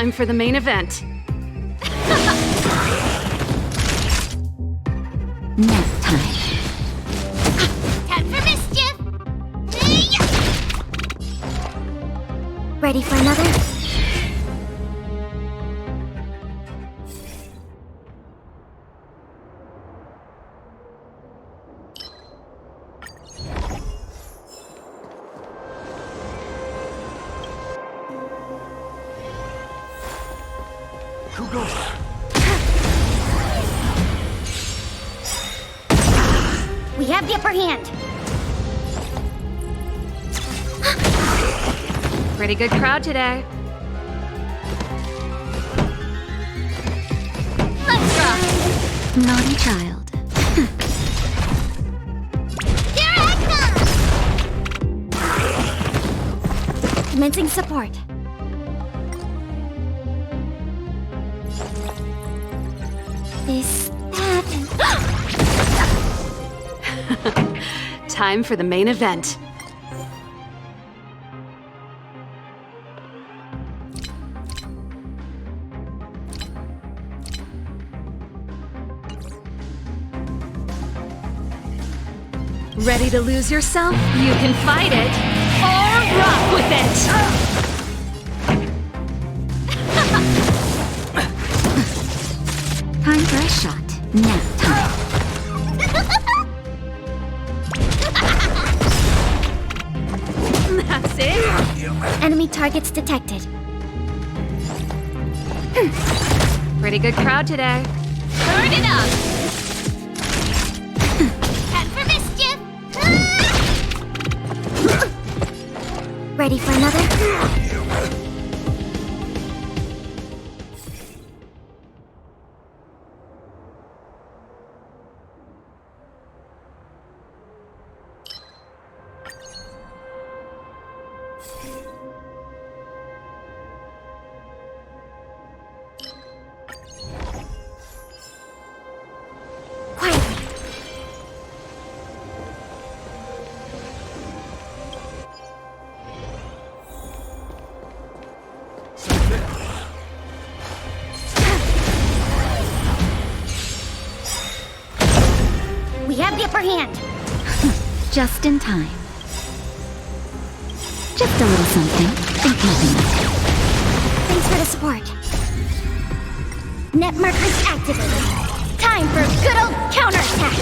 Time for the main event. Nap time. Time for mischief! Ready for another? Who goes? We have the upper hand. Pretty good crowd today. Let's rock! Naughty child. Here I come! Commencing support. This, that, Time for the main event. Ready to lose yourself? You can fight it or rock with it! Time for a shot. Nap time. That's it. enemy targets detected. Pretty good crowd today. Turn it up! Head for mischief! Ready for another? We have the upper hand. Just in time. Just a little something. Think nothing of it. Thanks for the support. Net markers activated. Time for a good old counterattack.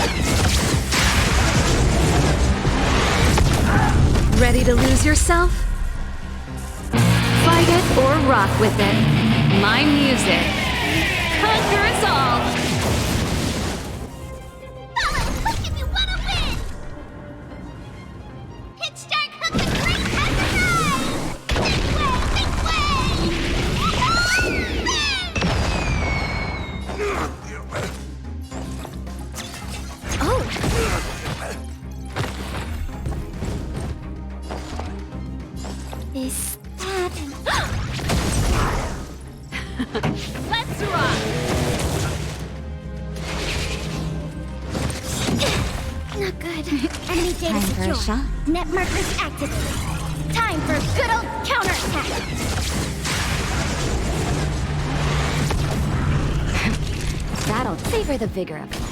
Ready to lose yourself? Fight it or rock with it. My music. Conquer us all! Fellas, look if you wanna win! Hit start hook the great exercise! This way, this way! Oh! This, that, and... Let's rock! Not good. Enemy data Time for a secure. shot. Net markers activated. Time for a good old counterattack. That'll savor the vigor of life.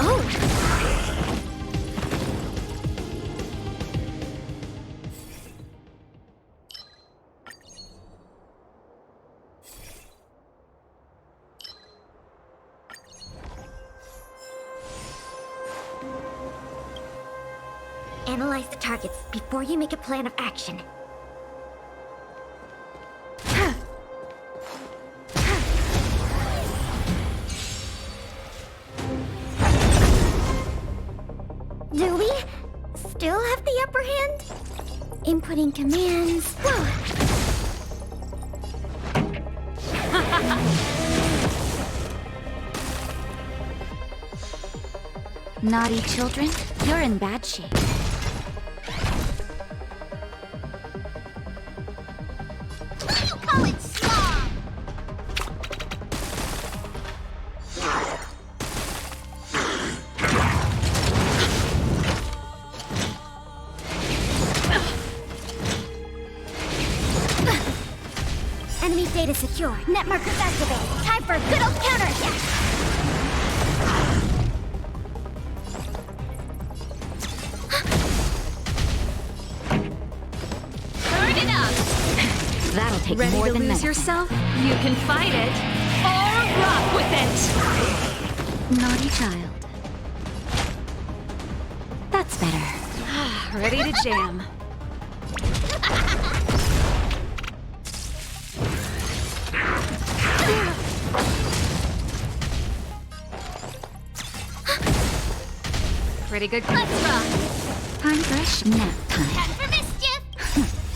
Oh! Analyze the targets before you make a plan of action. Do we still have the upper hand? Inputting commands. Whoa. Naughty children, you're in bad shape. What do you call it, slob? Enemy data secure. Net markers activated. Time for a good old counterattack. Turn it up! That'll take Ready more to than lose medicine. yourself? You can fight it, or rock with it! Naughty child. That's better. Ready to jam. Pretty good. Let's rock! Time for a nap time. Time for mischief.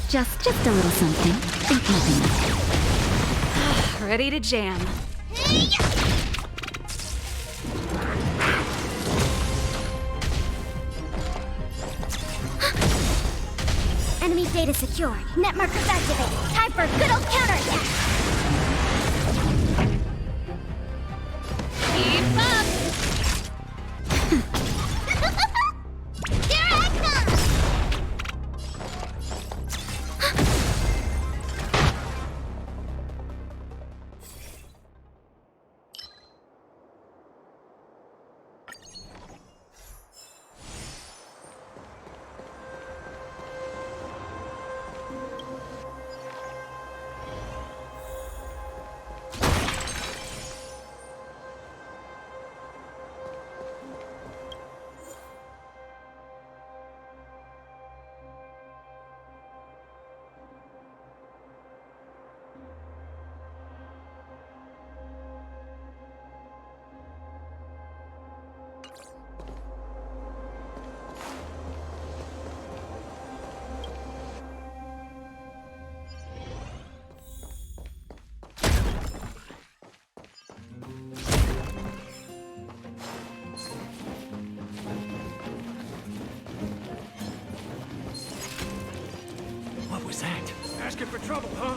Just a little something. Think nothing of it. Ready to jam. Enemy data secured. Net markers activated. Time for a good old counterattack. Keep up! Here I come! What was that? Asking for trouble, huh?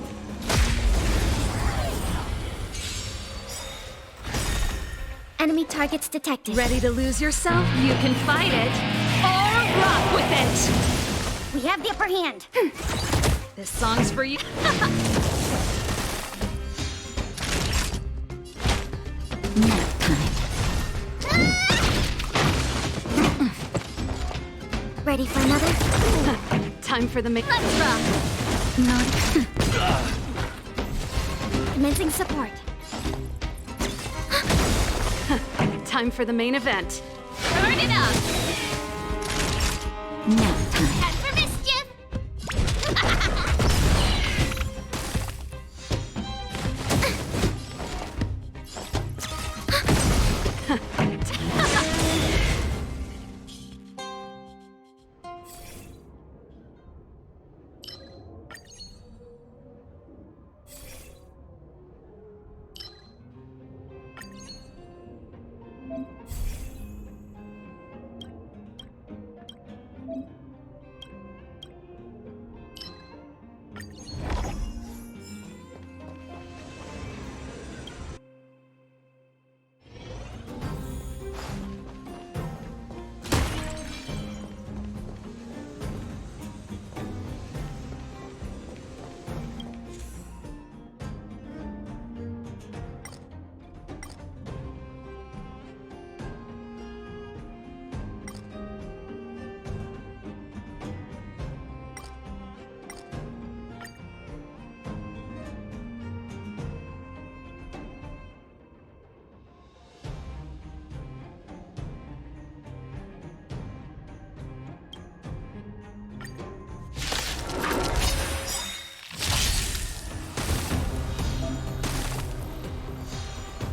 Enemy targets detected. Ready to lose yourself? You can fight it, or rock with it! We have the upper hand. This song's for you. Nap time. Ready for another? Time for the main. Let's rock. Naughty. Commencing support. Time for the main event. Turn it up! Nap time. Time for mischief.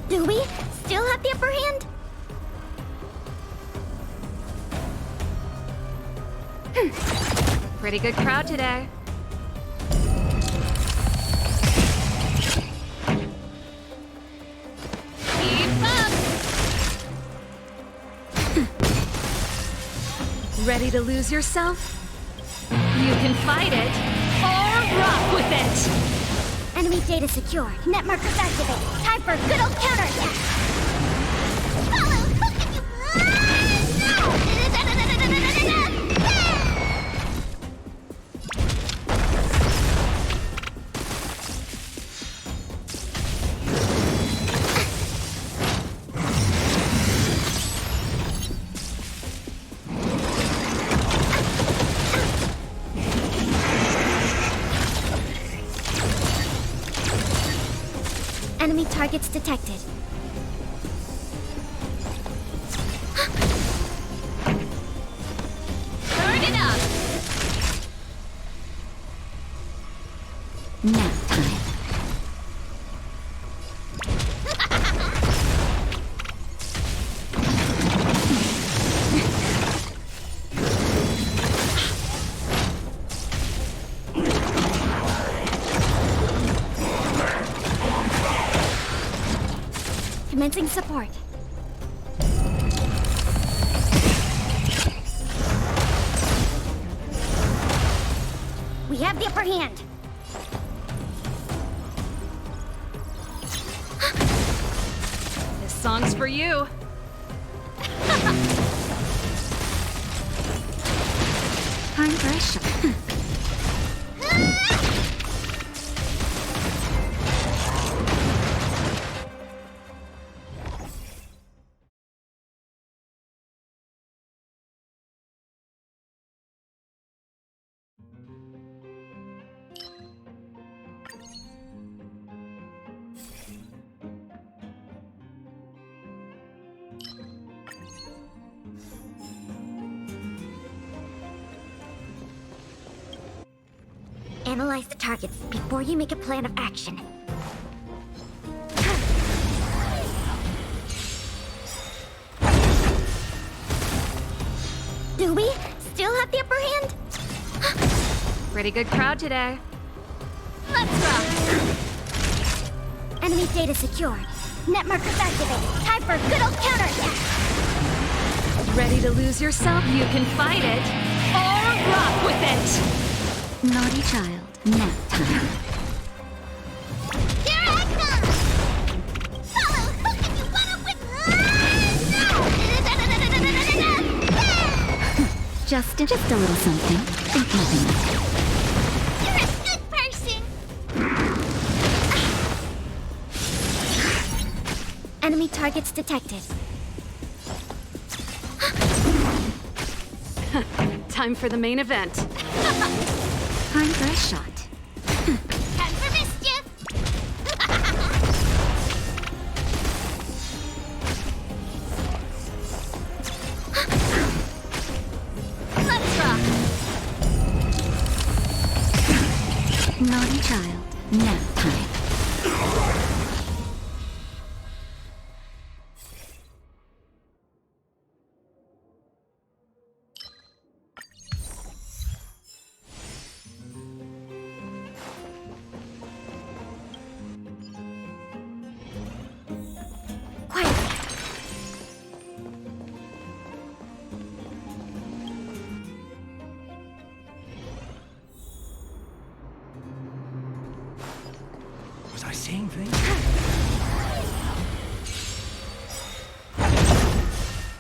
Do we still have the upper hand? Pretty good crowd today. Keep up! Ready to lose yourself? You can fight it, or rock with it! Enemy data secured. Net markers activated. Time for a good old counterattack. Follow hook if you... Enemy targets detected. Turn it up! Nap time. Commencing support. We have the upper hand. This song's for you. Time for a shot. Analyze the targets before you make a plan of action. Do we still have the upper hand? Pretty good crowd today. Let's rock! Enemy data secured. Net markers activated. Time for a good old counterattack. Ready to lose yourself? You can fight it or rock with it! Naughty child. Nap time. Here I come! Follow hook if you wanna win! Just a little something. Think nothing of it. You're a good person! Enemy targets detected. Time for the main event. Time for a shot. Time for mischief! Let's rock! Naughty child. Nap time. Quiet! Was I seeing things?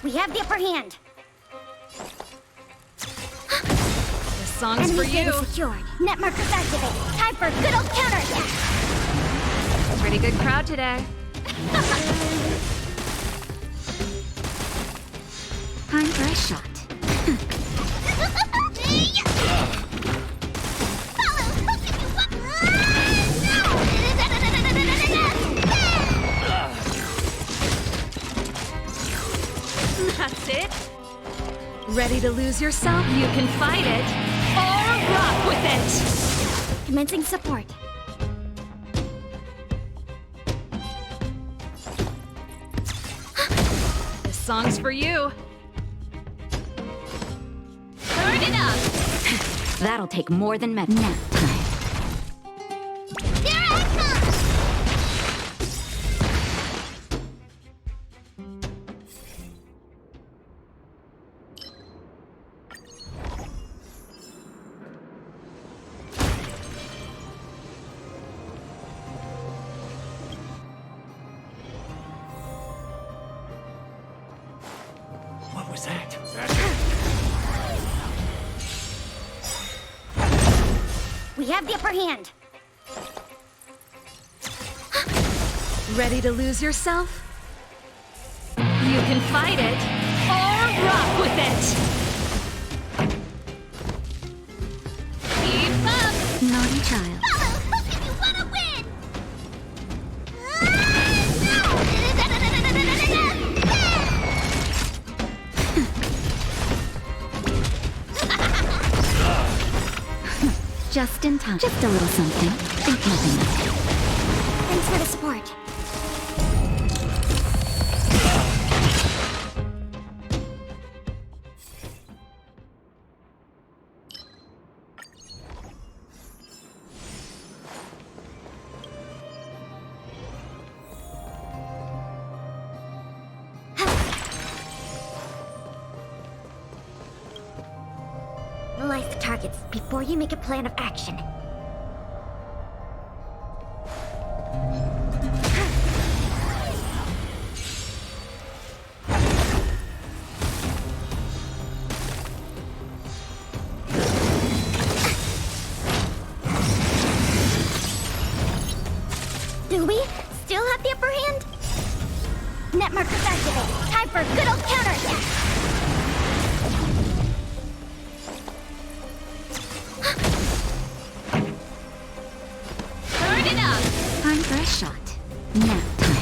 We have the upper hand. This song's Enemy for data you. secured. Net markers activated. Time for a good old counterattack. Pretty good crowd today. Time for a shot. That's it. Ready to lose yourself? You can fight it or rock with it! Commencing support. This song's for you. Turn it up! That'll take more than nap time. Here I come! What was that? We have the upper hand. Ready to lose yourself? You can fight it or rock with it! Keep up! Naughty child. Follow hook if you wanna win! Just in time. Just a little something. Think nothing of it. Thanks for the support. Analyze the targets before you make a plan of action. Do we still have the upper hand? Net markers activate. Time for a good old counterattack. Turn it up! Time for a shot. Nap time.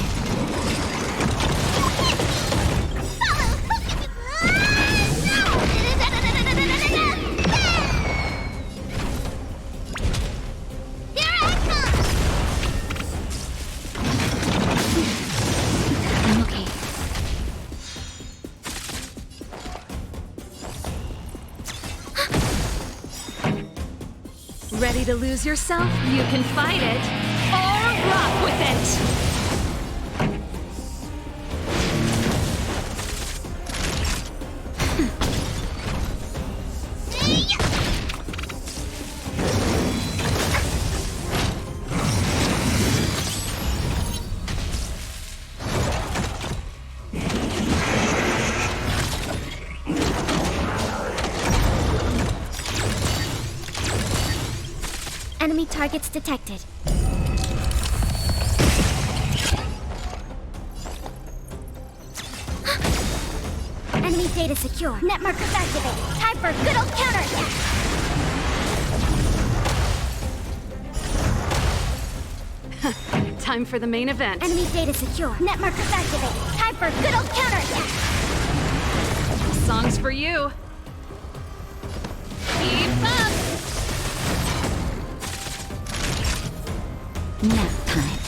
I'm okay. Ready to lose yourself? You can fight it or rock with it! Enemy targets detected. Enemy data secure. Net markers activate. Time for a good old counterattack. Time for the main event. Enemy data secure. Net markers activate. Time for a good old counterattack. Song's for you. Keep up! Nap time.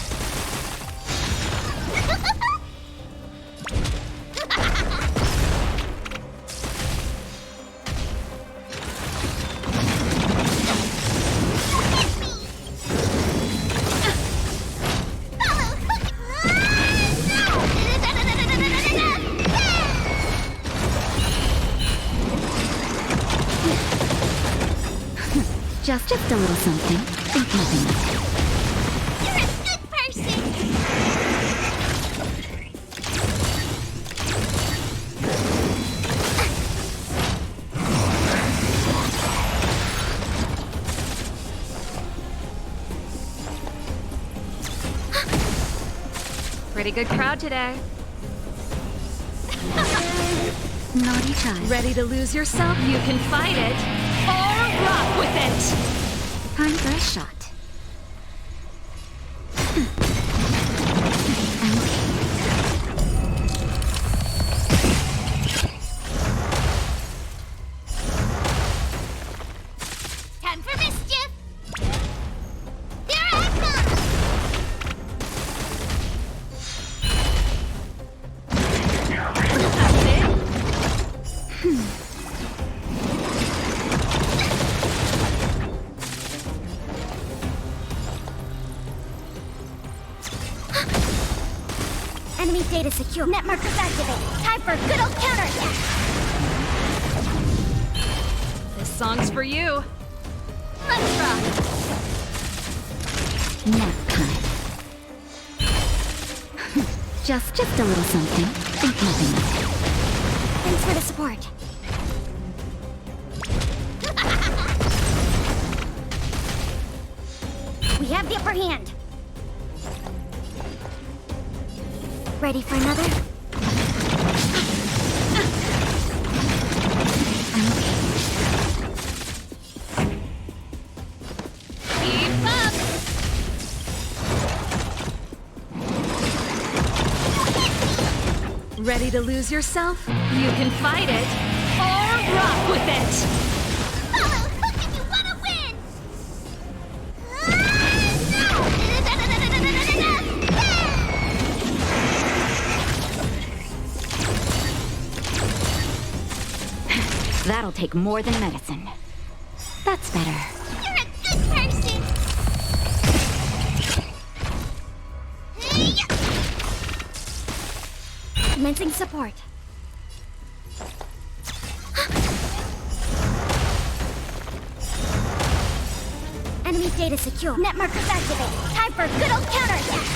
Just a little something. Think nothing of it. You're a good person. Pretty good crowd today. Naughty child. Ready to lose yourself? You can fight it or rock with it! Time for a shot. I'm okay. Time for mischief. Here I come. That's it? Enemy data secure. Net markers activate. Time for a good old counterattack. This song's for you. Let's rock. Nap time. Just a little something. Think nothing of it. Thanks for the support. We have the upper hand. Ready for another? I'm okay. Keep up! Ready to lose yourself? You can fight it or rock with it! Follow hook if you want to win! That'll take more than medicine. That's better. You're a good person! Commencing support. Enemy data secure. Net markers activate. Time for a good old counterattack.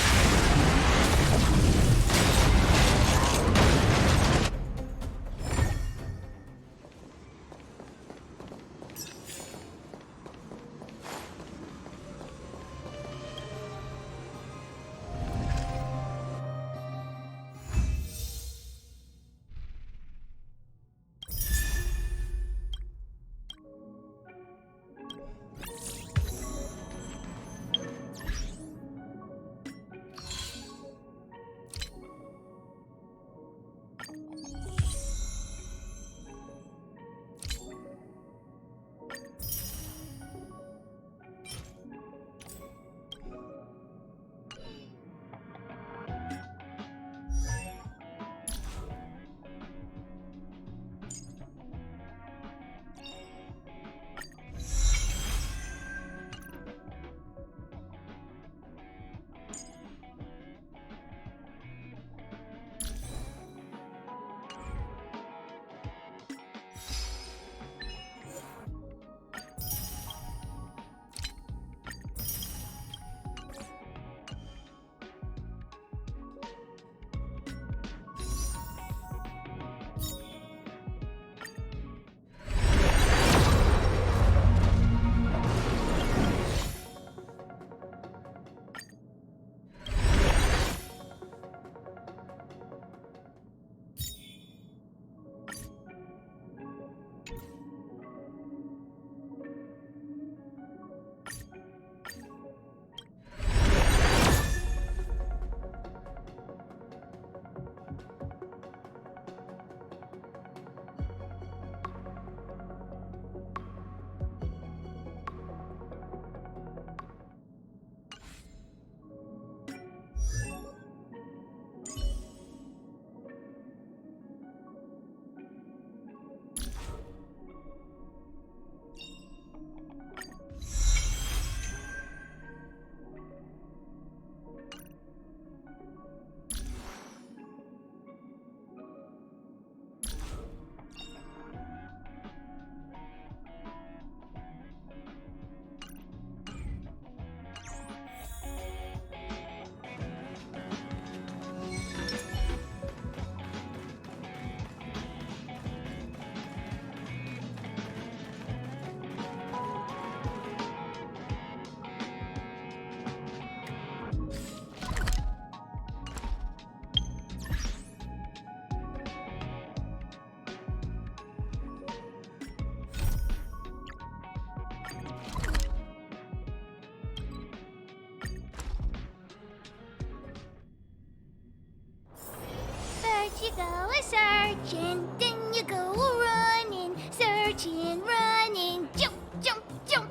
You go a searching, then you go a running, searching, running, jump, jump, jump.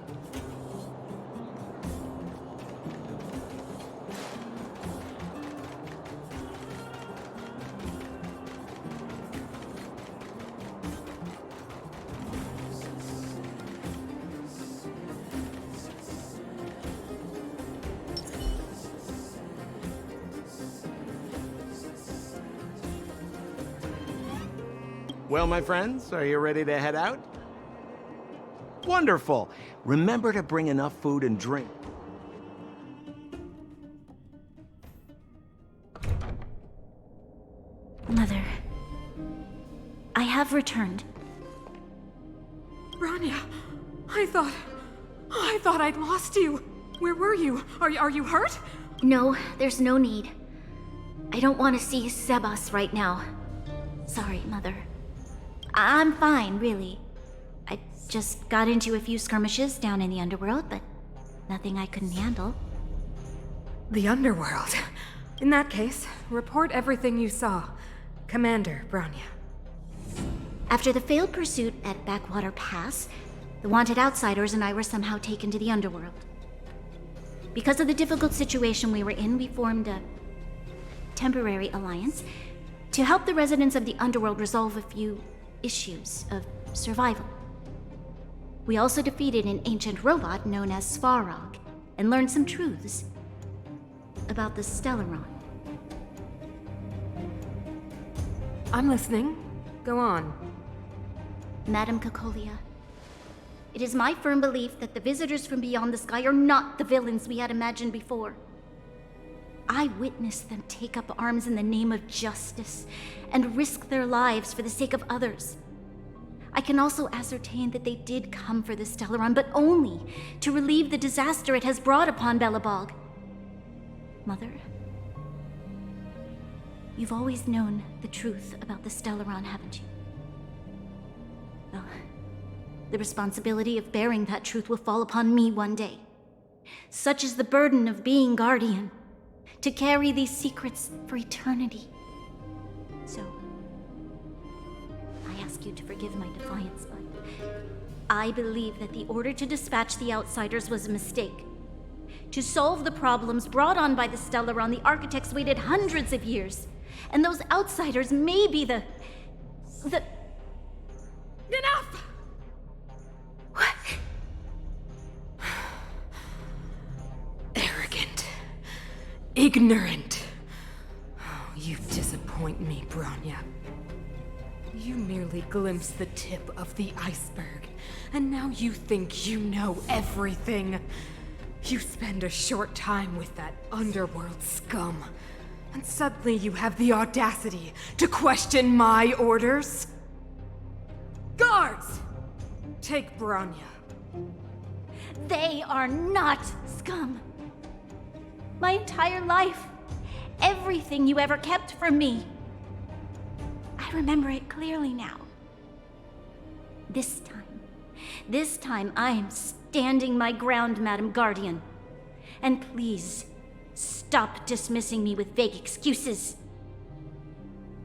Well, my friends, are you ready to head out? Wonderful! Remember to bring enough food and drink. Mother, I have returned. Bronya, I thought I'd lost you. Where were you? Are you hurt? No, there's no need. I don't want to see Sebas right now. Sorry, Mother. I'm fine, really. I just got into a few skirmishes down in the underworld, but nothing I couldn't handle. The underworld. In that case, report everything you saw. Commander Bronya. After the failed pursuit at Backwater Pass, the wanted outsiders and I were somehow taken to the underworld. Because of the difficult situation we were in, we formed a temporary alliance to help the residents of the underworld resolve a few issues of survival. We also defeated an ancient robot known as Svarog and learned some truths about the Stellaron. I'm listening. Go on. Madam Cocolia, it is my firm belief that the visitors from beyond the sky are not the villains we had imagined before. I witnessed them take up arms in the name of justice and risk their lives for the sake of others. I can also ascertain that they did come for the Stellaron, but only to relieve the disaster it has brought upon Belobog. Mother, you've always known the truth about the Stellaron, haven't you? Well, the responsibility of bearing that truth will fall upon me one day. Such is the burden of being guardian, to carry these secrets for eternity. So, I ask you to forgive my defiance, but I believe that the order to dispatch the outsiders was a mistake. To solve the problems brought on by the Stellaron, the architects waited hundreds of years. And those outsiders may be the... Enough! What? Arrogant. Ignorant. Oh, you disappoint me, Bronya. You merely glimpsed the tip of the iceberg, and now you think you know everything. You spend a short time with that underworld scum, and suddenly you have the audacity to question my orders? Guards! Take Bronya. They are not scum. My entire life, everything you ever kept from me. I remember it clearly now. This time I am standing my ground, Madam Guardian. And please, stop dismissing me with vague excuses.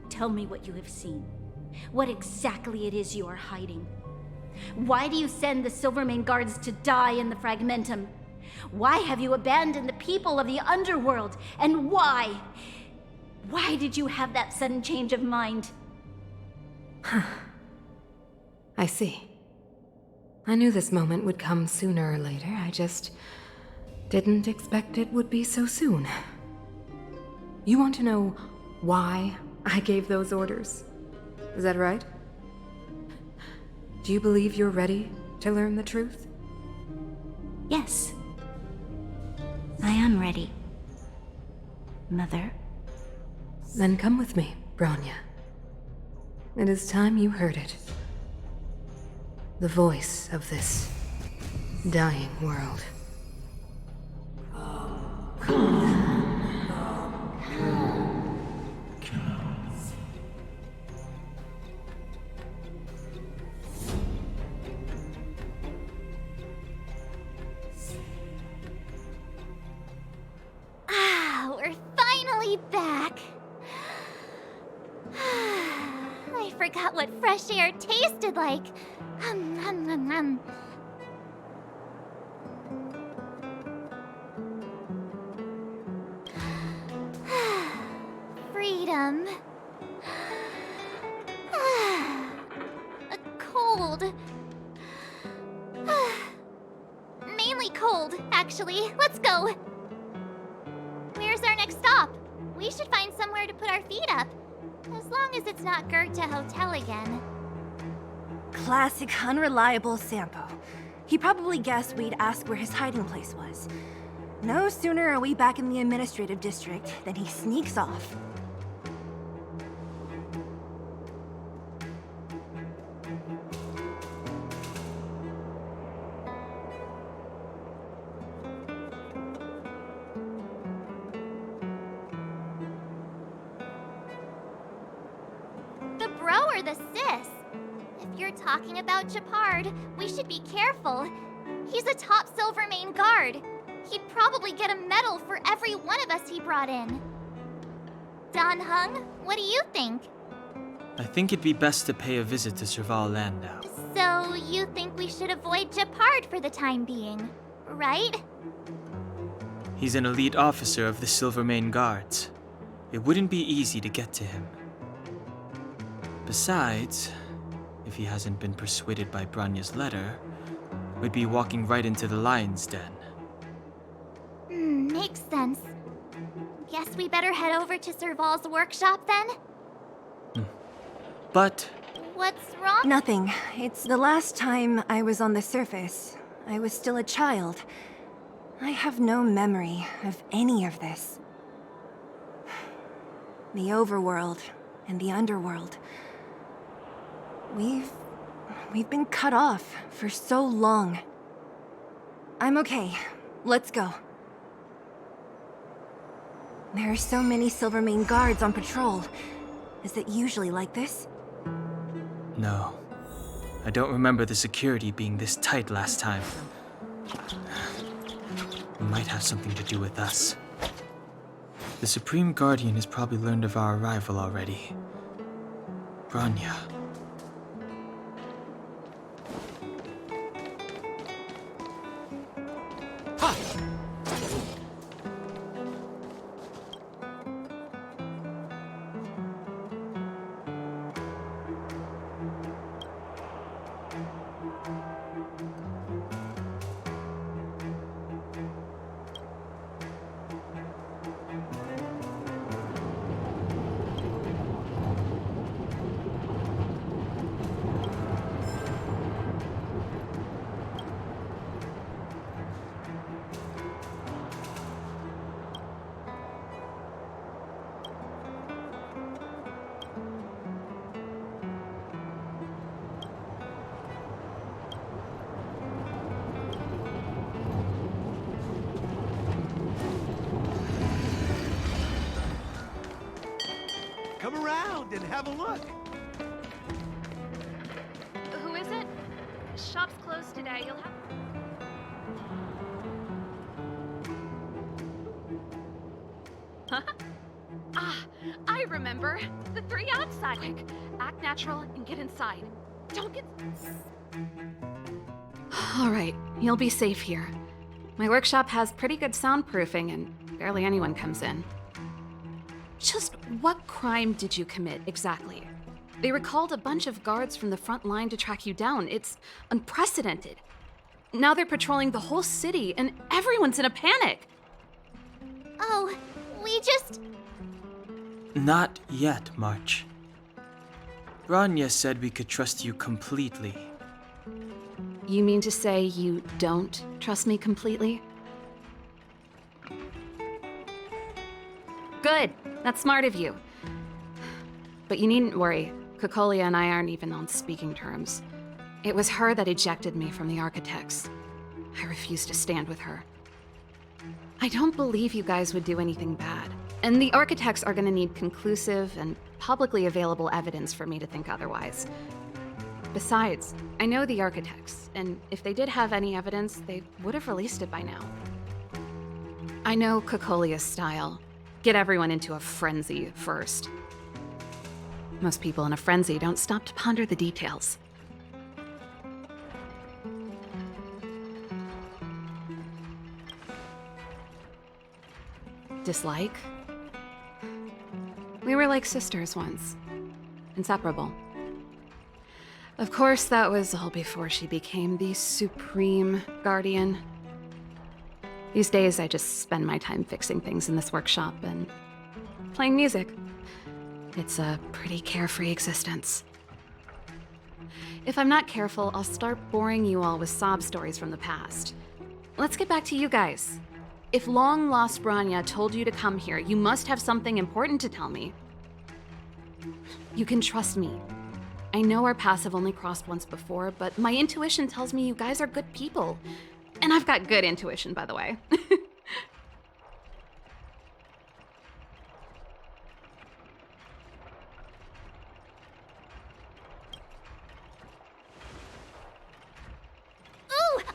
Tell me what you have seen. What exactly it is you are hiding. Why do you send the Silvermane guards to die in the Fragmentum? Why have you abandoned the people of the underworld? And why? Why did you have that sudden change of mind? I see. I knew this moment would come sooner or later. I just didn't expect it would be so soon. You want to know why I gave those orders? Is that right? Do you believe you're ready to learn the truth? Yes. I am ready. Mother. Then come with me, Bronya. It is time you heard it. The voice of this dying world. We're finally back. I forgot what fresh air tasted like. Freedom. A cold. Mainly cold, actually. Let's go. Where's our next stop? We should find somewhere to put our feet up. As long as it's not Goethe Hotel again. Classic unreliable Sampo. He probably guessed we'd ask where his hiding place was. No sooner are we back in the administrative district than he sneaks off. The bro or the sis? If you're talking about Japard, we should be careful. He's a top Silvermane guard. He'd probably get a medal for every one of us he brought in. Dan Hung, what do you think? I think it'd be best to pay a visit to Serval Landau. So, you think we should avoid Japard for the time being, right? He's an elite officer of the Silvermane Guards. It wouldn't be easy to get to him. Besides, if he hasn't been persuaded by Branya's letter, would be walking right into the lion's den. Makes sense. Guess we better head over to Serval's workshop then? But What's wrong? Nothing. It's the last time I was on the surface. I was still a child. I have no memory of any of this. The overworld and the underworld. We've been cut off for so long. I'm okay. Let's go. There are so many Silvermane guards on patrol. Is it usually like this? no, I don't remember the security being this tight last time. It might have something to do with us. The Supreme Guardian has probably learned of our arrival already. Branya. Come around and have a look. Who is it? Shop's closed today. You'll have. Ah, I remember. The three outside. Quick, act natural and get inside. Don't get. All right, you'll be safe here. My workshop has pretty good soundproofing and barely anyone comes in. Just what crime did you commit exactly? They recalled a bunch of guards from the front line to track you down. It's unprecedented. Now they're patrolling the whole city and everyone's in a panic. Oh, we just... Not yet, March. Branya said we could trust you completely. You mean to say you don't trust me completely? Good. That's smart of you. But you needn't worry. Kokolia and I aren't even on speaking terms. It was her that ejected me from the Architects. I refuse to stand with her. I don't believe you guys would do anything bad. And the Architects are gonna need conclusive and publicly available evidence for me to think otherwise. Besides, I know the Architects, and if they did have any evidence, they would have released it by now. I know Kokolia's style. Get everyone into a frenzy first. Most people in a frenzy don't stop to ponder the details. Dislike? We were like sisters once. Inseparable. Of course, that was all before she became the Supreme Guardian. These days, I just spend my time fixing things in this workshop and playing music. It's a pretty carefree existence. If I'm not careful, I'll start boring you all with sob stories from the past. Let's get back to you guys. If long-lost Branya told you to come here, you must have something important to tell me. You can trust me. I know our paths have only crossed once before, but my intuition tells me you guys are good people. And I've got good intuition, by the way. Ooh,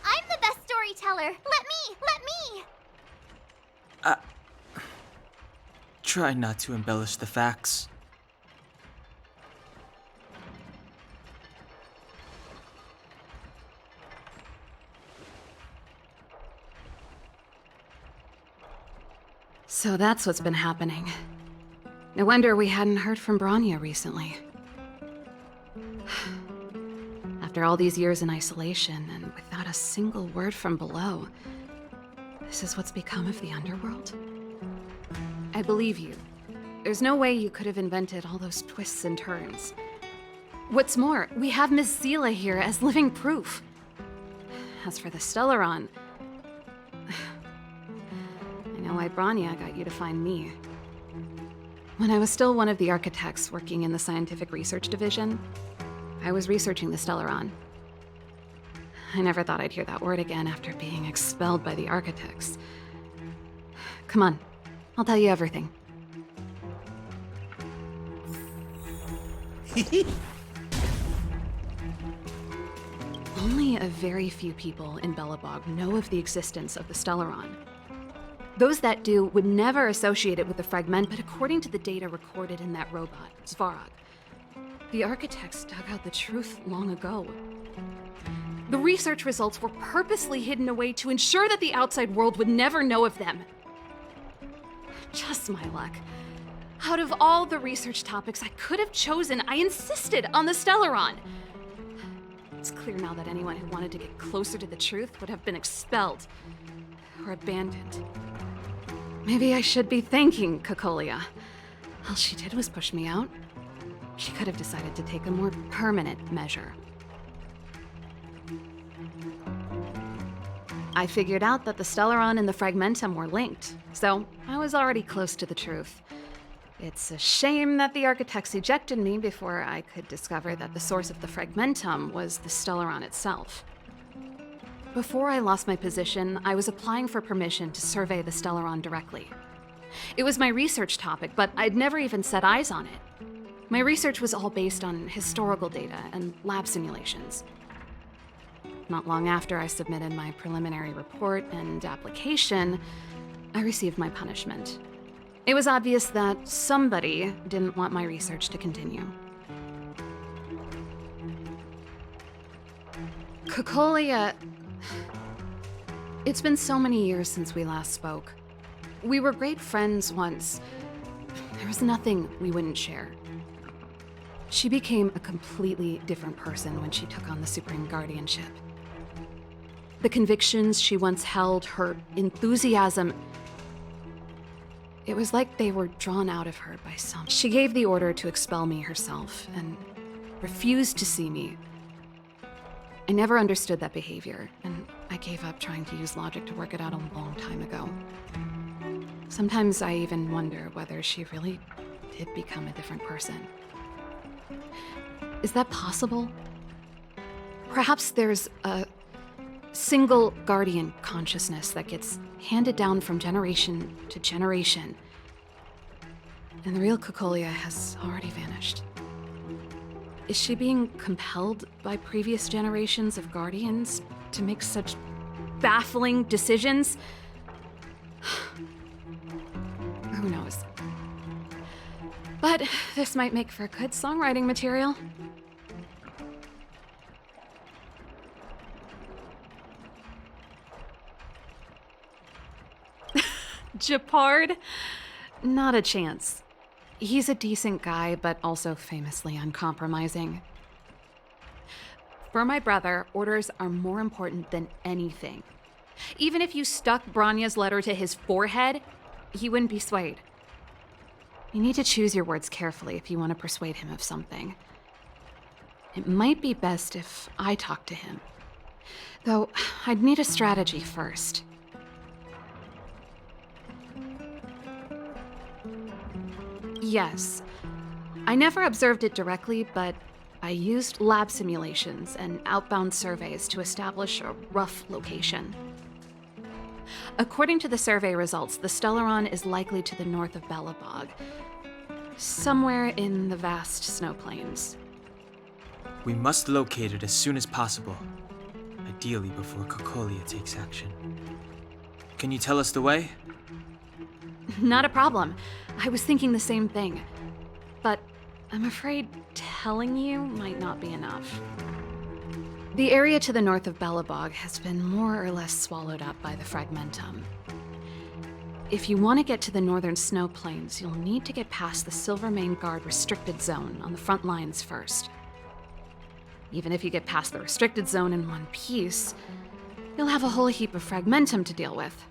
I'm the best storyteller. Let me. Try not to embellish the facts. So that's what's been happening. No wonder we hadn't heard from Branya recently. After all these years in isolation and without a single word from below, this is what's become of the underworld? I believe you. There's no way you could have invented all those twists and turns. What's more, we have Miss Zila here as living proof. As for the Stellaron, I know why Branya got you to find me. When I was still one of the architects working in the scientific research division, I was researching the Stellaron. I never thought I'd hear that word again after being expelled by the architects. Come on, I'll tell you everything. Only a very few people in Belobog know of the existence of the Stellaron. Those that do would never associate it with the fragment, but according to the data recorded in that robot, Svarog, the architects dug out the truth long ago. The research results were purposely hidden away to ensure that the outside world would never know of them. Just my luck. Out of all the research topics I could have chosen, I insisted on the Stellaron. It's clear now that anyone who wanted to get closer to the truth would have been expelled or abandoned. Maybe I should be thanking Cocolia. All she did was push me out. She could have decided to take a more permanent measure. I figured out that the Stellaron and the Fragmentum were linked, so I was already close to the truth. It's a shame that the architects ejected me before I could discover that the source of the Fragmentum was the Stellaron itself. Before I lost my position, I was applying for permission to survey the Stellaron directly. It was my research topic, but I'd never even set eyes on it. My research was all based on historical data and lab simulations. Not long after I submitted my preliminary report and application, I received my punishment. It was obvious that somebody didn't want my research to continue. Cocolia... It's been so many years since we last spoke. We were great friends once. There was nothing we wouldn't share. She became a completely different person when she took on the Supreme Guardianship. The convictions she once held, her enthusiasm, it was like they were drawn out of her by some. She gave the order to expel me herself and refused to see me. I never understood that behavior, and I gave up trying to use logic to work it out a long time ago. Sometimes I even wonder whether she really did become a different person. Is that possible? Perhaps there's a single guardian consciousness that gets handed down from generation to generation, and the real Cocolia has already vanished. Is she being compelled by previous generations of guardians to make such baffling decisions? Who knows? But this might make for good songwriting material. Japard? Not a chance. He's a decent guy, but also famously uncompromising. For my brother, orders are more important than anything. Even if you stuck Branya's letter to his forehead, he wouldn't be swayed. You need to choose your words carefully if you want to persuade him of something. It might be best if I talk to him. Though, I'd need a strategy first. Yes. I never observed it directly, but I used lab simulations and outbound surveys to establish a rough location. According to the survey results, the Stellaron is likely to the north of Belobog, somewhere in the vast snow plains. We must locate it as soon as possible, ideally before Cocolia takes action. Can you tell us the way? Not a problem. I was thinking the same thing. But I'm afraid telling you might not be enough. The area to the north of Belobog has been more or less swallowed up by the Fragmentum. If you want to get to the northern snow plains, you'll need to get past the Silvermane Guard restricted zone on the front lines first. Even if you get past the restricted zone in one piece, you'll have a whole heap of fragmentum to deal with.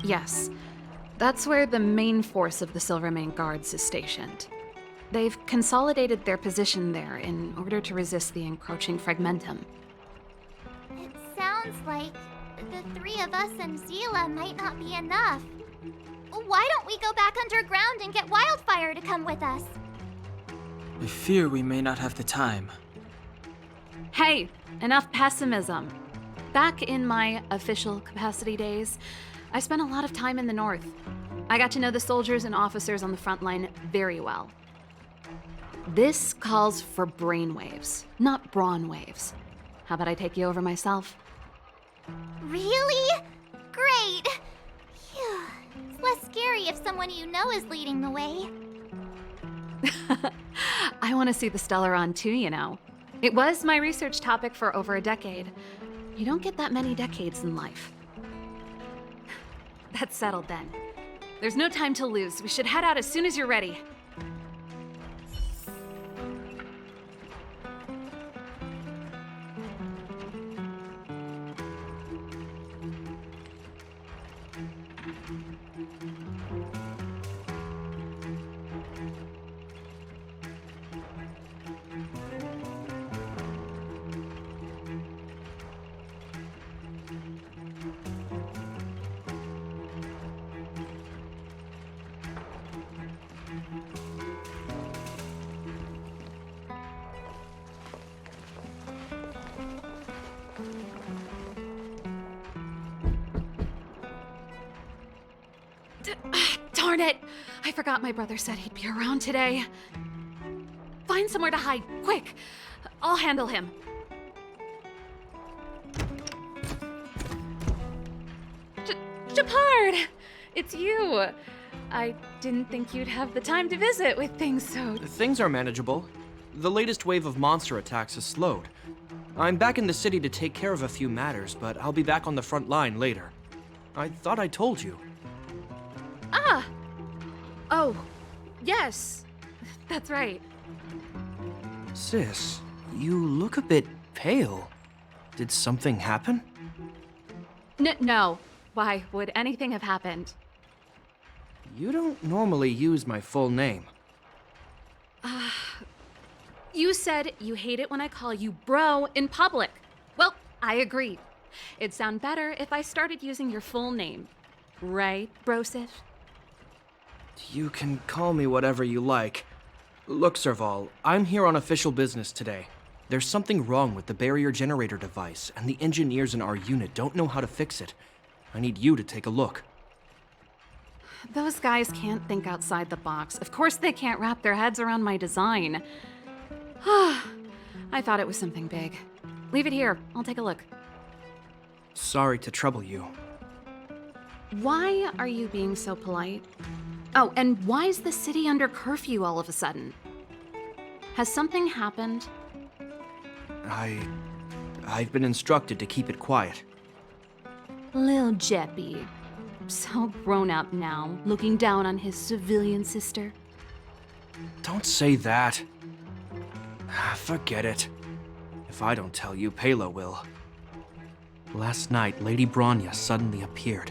Yes, that's where the main force of the Silvermane Guards is stationed. They've consolidated their position there in order to resist the encroaching fragmentum. It sounds like the three of us and Zila might not be enough. Why don't we go back underground and get Wildfire to come with us? I fear we may not have the time. Hey, enough pessimism. Back in my official capacity days, I spent a lot of time in the north. I got to know the soldiers and officers on the front line very well. This calls for brainwaves, not brawn waves. How about I take you over myself? Really? Great! Phew. It's less scary if someone you know is leading the way. I want to see the Stellaron too, you know. It was my research topic for over a decade. You don't get that many decades in life. That's settled then. There's no time to lose. We should head out as soon as you're ready. Darn it! I forgot my brother said he'd be around today. Find somewhere to hide, quick! I'll handle him. Japard! It's you! I didn't think you'd have the time to visit with things so... Things are manageable. The latest wave of monster attacks has slowed. I'm back in the city to take care of a few matters, but I'll be back on the front line later. I thought I told you. Ah! Oh, yes. That's right. Sis, you look a bit pale. Did something happen? No. Why would anything have happened? You don't normally use my full name. You said you hate it when I call you bro in public. Well, I agree. It'd sound better if I started using your full name. Right, Brosif? You can call me whatever you like. Look, Serval, I'm here on official business today. There's something wrong with the barrier generator device, and the engineers in our unit don't know how to fix it. I need you to take a look. Those guys can't think outside the box. Of course they can't wrap their heads around my design. I thought it was something big. Leave it here. I'll take a look. Sorry to trouble you. Why are you being so polite? Oh, and why is the city under curfew all of a sudden? Has something happened? I've been instructed to keep it quiet. Lil Jeppy. So grown up now, looking down on his civilian sister. Don't say that. Forget it. If I don't tell you, Pela will. Last night, Lady Bronya suddenly appeared.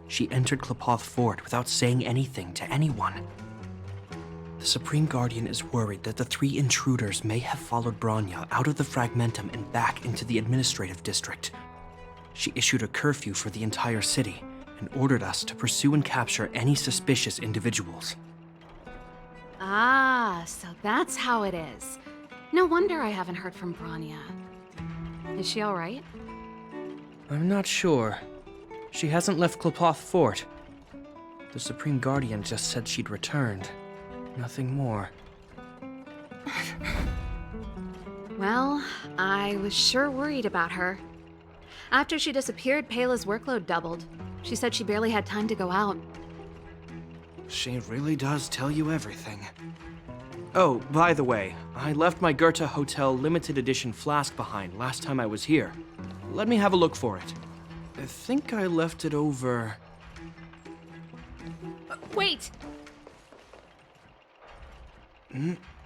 She entered Klepoth Fort without saying anything to anyone. The Supreme Guardian is worried that the three intruders may have followed Bronya out of the Fragmentum and back into the administrative district. She issued a curfew for the entire city and ordered us to pursue and capture any suspicious individuals. Ah, so that's how it is. No wonder I haven't heard from Bronya. Is she all right? I'm not sure. She hasn't left Klepoth Fort. The Supreme Guardian just said she'd returned. Nothing more. Well, I was sure worried about her. After she disappeared, Pela's workload doubled. She said she barely had time to go out. She really does tell you everything. Oh, by the way, I left my Goethe Hotel limited edition flask behind last time I was here. Let me have a look for it. I think I left it over... Wait!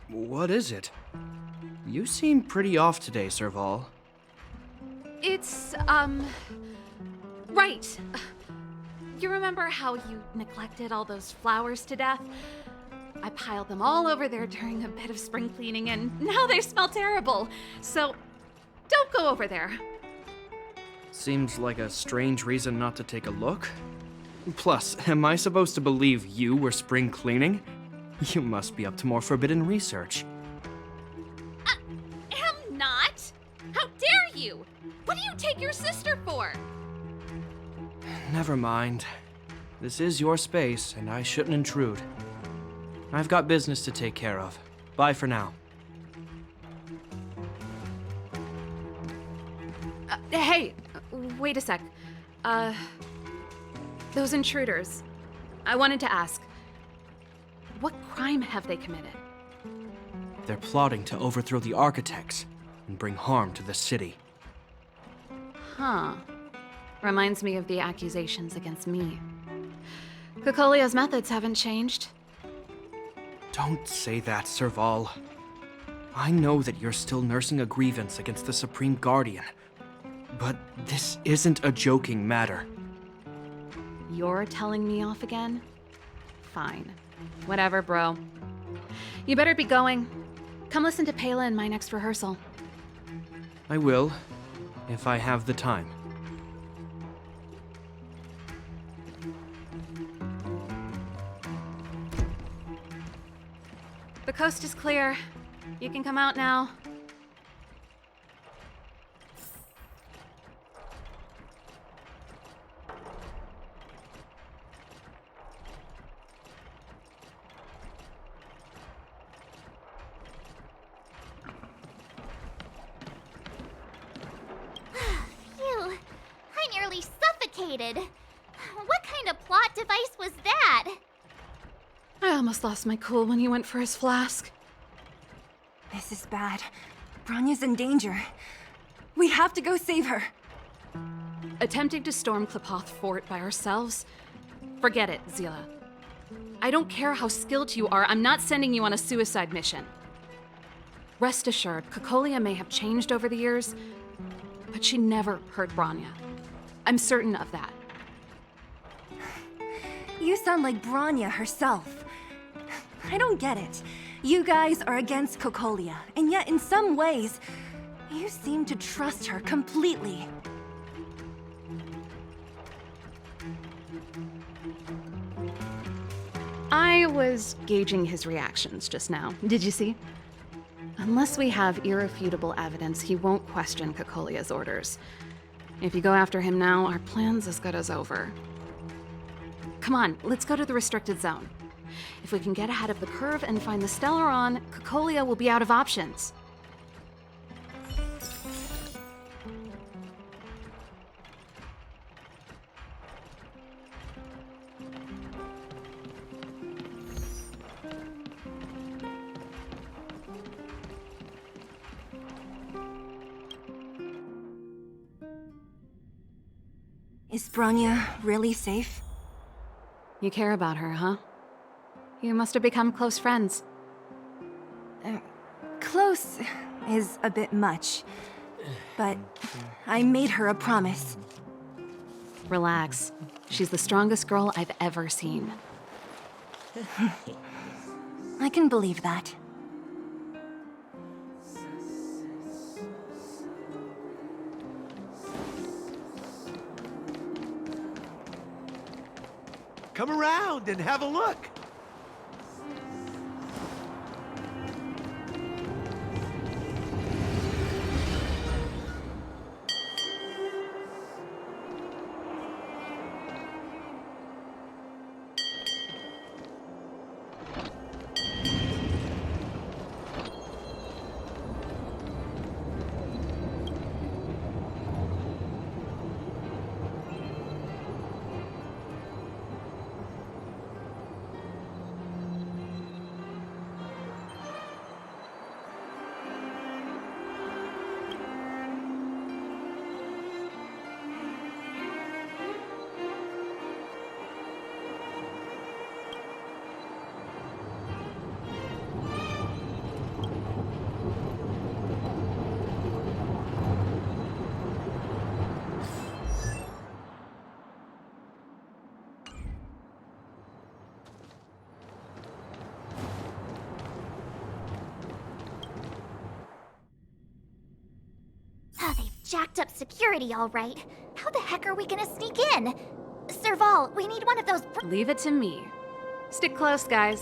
What is it? You seem pretty off today, Serval. It's, right. You remember how you neglected all those flowers to death? I piled them all over there during a bit of spring cleaning, and now they smell terrible. So, don't go over there. Seems like a strange reason not to take a look. Plus, am I supposed to believe you were spring cleaning? You must be up to more forbidden research. Am not! How dare you! What do you take your sister for? Never mind. This is your space, and I shouldn't intrude. I've got business to take care of. Bye for now. Hey, wait a sec. Those intruders. I wanted to ask, what crime have they committed? They're plotting to overthrow the architects and bring harm to the city. Huh. Reminds me of the accusations against me. Kokolia's methods haven't changed. Don't say that, Serval. I know that you're still nursing a grievance against the Supreme Guardian, but this isn't a joking matter. You're telling me off again? Fine. Whatever, bro. You better be going. Come listen to Pela in my next rehearsal. I will, if I have the time. The coast is clear. You can come out now. Phew, I nearly suffocated. What kind of plot device was that? I almost lost my cool when he went for his flask. This is bad. Bronya's in danger. We have to go save her. Attempting to storm Keppt Fort by ourselves? Forget it, Zila. I don't care how skilled you are, I'm not sending you on a suicide mission. Rest assured, Kokolia may have changed over the years, but she never hurt Bronya. I'm certain of that. You sound like Bronya herself. I don't get it. You guys are against Kokolia, and yet in some ways, you seem to trust her completely. I was gauging his reactions just now. Did you see? Unless we have irrefutable evidence, he won't question Kokolia's orders. If you go after him now, our plan's as good as over. Come on, let's go to the restricted zone. If we can get ahead of the curve and find the Stellaron, Kokolia will be out of options. Is Bronya really safe? You care about her, huh? You must have become close friends. Close is a bit much, but I made her a promise. Relax. She's the strongest girl I've ever seen. I can believe that. Come around and have a look. jacked up security, all right. How the heck are we gonna sneak in? Serval, we need one of those. Leave it to me. Stick close, guys.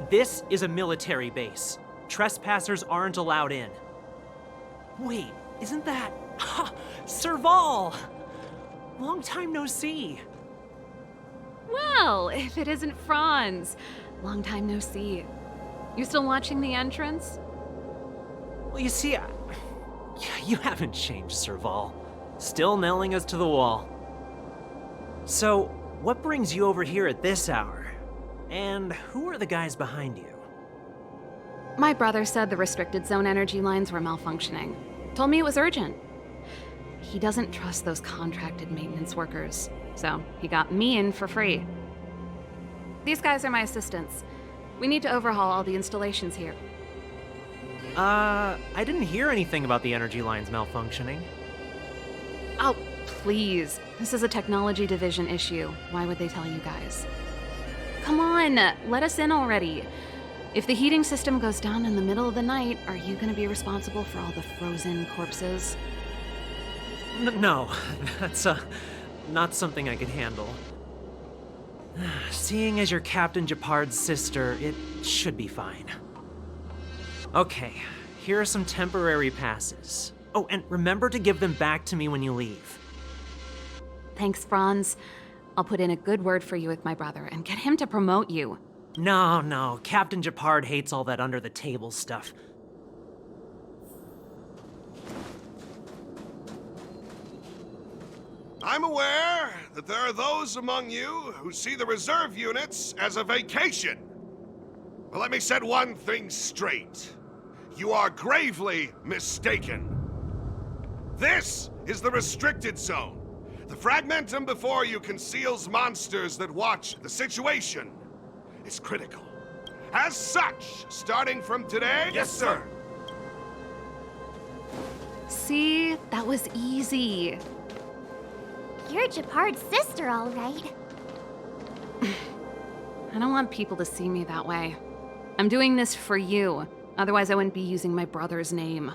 This is a military base. Trespassers aren't allowed in. Wait, isn't that... Serval! Long time no see. Well, if it isn't Franz. Long time no see. You still watching the entrance? Well, you see, you haven't changed, Serval. Still nailing us to the wall. So, what brings you over here at this hour? And who are the guys behind you? My brother said the restricted zone energy lines were malfunctioning. Told me it was urgent. He doesn't trust those contracted maintenance workers, so he got me in for free. These guys are my assistants. We need to overhaul all the installations here. I didn't hear anything about the energy lines malfunctioning. Oh, please. This is a technology division issue. Why would they tell you guys? Come on, let us in already. If the heating system goes down in the middle of the night, are you gonna be responsible for all the frozen corpses? No, that's not something I can handle. Seeing as you're Captain Gepard's sister, it should be fine. Okay, here are some temporary passes. Oh, and remember to give them back to me when you leave. Thanks, Franz. I'll put in a good word for you with my brother and get him to promote you. No, Captain Gepard hates all that under-the-table stuff. I'm aware that there are those among you who see the reserve units as a vacation. But let me set one thing straight. You are gravely mistaken. This is the restricted zone. The fragmentum before you conceals monsters that watch. The situation is critical. As such, starting from today... Yes, sir. See? That was easy. You're Gepard's sister, all right. I don't want people to see me that way. I'm doing this for you. Otherwise, I wouldn't be using my brother's name.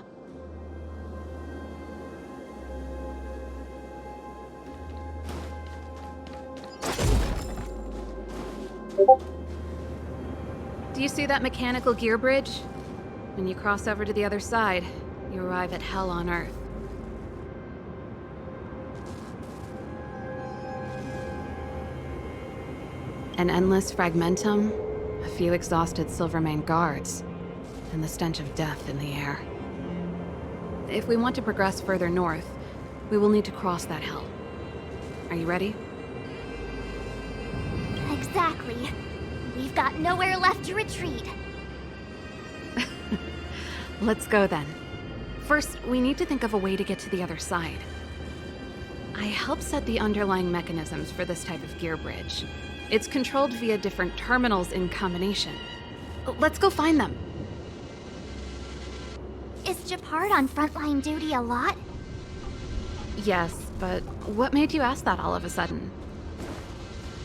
Do you see that mechanical gear bridge? When you cross over to the other side, you arrive at hell on Earth. An endless fragmentum, a few exhausted Silvermane guards, and the stench of death in the air. If we want to progress further north, we will need to cross that hell. Are you ready? Exactly. We've got nowhere left to retreat. Let's go then. First, we need to think of a way to get to the other side. I helped set the underlying mechanisms for this type of gear bridge. It's controlled via different terminals in combination. Let's go find them. Is Gepard on frontline duty a lot? Yes, but what made you ask that all of a sudden?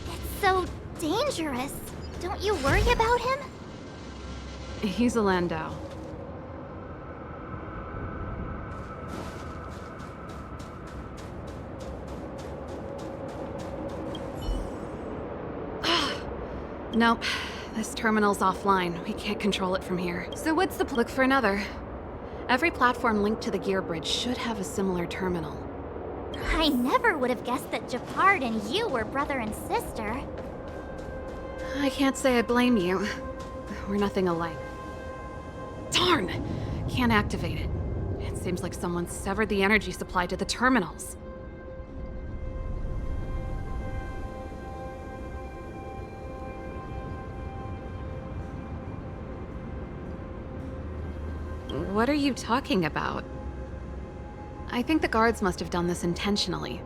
It's so dangerous. Don't you worry about him? He's a Landau. Nope. This terminal's offline. We can't control it from here. So what's the look for another? Every platform linked to the gear bridge should have a similar terminal. I never would have guessed that Gepard and you were brother and sister. I can't say I blame you. We're nothing alike. Darn! Can't activate it. It seems like someone severed the energy supply to the terminals. What are you talking about? I think the guards must have done this intentionally.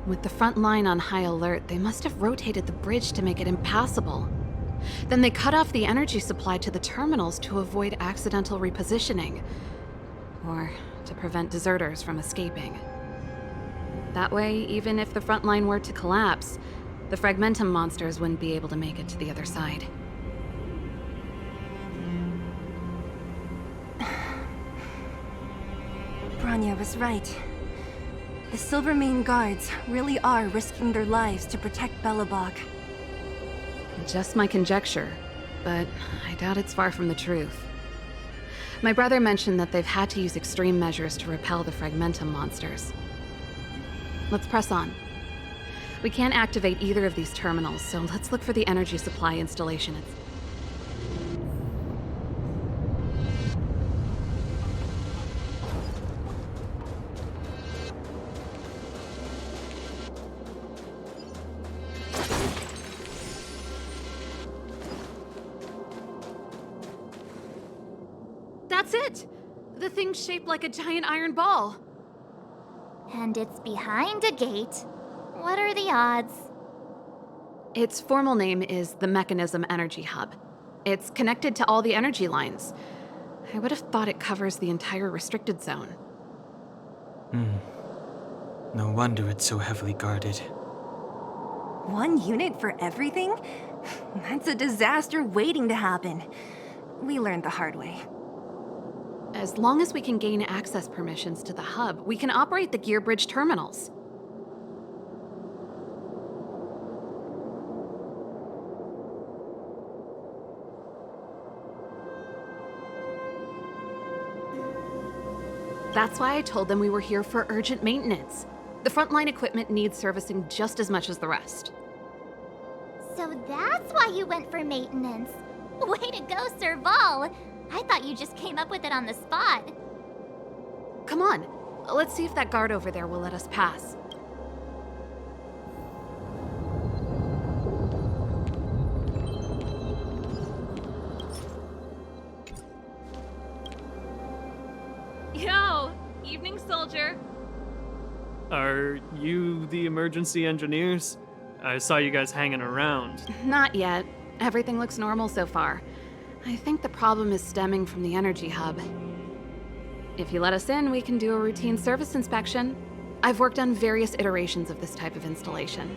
With the front line on high alert, they must have rotated the bridge to make it impassable. Then they cut off the energy supply to the terminals to avoid accidental repositioning, or to prevent deserters from escaping. That way, even if the front line were to collapse, the fragmentum monsters wouldn't be able to make it to the other side. Bronya was right. The Silvermane guards really are risking their lives to protect Belobog. Just my conjecture, but I doubt it's far from the truth. My brother mentioned that they've had to use extreme measures to repel the Fragmentum monsters. Let's press on. We can't activate either of these terminals, so let's look for the energy supply installation. That's it! The thing's shaped like a giant iron ball. And it's behind a gate. What are the odds? Its formal name is the Mechanism Energy Hub. It's connected to all the energy lines. I would have thought it covers the entire restricted zone. No wonder it's so heavily guarded. One unit for everything? That's a disaster waiting to happen. We learned the hard way. As long as we can gain access permissions to the hub, we can operate the gear bridge terminals. That's why I told them we were here for urgent maintenance. The frontline equipment needs servicing just as much as the rest. So that's why you went for maintenance. Way to go, Serval! I thought you just came up with it on the spot. Come on, let's see if that guard over there will let us pass. Yo, evening, soldier. Are you the emergency engineers? I saw you guys hanging around. Not yet. Everything looks normal so far. I think the problem is stemming from the energy hub. If you let us in, we can do a routine service inspection. I've worked on various iterations of this type of installation.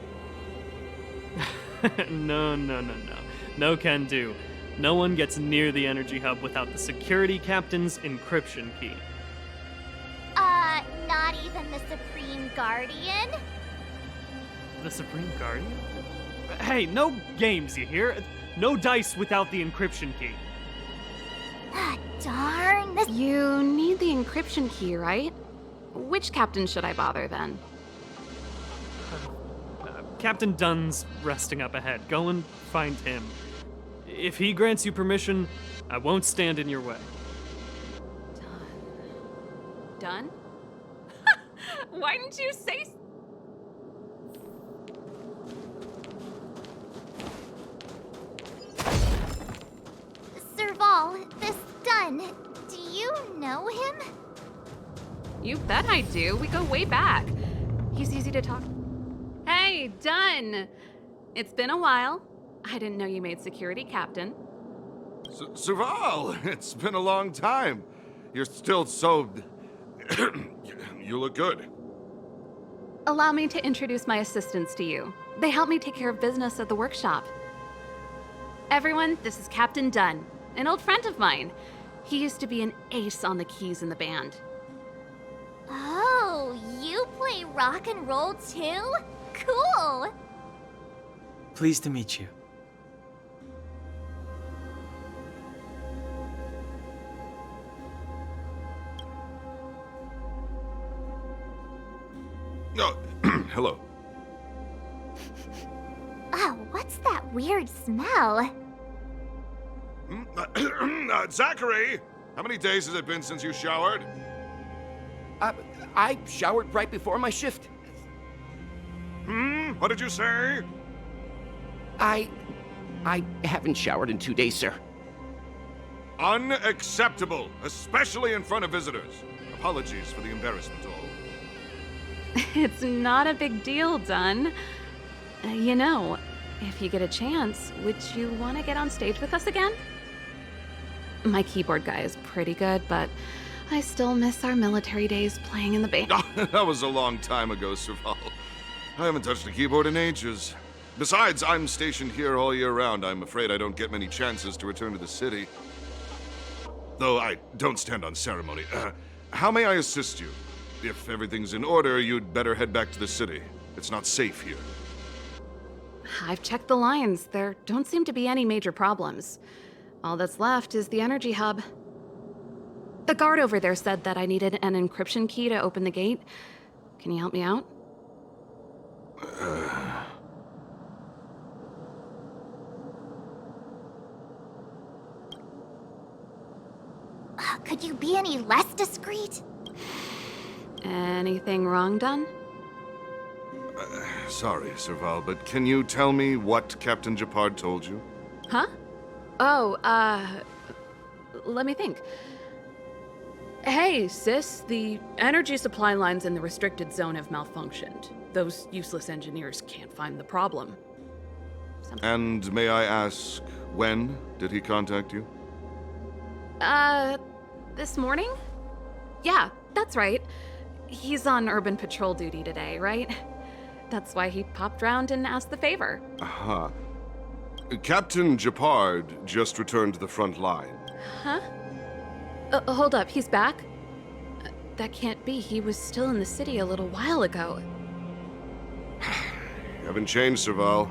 No. No can do. No one gets near the energy hub without the security captain's encryption key. Not even the Supreme Guardian? The Supreme Guardian? Hey, no games, you hear? No dice without the encryption key. Ah, darn. This... You need the encryption key, right? Which captain should I bother, then? Captain Dunn's resting up ahead. Go and find him. If he grants you permission, I won't stand in your way. Done? Why didn't you say... Serval, this Dunn, do you know him? You bet I do. We go way back. He's easy to talk. Hey, Dunn! It's been a while. I didn't know you made security captain. Serval, it's been a long time. You're still so... You look good. Allow me to introduce my assistants to you. They help me take care of business at the workshop. Everyone, this is Captain Dunn, an old friend of mine. He used to be an ace on the keys in the band. Oh, you play rock and roll too? Cool! Pleased to meet you. Oh, hello. Oh, what's that weird smell? Zachary! How many days has it been since you showered? I showered right before my shift. What did you say? I haven't showered in 2 days, sir. Unacceptable, especially in front of visitors. Apologies for the embarrassment, all. It's not a big deal, Dunn. You know, if you get a chance, would you want to get on stage with us again? My keyboard guy is pretty good, but I still miss our military days playing in the band. That was a long time ago, Serval. I haven't touched a keyboard in ages. Besides, I'm stationed here all year round. I'm afraid I don't get many chances to return to the city. Though I don't stand on ceremony. How may I assist you? if everything's in order, you'd better head back to the city. It's not safe here. I've checked the lines. There don't seem to be any major problems. All that's left is the energy hub. The guard over there said that I needed an encryption key to open the gate. Can you help me out? Could you be any less discreet? Anything wrong done? Sorry, Serval, but can you tell me what Captain Gepard told you? Huh? Oh, let me think. Hey, sis, the energy supply lines in the restricted zone have malfunctioned. Those useless engineers can't find the problem. And may I ask, when did he contact you? This morning? Yeah, that's right. He's on urban patrol duty today, right? That's why he popped round and asked the favor. Aha. Captain Gepard just returned to the front line. Huh? Hold up, he's back? That can't be. He was still in the city a little while ago. You haven't changed, Serval.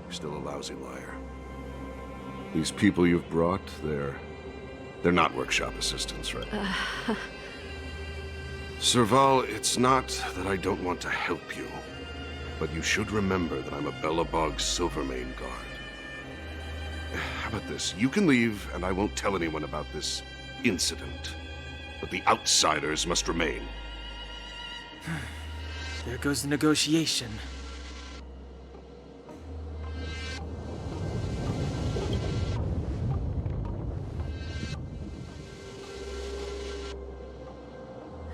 You're still a lousy liar. These people you've brought, they're not workshop assistants, right? Serval, it's not that I don't want to help you, but you should remember that I'm a Belobog Silvermane guard. How about this? You can leave, and I won't tell anyone about this incident. But the outsiders must remain. There goes the negotiation.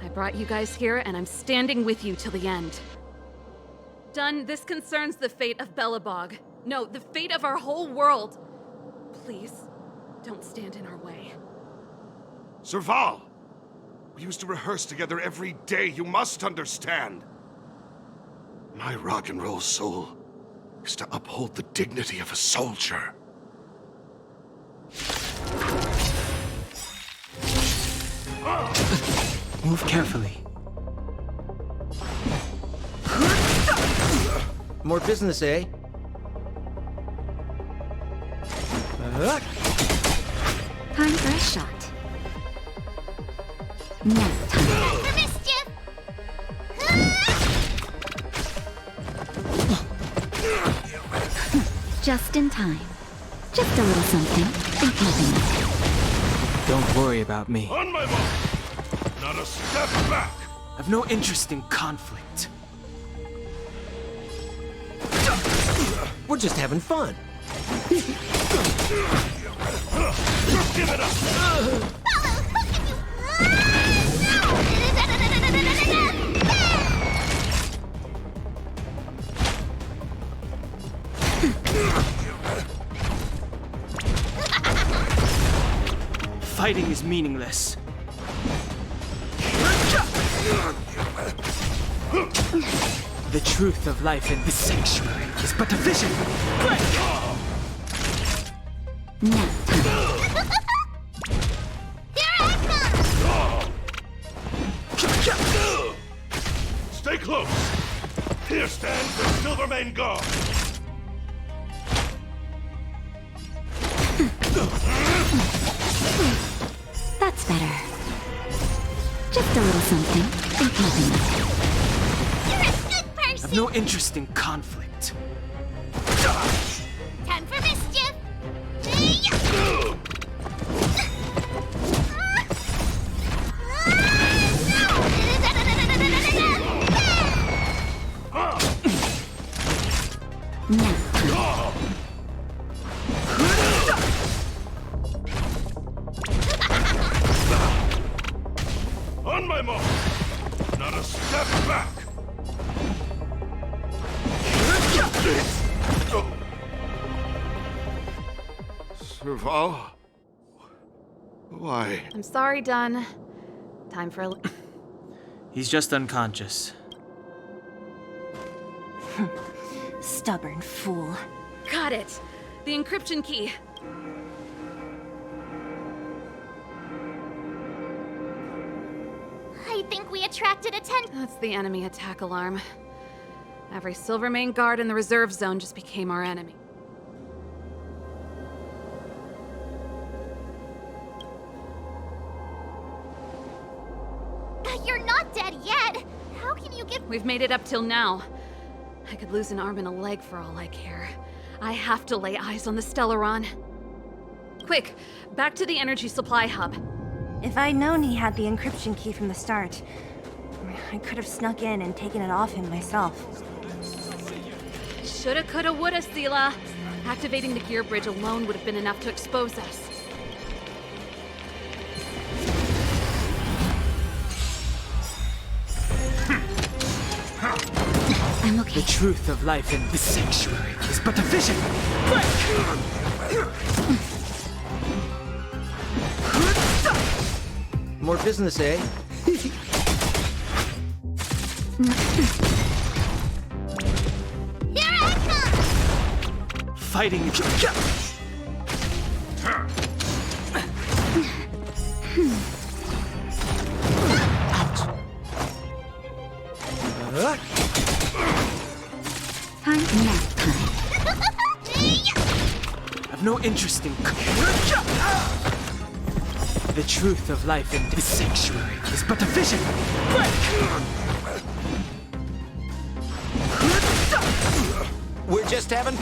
I brought you guys here, and I'm standing with you till the end. Done. This concerns the fate of Belobog. No, the fate of our whole world. Please, don't stand in our way. Serval! We used to rehearse together every day, you must understand. My rock and roll soul is to uphold the dignity of a soldier. Move carefully. More business, eh? Time for a shot. Now time. For mischief! Just in time. Just a little something. Think nothing of it. Don't worry about me. On my mark! Not a step back! I've no interest in conflict. We're just having fun. Give it up! Fighting is meaningless. The truth of life in this sanctuary is but a vision. Break! Now time. Here I come! Stay close! Here stands the Silvermane Guard! That's better. Just a little something. Think nothing of it. You're a good person! I've no interest in conflict. Time for mischief! Now time. On my mark! Not a step back! Serval? Why? I'm sorry, Dunn. Time for a... He's just unconscious. Stubborn fool. Got it. The encryption key. I think we attracted attention. That's the enemy attack alarm. Every Silvermane guard in the reserve zone just became our enemy. You're not dead yet. How can you get... We've made it up till now. I could lose an arm and a leg for all I care. I have to lay eyes on the Stellaron. Quick, back to the energy supply hub. If I'd known he had the encryption key from the start, I could have snuck in and taken it off him myself. Shoulda, coulda, woulda, Sela. Activating the gear bridge alone would have been enough to expose us. I'm okay. The truth of life in this sanctuary is but a vision. More business, eh? Here I come! Fighting is Nap time. I've no interest in. The truth of life in this sanctuary is but a vision. We're just having...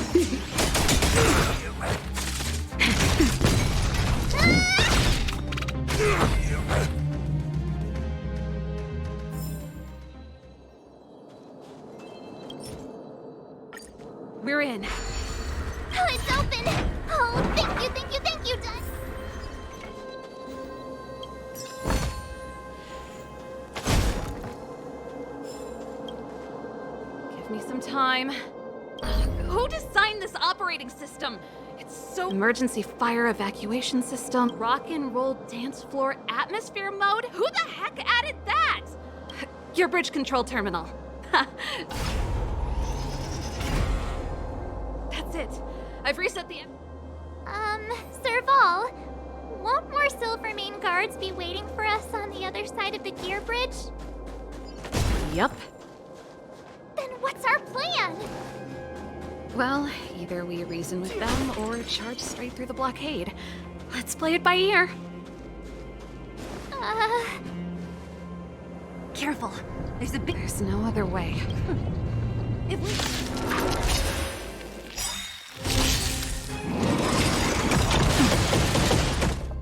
We're in. Oh, it's open! Oh, thank you, Dad! Give me some time. Who designed this operating system? It's so... Emergency fire evacuation system, rock and roll dance floor atmosphere mode? Who the heck added that? Your bridge control terminal. That's it. I've reset the... Serval, won't more Silvermane guards be waiting for us on the other side of the gear bridge? Yup. Then what's our plan? Well, either we reason with them or charge straight through the blockade. Let's play it by ear. Careful. There's no other way. If we...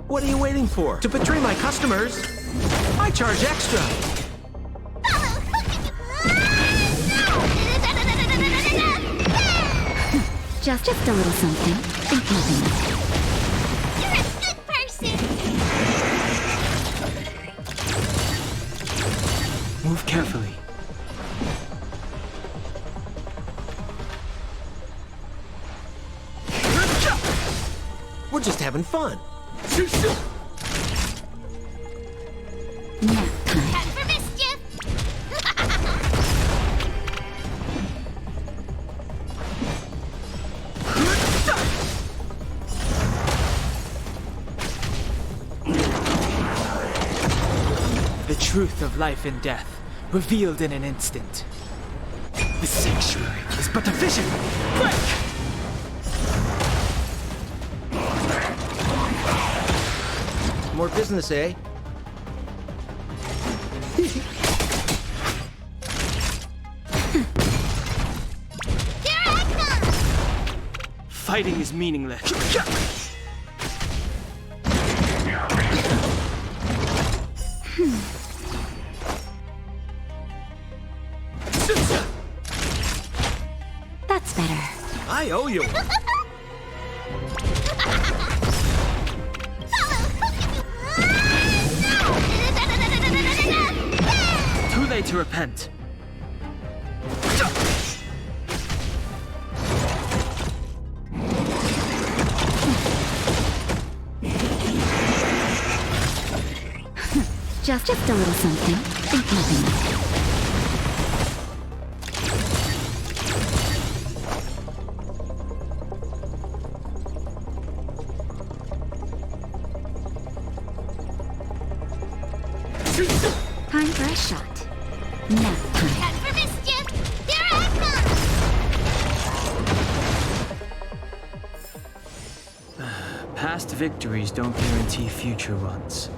What are you waiting for? To betray my customers? I charge extra. Just a little something. Think nothing of it. You're a good person! Move carefully. We're just having fun. Nap time. Time for mischief! The truth of life and death, revealed in an instant. The sanctuary is but a vision. More business, eh? Here I come! Fighting is meaningless. That's better. I owe you. Too late to repent. Just a little something. Think nothing of it. Time for a shot. Nap time. Head for mischief! Here I come! Past victories don't guarantee future ones.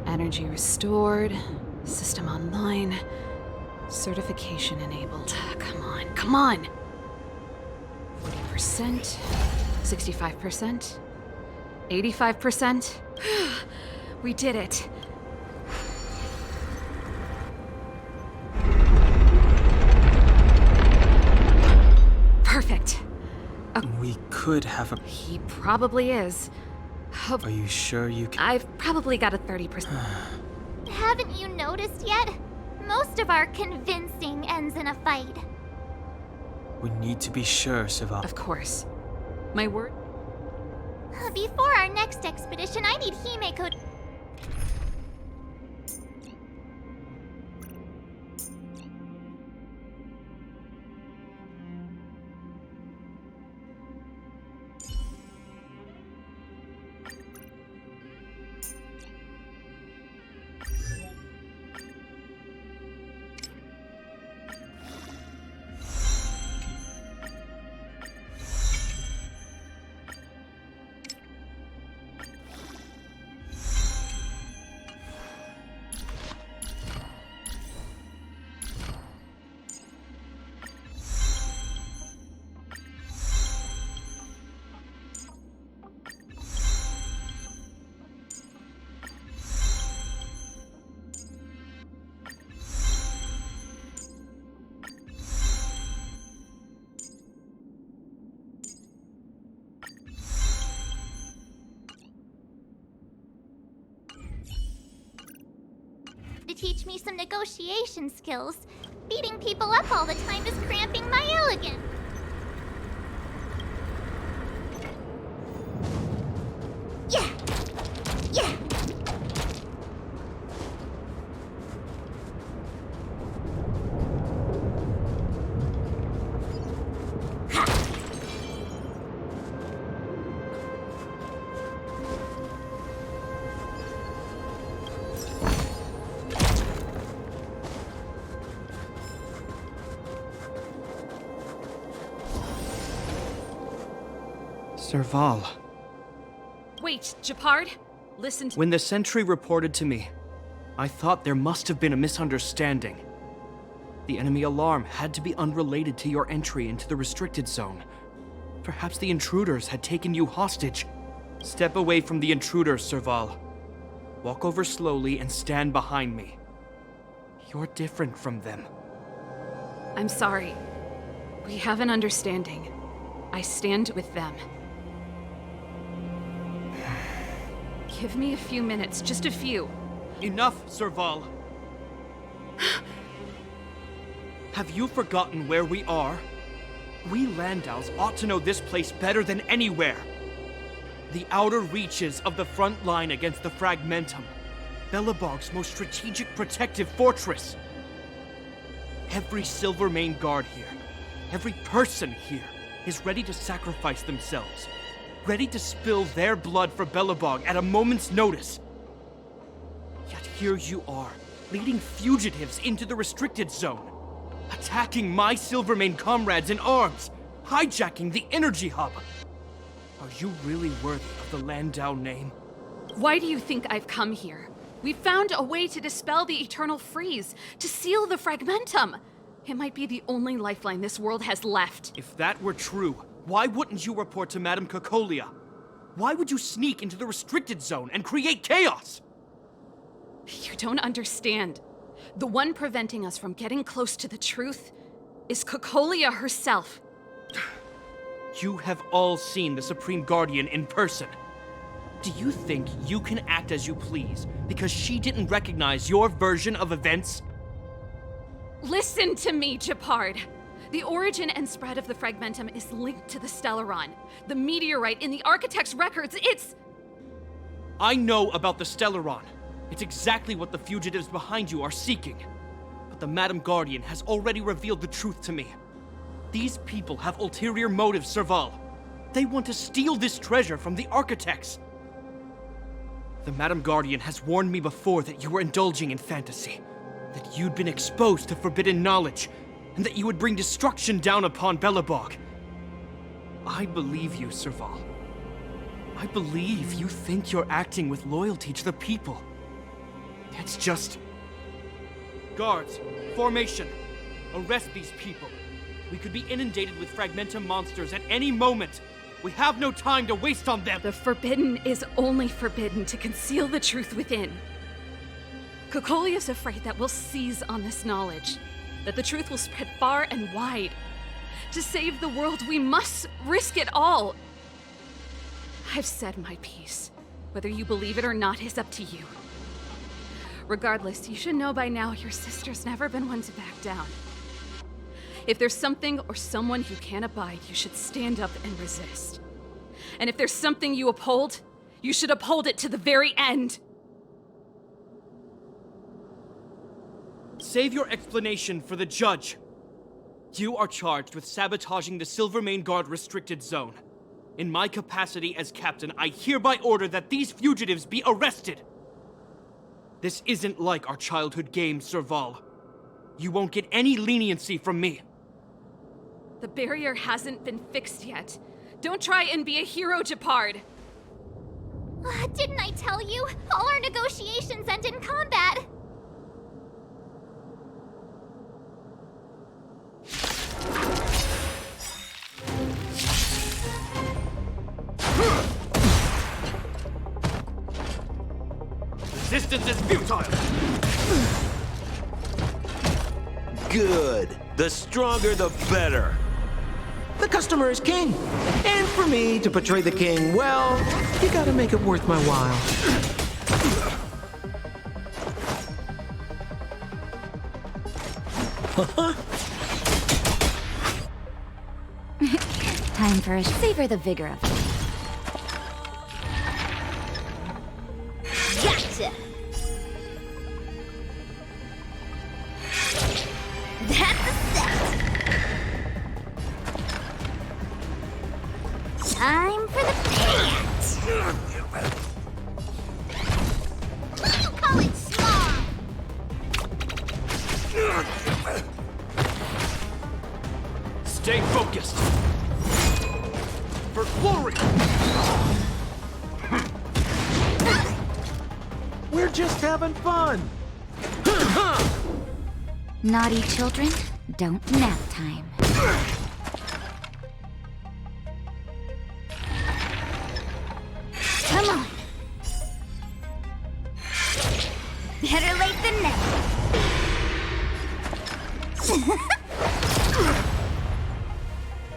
Energy restored. System online. Certification enabled. Come on, come on! 40%. 65%. 85%. We did it. Perfect. We could have a... He probably is. Are you sure you can... I've probably got a 30%. Haven't you noticed yet? Most of our convincing ends in a fight. We need to be sure, Serval. Of course. My word. Before our next expedition, I need Himeko to... teach me some negotiation skills. Beating people up all the time is cramping my elegance. Yeah! Yeah! Serval. Wait, Gepard? Listen to— When the sentry reported to me, I thought there must have been a misunderstanding. The enemy alarm had to be unrelated to your entry into the restricted zone. Perhaps the intruders had taken you hostage. Step away from the intruders, Serval. Walk over slowly and stand behind me. You're different from them. I'm sorry. We have an understanding. I stand with them. Give me a few minutes, just a few. Enough, Serval. Have you forgotten where we are? We Landaus ought to know this place better than anywhere. The outer reaches of the front line against the Fragmentum. Belobog's most strategic protective fortress. Every Silvermane guard here, every person here, is ready to sacrifice themselves. Ready to spill their blood for Belobog at a moment's notice. Yet here you are, leading fugitives into the restricted zone. Attacking my Silvermane comrades in arms, hijacking the energy hub. Are you really worthy of the Landau name? Why do you think I've come here? We found a way to dispel the eternal freeze, to seal the Fragmentum. It might be the only lifeline this world has left. If that were true, why wouldn't you report to Madame Cocolia? Why would you sneak into the restricted zone and create chaos? You don't understand. The one preventing us from getting close to the truth is Cocolia herself. You have all seen the Supreme Guardian in person. Do you think you can act as you please because she didn't recognize your version of events? Listen to me, Gepard. The origin and spread of the Fragmentum is linked to the Stellaron. The meteorite in the Architect's records, it's... I know about the Stellaron. It's exactly what the fugitives behind you are seeking. But the Madam Guardian has already revealed the truth to me. These people have ulterior motives, Serval. They want to steal this treasure from the Architects. The Madam Guardian has warned me before that you were indulging in fantasy, that you'd been exposed to forbidden knowledge, and that you would bring destruction down upon Belobog. I believe you, Serval. I believe you think you're acting with loyalty to the people. It's just... Guards, formation, arrest these people. We could be inundated with Fragmentum monsters at any moment. We have no time to waste on them. The forbidden is only forbidden to conceal the truth within. Kokoli is afraid that we'll seize on this knowledge, that the truth will spread far and wide. To save the world, we must risk it all. I've said my piece. Whether you believe it or not is up to you. Regardless, you should know by now your sister's never been one to back down. If there's something or someone you can't abide, you should stand up and resist. And if there's something you uphold, you should uphold it to the very end. Save your explanation for the judge. You are charged with sabotaging the Silvermane Guard restricted zone. In my capacity as captain, I hereby order that these fugitives be arrested. This isn't like our childhood game, Serval. You won't get any leniency from me. The barrier hasn't been fixed yet. Don't try and be a hero, Gepard. Didn't I tell you? All our negotiations end in combat. Resistance is futile! Good. The stronger, the better. The customer is king. And for me to portray the king, well, you gotta make it worth my while. Time for a savor the vigor of it. Gotcha! That's a set! Time for the pants! What do you call it small? Stay focused! For glory! We're just having fun. Naughty children, don't nap time. Come on. Better late than never.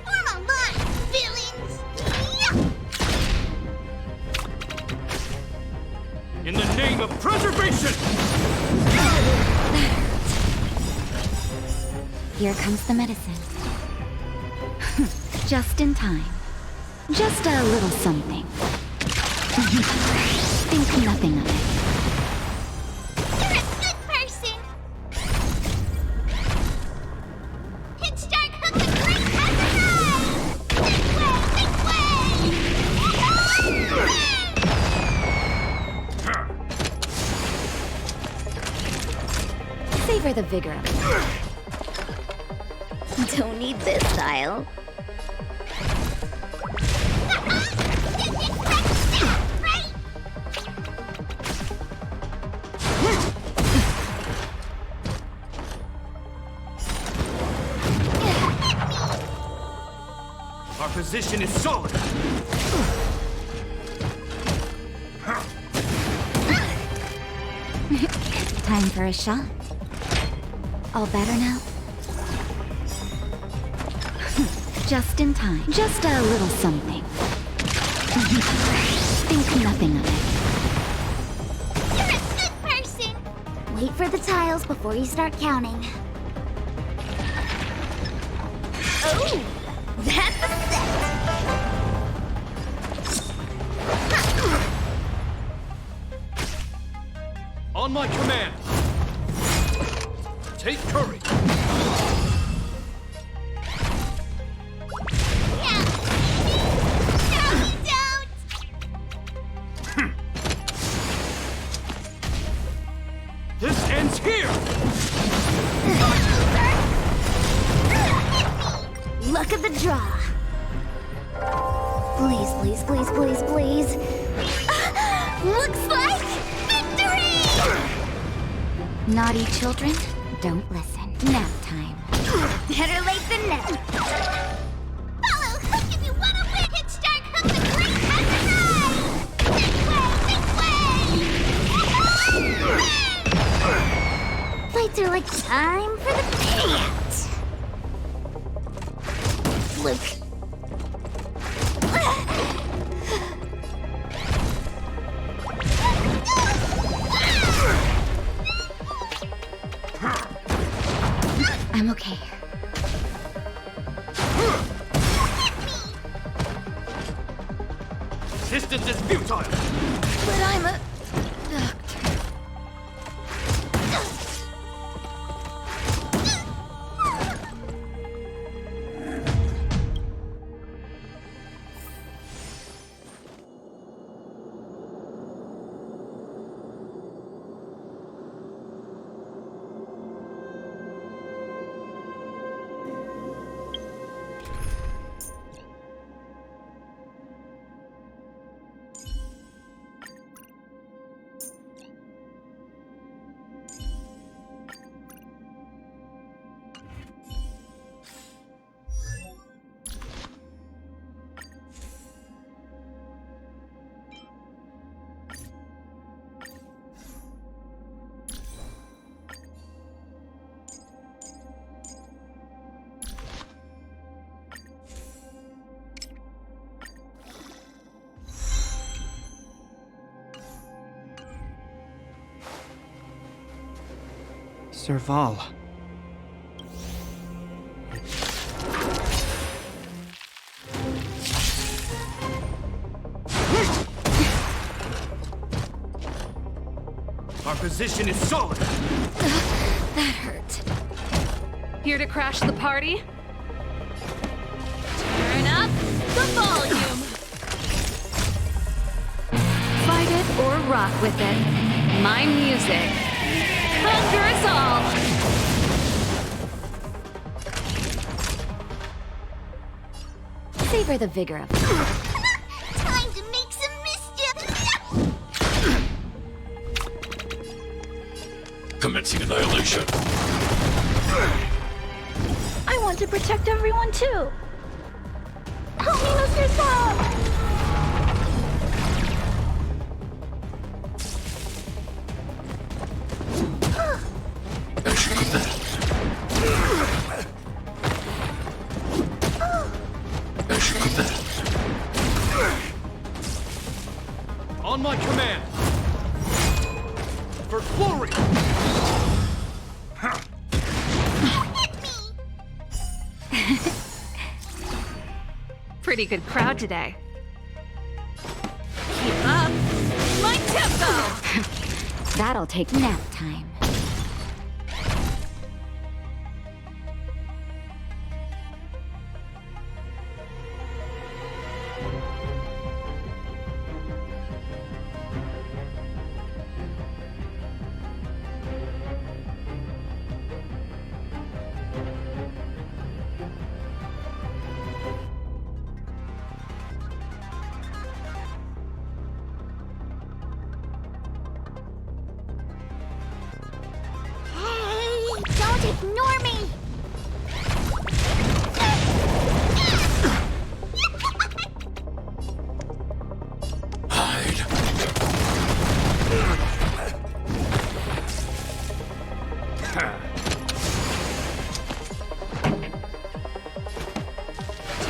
Form a line, villains! In the name of preservation! Here comes the medicine. Just in time. Just a little something. Think nothing of it. You're a good person! Pitch Dark Hook the Great has arrived! Big way! Savor the vigor of it. Don't need this style. Our position is solid! Time for a shot. All better now? Just in time. Just a little something. Think nothing of it. You're a good person! Wait for the tiles before you start counting. Oh! That's a set! On my command! Take courage! Here! Luck of the draw. Please, please, please, please, please. Looks like victory! Naughty children, don't listen. Nap time. Better late than never. Follow Hook if you want to win! Kickstart Hook the Great has arrived! This way! Lights are like time for the payout. Luke. I'm okay. Resistance is futile! But I'm a doctor. Serval. Our position is solid. That hurt. Here to crash the party? Turn up the volume! Fight it or rock with it. My music. Conquer us all! Savor the vigor of it. Time to make some mischief! Commencing annihilation. I want to protect everyone too. Help me, Mr. Sal! On my command! For glory! Pretty good crowd today. Keep up my tempo! That'll take nap time. Don't ignore me!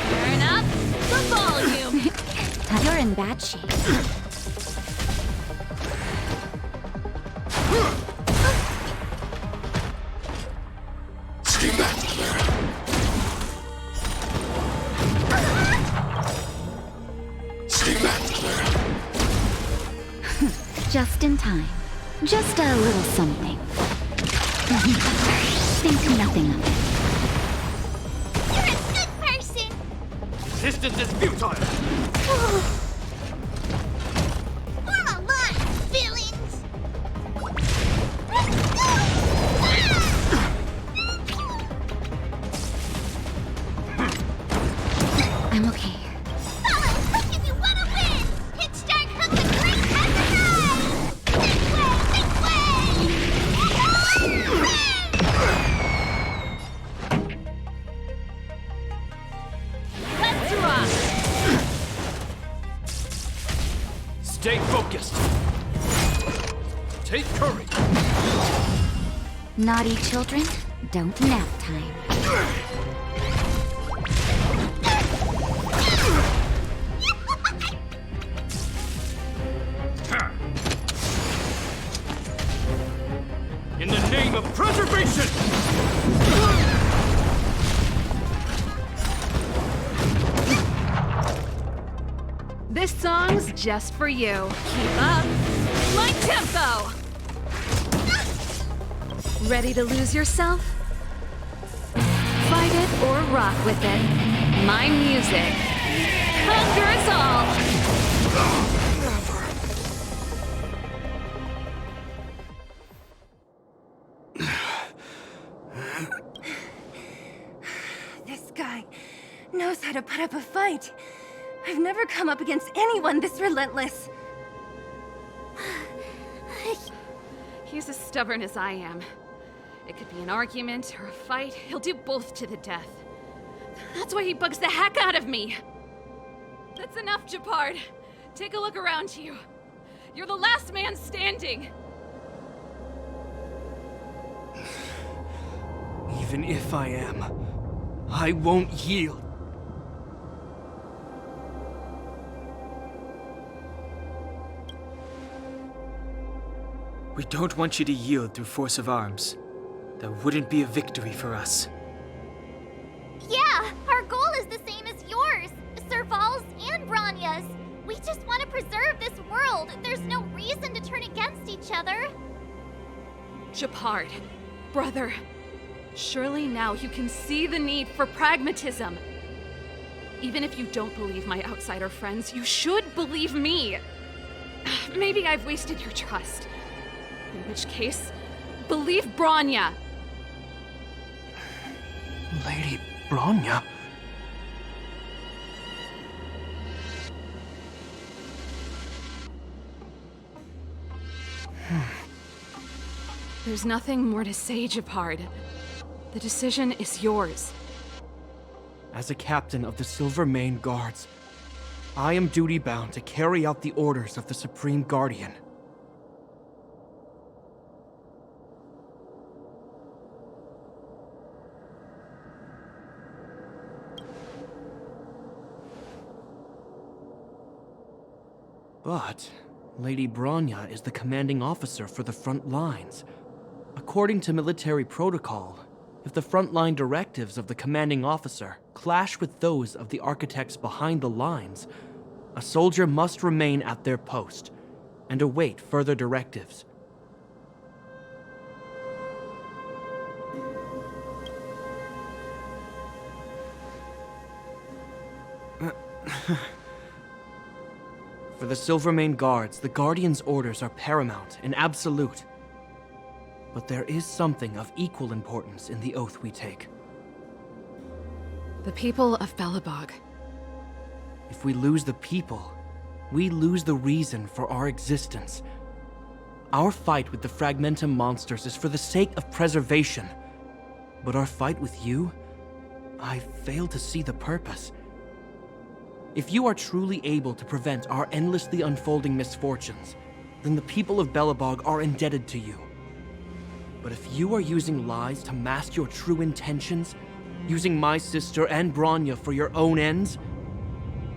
Turn up the volume! You're in bad shape. Stay back, Clara. Stay back, Clara. Just in time. Just a little something. Think nothing of it. You're a good person! Resistance is futile! Form a line, villains! Naughty children, don't nap time. In the name of preservation! This song's just for you. Keep up. My tempo! Ready to lose yourself? Fight it or rock with it. My music conquers all! This guy knows how to put up a fight. I've never come up against anyone this relentless. He's as stubborn as I am. It could be an argument or a fight. He'll do both to the death. That's why he bugs the heck out of me. That's enough, Gepard. Take a look around you. You're the last man standing. Even if I am, I won't yield. We don't want you to yield through force of arms. That wouldn't be a victory for us. Yeah, our goal is the same as yours, Serval's and Bronya's. We just want to preserve this world. There's no reason to turn against each other. Gepard, brother, surely now you can see the need for pragmatism. Even if you don't believe my outsider friends, you should believe me. Maybe I've wasted your trust. In which case, believe Bronya. Lady Bronya? There's nothing more to say, Gepard. The decision is yours. As a captain of the Silvermane Guards, I am duty-bound to carry out the orders of the Supreme Guardian. But Lady Bronya is the commanding officer for the front lines. According to military protocol, if the frontline directives of the commanding officer clash with those of the architects behind the lines, a soldier must remain at their post and await further directives. For the Silvermane Guards, the Guardian's orders are paramount and absolute. But there is something of equal importance in the oath we take. The people of Belobog. If we lose the people, we lose the reason for our existence. Our fight with the Fragmentum monsters is for the sake of preservation. But our fight with you, I fail to see the purpose. If you are truly able to prevent our endlessly unfolding misfortunes, then the people of Belobog are indebted to you. But if you are using lies to mask your true intentions, using my sister and Bronya for your own ends,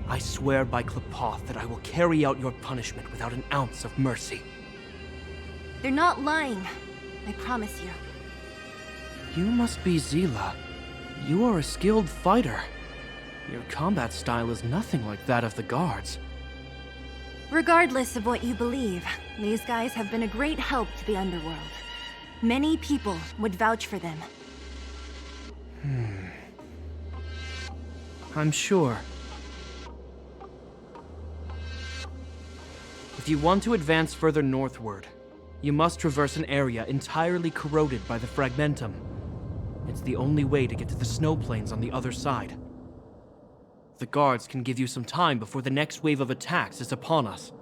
I swear by keptt that I will carry out your punishment without an ounce of mercy. They're not lying. I promise you. You must be Zila. You are a skilled fighter. Your combat style is nothing like that of the guards. Regardless of what you believe, these guys have been a great help to the underworld. Many people would vouch for them. I'm sure. If you want to advance further northward, you must traverse an area entirely corroded by the Fragmentum. It's the only way to get to the snow plains on the other side. The guards can give you some time before the next wave of attacks is upon us.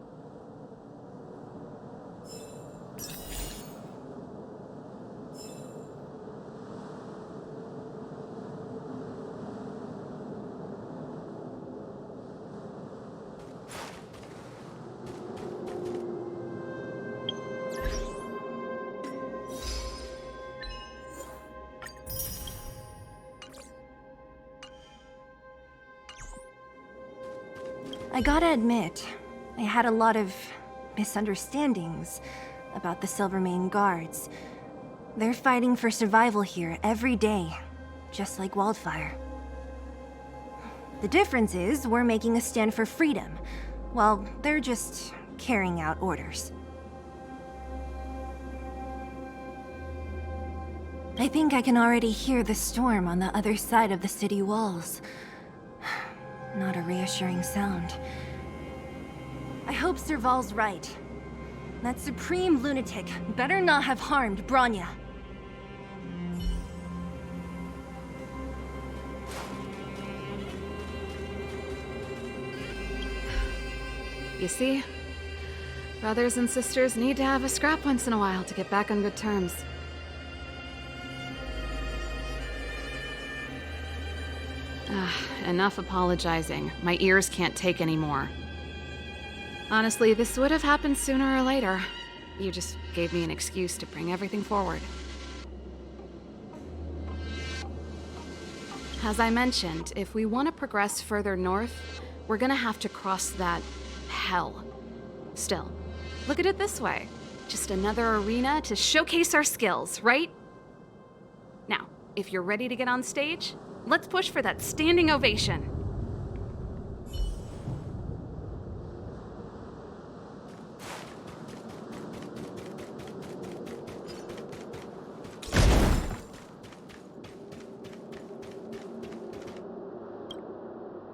I gotta admit, I had a lot of misunderstandings about the Silvermane guards. They're fighting for survival here every day, just like Wildfire. The difference is we're making a stand for freedom, while they're just carrying out orders. I think I can already hear the storm on the other side of the city walls. Not a reassuring sound. I hope Serval's right. That supreme lunatic better not have harmed Bronya. You see? Brothers and sisters need to have a scrap once in a while to get back on good terms. Enough apologizing. My ears can't take any more. Honestly, this would have happened sooner or later. You just gave me an excuse to bring everything forward. As I mentioned, if we want to progress further north, we're gonna have to cross that hell. Still, look at it this way. Just another arena to showcase our skills, right? Now, if you're ready to get on stage, let's push for that standing ovation.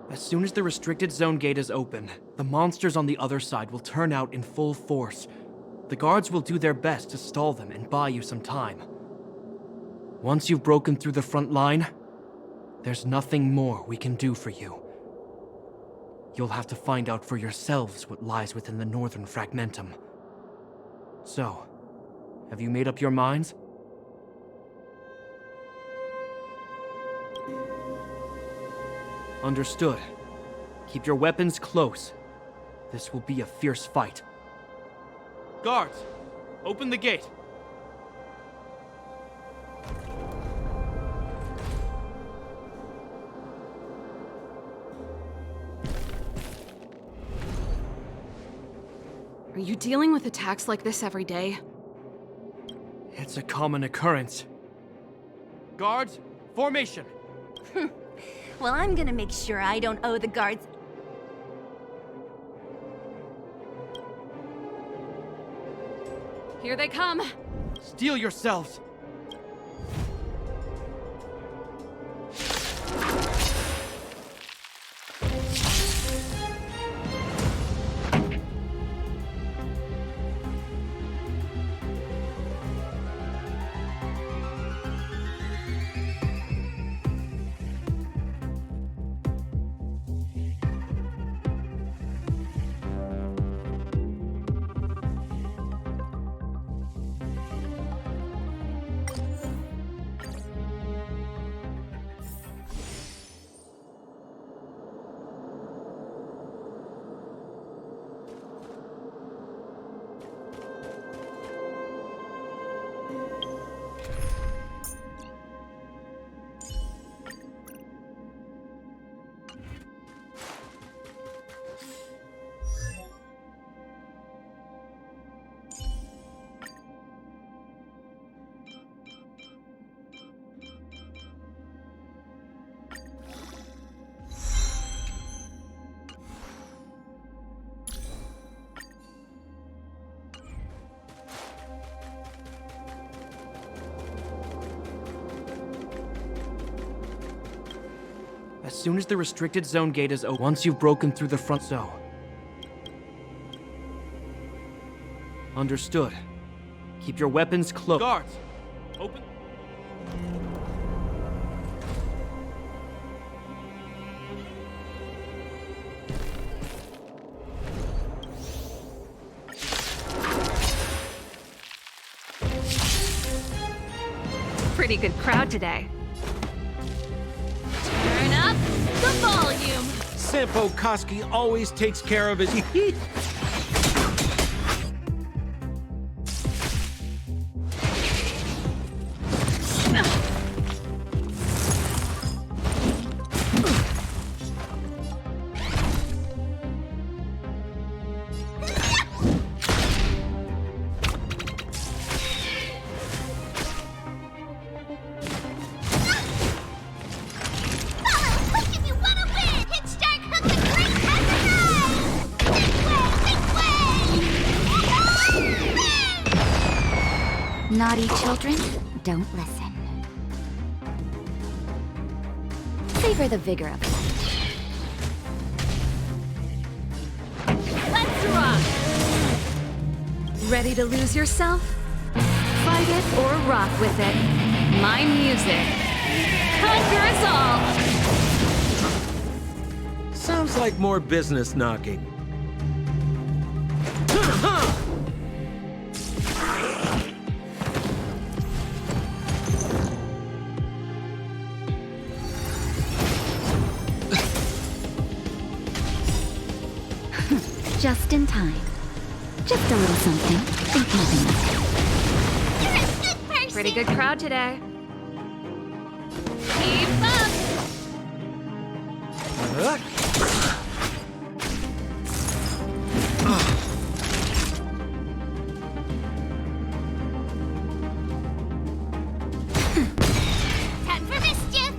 As soon as the restricted zone gate is open, the monsters on the other side will turn out in full force. The guards will do their best to stall them and buy you some time. Once you've broken through the front line, there's nothing more we can do for you. You'll have to find out for yourselves what lies within the northern fragmentum. So, have you made up your minds? Understood. Keep your weapons close. This will be a fierce fight. Guards, open the gate. Are you dealing with attacks like this every day? It's a common occurrence. Guards, formation! Well, I'm gonna make sure I don't owe the guards. Here they come! Steel yourselves! As soon as the restricted zone gate is open, once you've broken through the front zone. Understood. Keep your weapons close. Guards, open. Pretty good crowd today. Turn up the volume! Sampo Koski always takes care of his Naughty children, don't listen. Savor the vigor of life. Let's rock! Ready to lose yourself? Fight it or rock with it. My music. Conquer us all! Sounds like more business knocking. Just in time. Just a little something. Think nothing of it. You're a good person! Pretty good crowd today. Keep up! Time for mischief!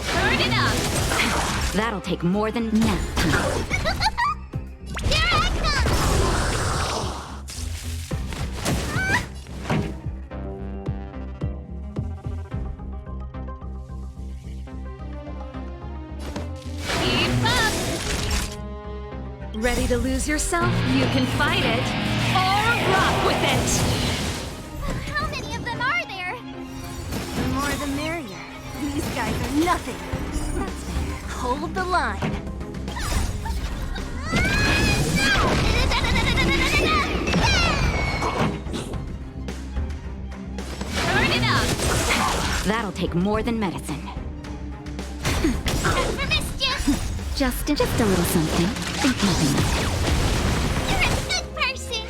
Turn it up! That'll take more than nap time. Here I come! Keep up! Ready to lose yourself? You can fight it or rock with it! How many of them are there? The more the merrier. These guys are nothing. That's fair. Hold the line. Turn it up! That'll take more than medicine. Time for mischief! Just a little something. Think nothing of it. You're a good person!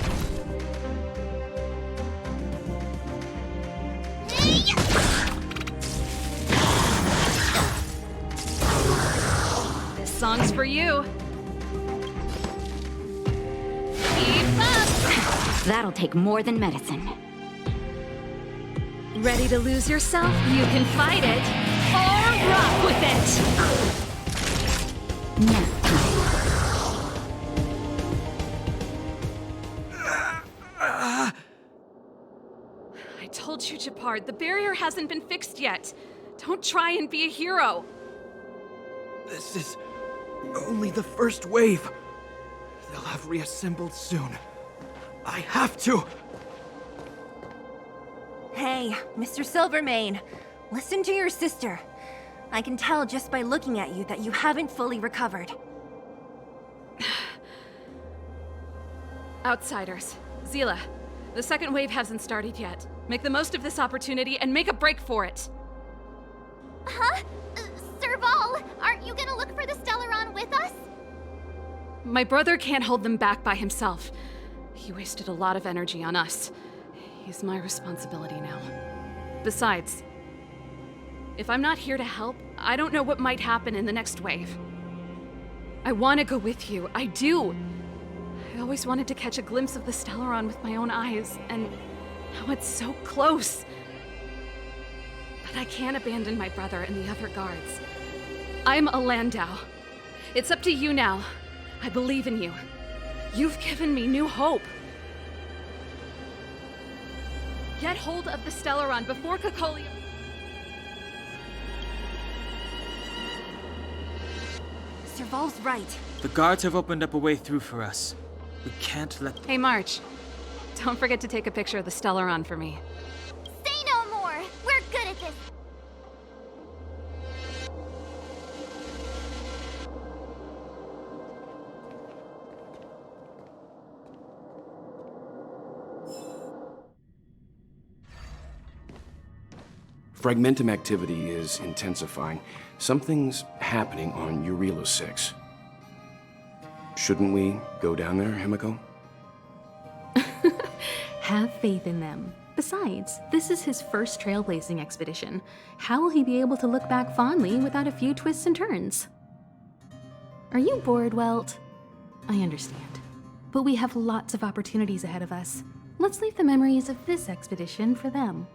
This song's for you. Keep up! That'll take more than medicine. Ready to lose yourself? You can fight it or rock with it! Nap time. I told you, Japard, the barrier hasn't been fixed yet. Don't try and be a hero. This is only the first wave. They'll have reassembled soon. I have to. Hey, Mr. Silvermane, listen to your sister. I can tell just by looking at you that you haven't fully recovered. Outsiders. Zila, the second wave hasn't started yet. Make the most of this opportunity and make a break for it. Huh? Serval, aren't you gonna look for the Stellaron with us? My brother can't hold them back by himself. He wasted a lot of energy on us. He's my responsibility now. Besides, if I'm not here to help, I don't know what might happen in the next wave. I want to go with you. I do. I always wanted to catch a glimpse of the Stellaron with my own eyes, and now it's so close. But I can't abandon my brother and the other guards. I'm a Landau. It's up to you now. I believe in you. You've given me new hope. Get hold of the Stellaron before Cocolia... Serval's right. The guards have opened up a way through for us. We can't let them... Hey, March. Don't forget to take a picture of the Stellaron for me. Say no more! We're good at this! Fragmentum activity is intensifying. Something's happening on Urilo 6. Shouldn't we go down there, Himiko? Have faith in them. Besides, this is his first trailblazing expedition. How will he be able to look back fondly without a few twists and turns? Are you bored, Welt? I understand. But we have lots of opportunities ahead of us. Let's leave the memories of this expedition for them.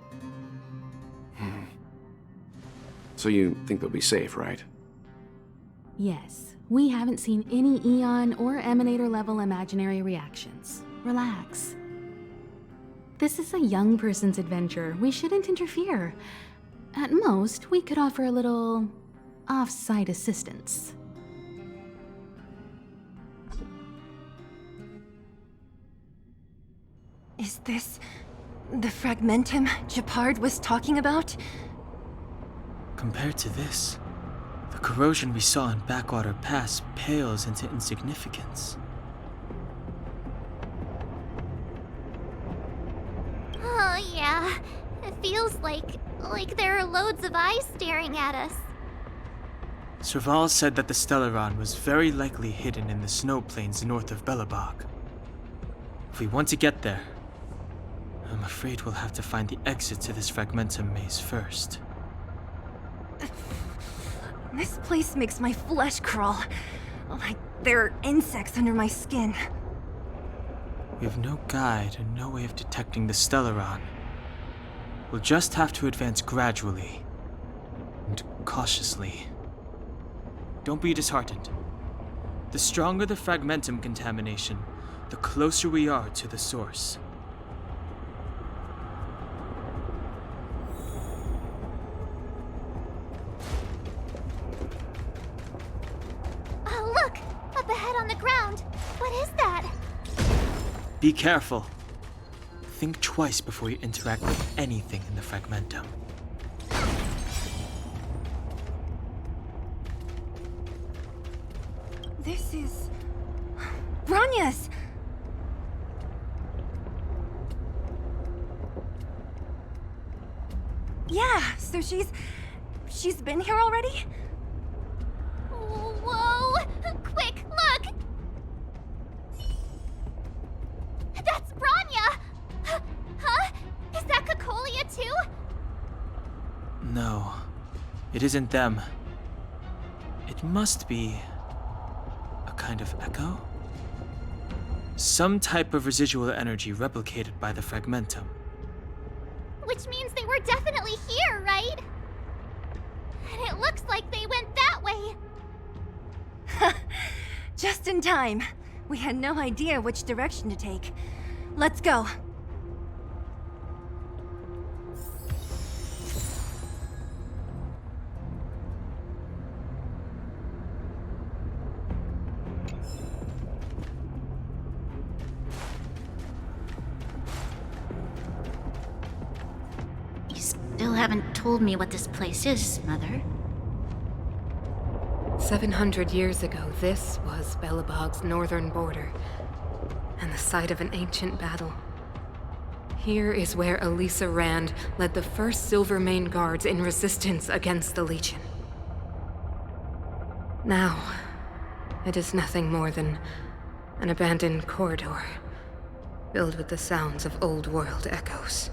So you think they'll be safe, right? Yes, we haven't seen any Eon or Emanator level imaginary reactions. Relax. This is a young person's adventure. We shouldn't interfere. At most, we could offer a little off-site assistance. Is this the fragmentum Gepard was talking about? Compared to this, the corrosion we saw in Backwater Pass pales into insignificance. Oh, yeah. It feels like there are loads of eyes staring at us. Serval said that the Stellaron was very likely hidden in the snow plains north of Belobog. If we want to get there, I'm afraid we'll have to find the exit to this fragmentum maze first. This place makes my flesh crawl. Like there are insects under my skin. We have no guide and no way of detecting the Stellaron. We'll just have to advance gradually and cautiously. Don't be disheartened. The stronger the fragmentum contamination, the closer we are to the source. Oh, look! Up ahead on the ground! What is that? Be careful. Think twice before you interact with anything in the fragmentum. This is... Bronya's! Yeah, so she's been here already? Whoa! Quick, look! That's Bronya! Huh? Is that Cocolia too? No, it isn't them. It must be a kind of echo? Some type of residual energy replicated by the fragmentum. Which means they were definitely here, right? And it looks like they went that way. Just in time. We had no idea which direction to take. Let's go. Still haven't told me what this place is, Mother. 700 years ago, this was Belobog's northern border, and the site of an ancient battle. Here is where Elisa Rand led the first Silvermane Guards in resistance against the Legion. Now, it is nothing more than an abandoned corridor, filled with the sounds of old-world echoes.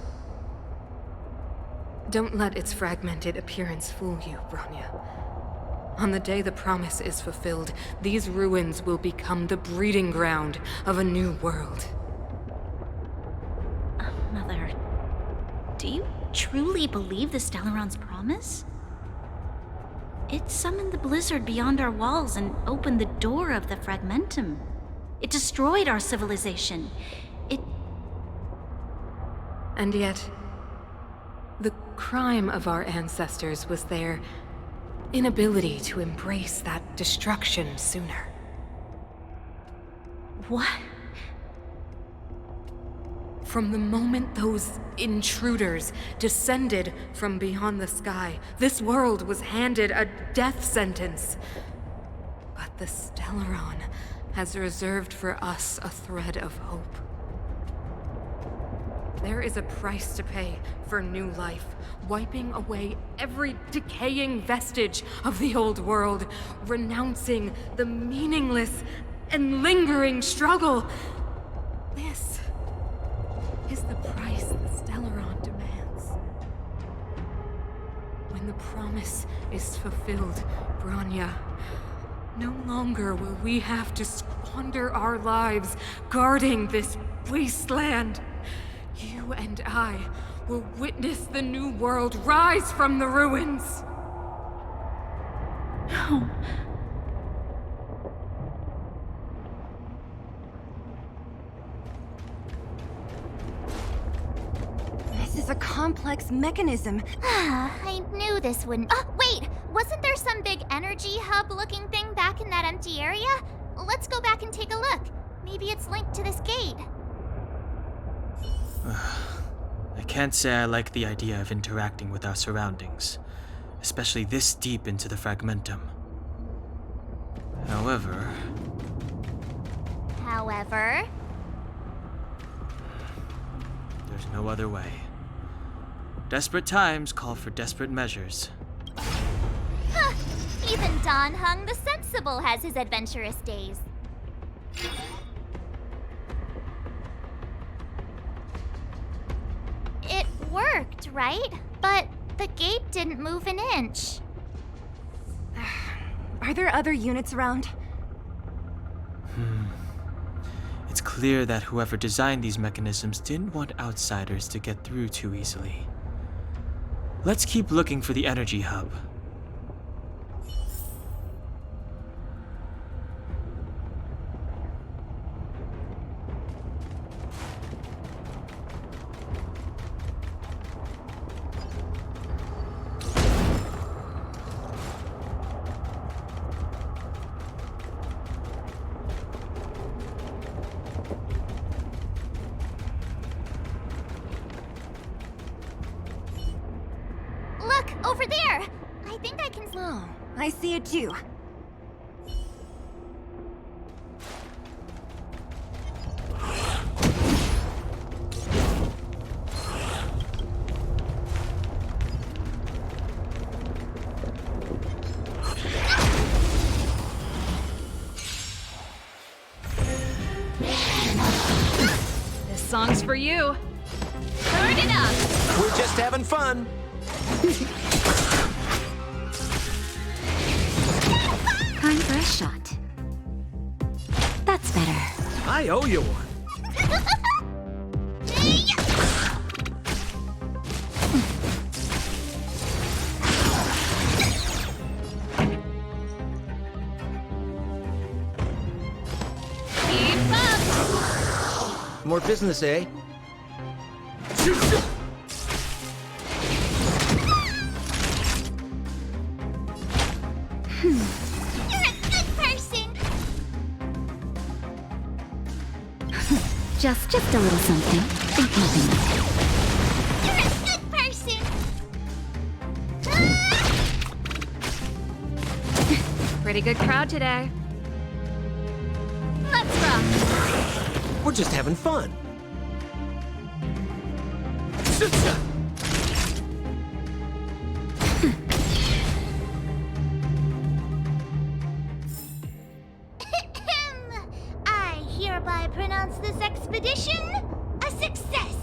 Don't let its fragmented appearance fool you, Bronya. On the day the promise is fulfilled, these ruins will become the breeding ground of a new world. Mother, do you truly believe the Stellaron's promise? It summoned the blizzard beyond our walls and opened the door of the fragmentum. It destroyed our civilization. And yet, the crime of our ancestors was their inability to embrace that destruction sooner. What? From the moment those intruders descended from beyond the sky, this world was handed a death sentence. But the Stellaron has reserved for us a thread of hope. There is a price to pay for new life, wiping away every decaying vestige of the old world, renouncing the meaningless and lingering struggle. This is the price the Stellaron demands. When the promise is fulfilled, Bronya, no longer will we have to squander our lives guarding this wasteland. You and I will witness the new world rise from the ruins. Oh. This is a complex mechanism. I knew this wouldn't. Oh, wait! Wasn't there some big energy hub looking thing back in that empty area? Let's go back and take a look. Maybe it's linked to this gate. I can't say I like the idea of interacting with our surroundings, especially this deep into the fragmentum. However, there's no other way. Desperate times call for desperate measures. Huh. Even Don Hung the Sensible has his adventurous days. It worked, right? But the gate didn't move an inch. Are there other units around? It's clear that whoever designed these mechanisms didn't want outsiders to get through too easily. Let's keep looking for the energy hub. Look, over there! I think I can... Oh, I see it too. This song's for you. Turn it up! We're just having fun. Time for a shot. That's better. I owe you one. Keep up! More business, eh? You're a good person! Just a little something. Think nothing of it. You're a good person! Pretty good crowd today. Let's rock! We're just having fun. I hereby pronounce this expedition a success!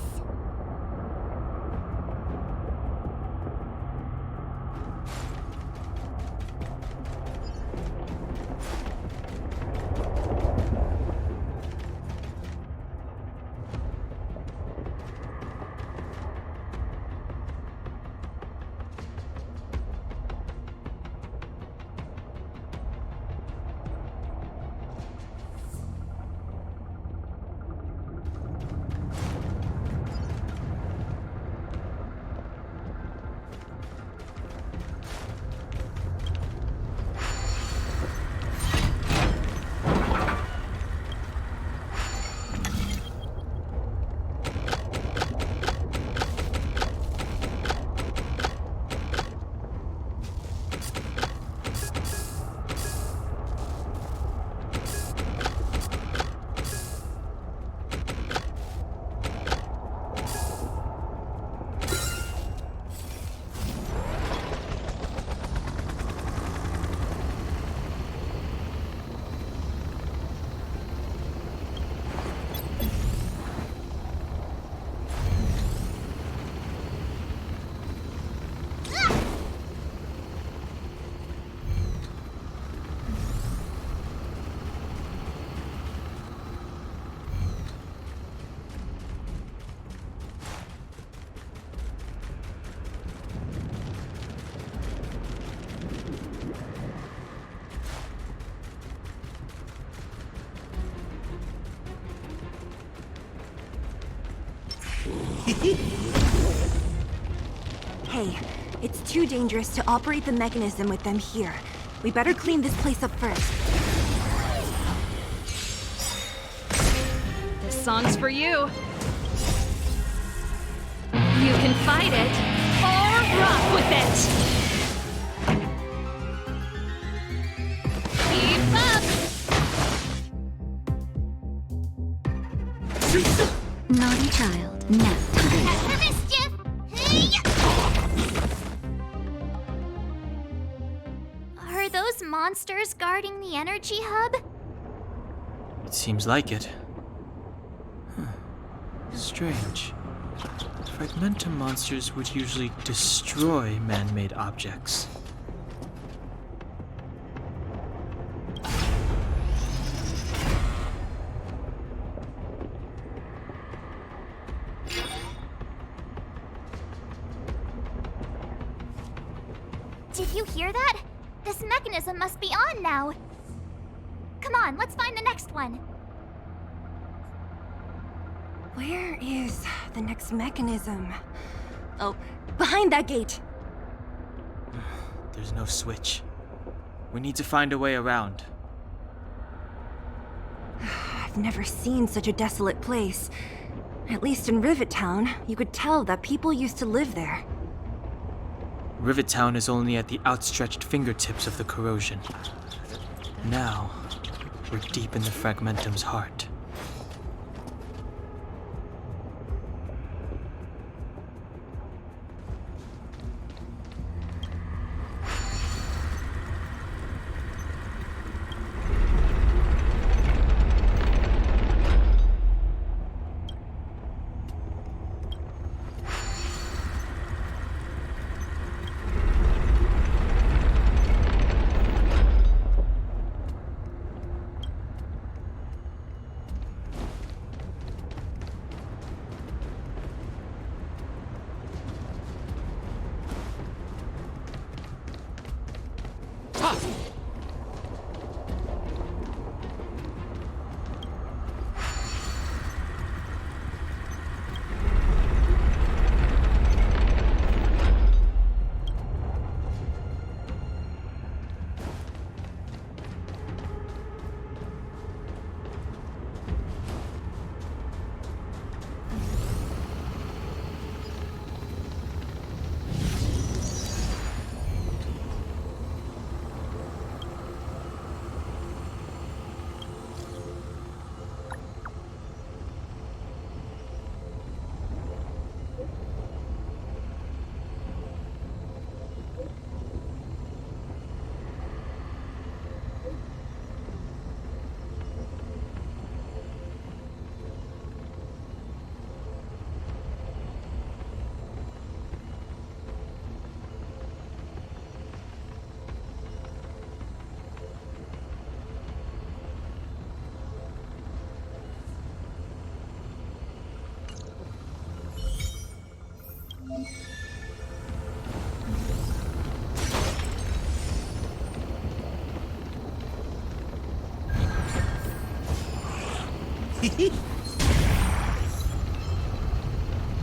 Hey, it's too dangerous to operate the mechanism with them here. We better clean this place up first. This song's for you. You can fight it or rock with it. Keep up. Naughty child, no. Extra mischief! Are those monsters guarding the energy hub? It seems like it. Strange. Fragmentum monsters would usually destroy man-made objects. Did you hear that? This mechanism must be on now. Come on, let's find the next one. Where is the next mechanism? Oh, behind that gate. There's no switch. We need to find a way around. I've never seen such a desolate place. At least in Rivet Town, you could tell that people used to live there. Rivet Town is only at the outstretched fingertips of the corrosion. Now, we're deep in the Fragmentum's heart.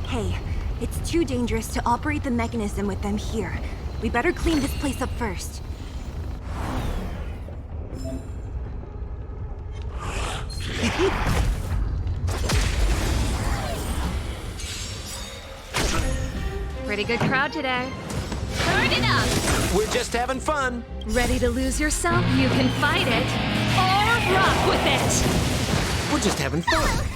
Hey, it's too dangerous to operate the mechanism with them here. We better clean this place up first. Pretty good crowd today. Turn it up! We're just having fun. Ready to lose yourself? You can fight it or rock with it. We're just having fun.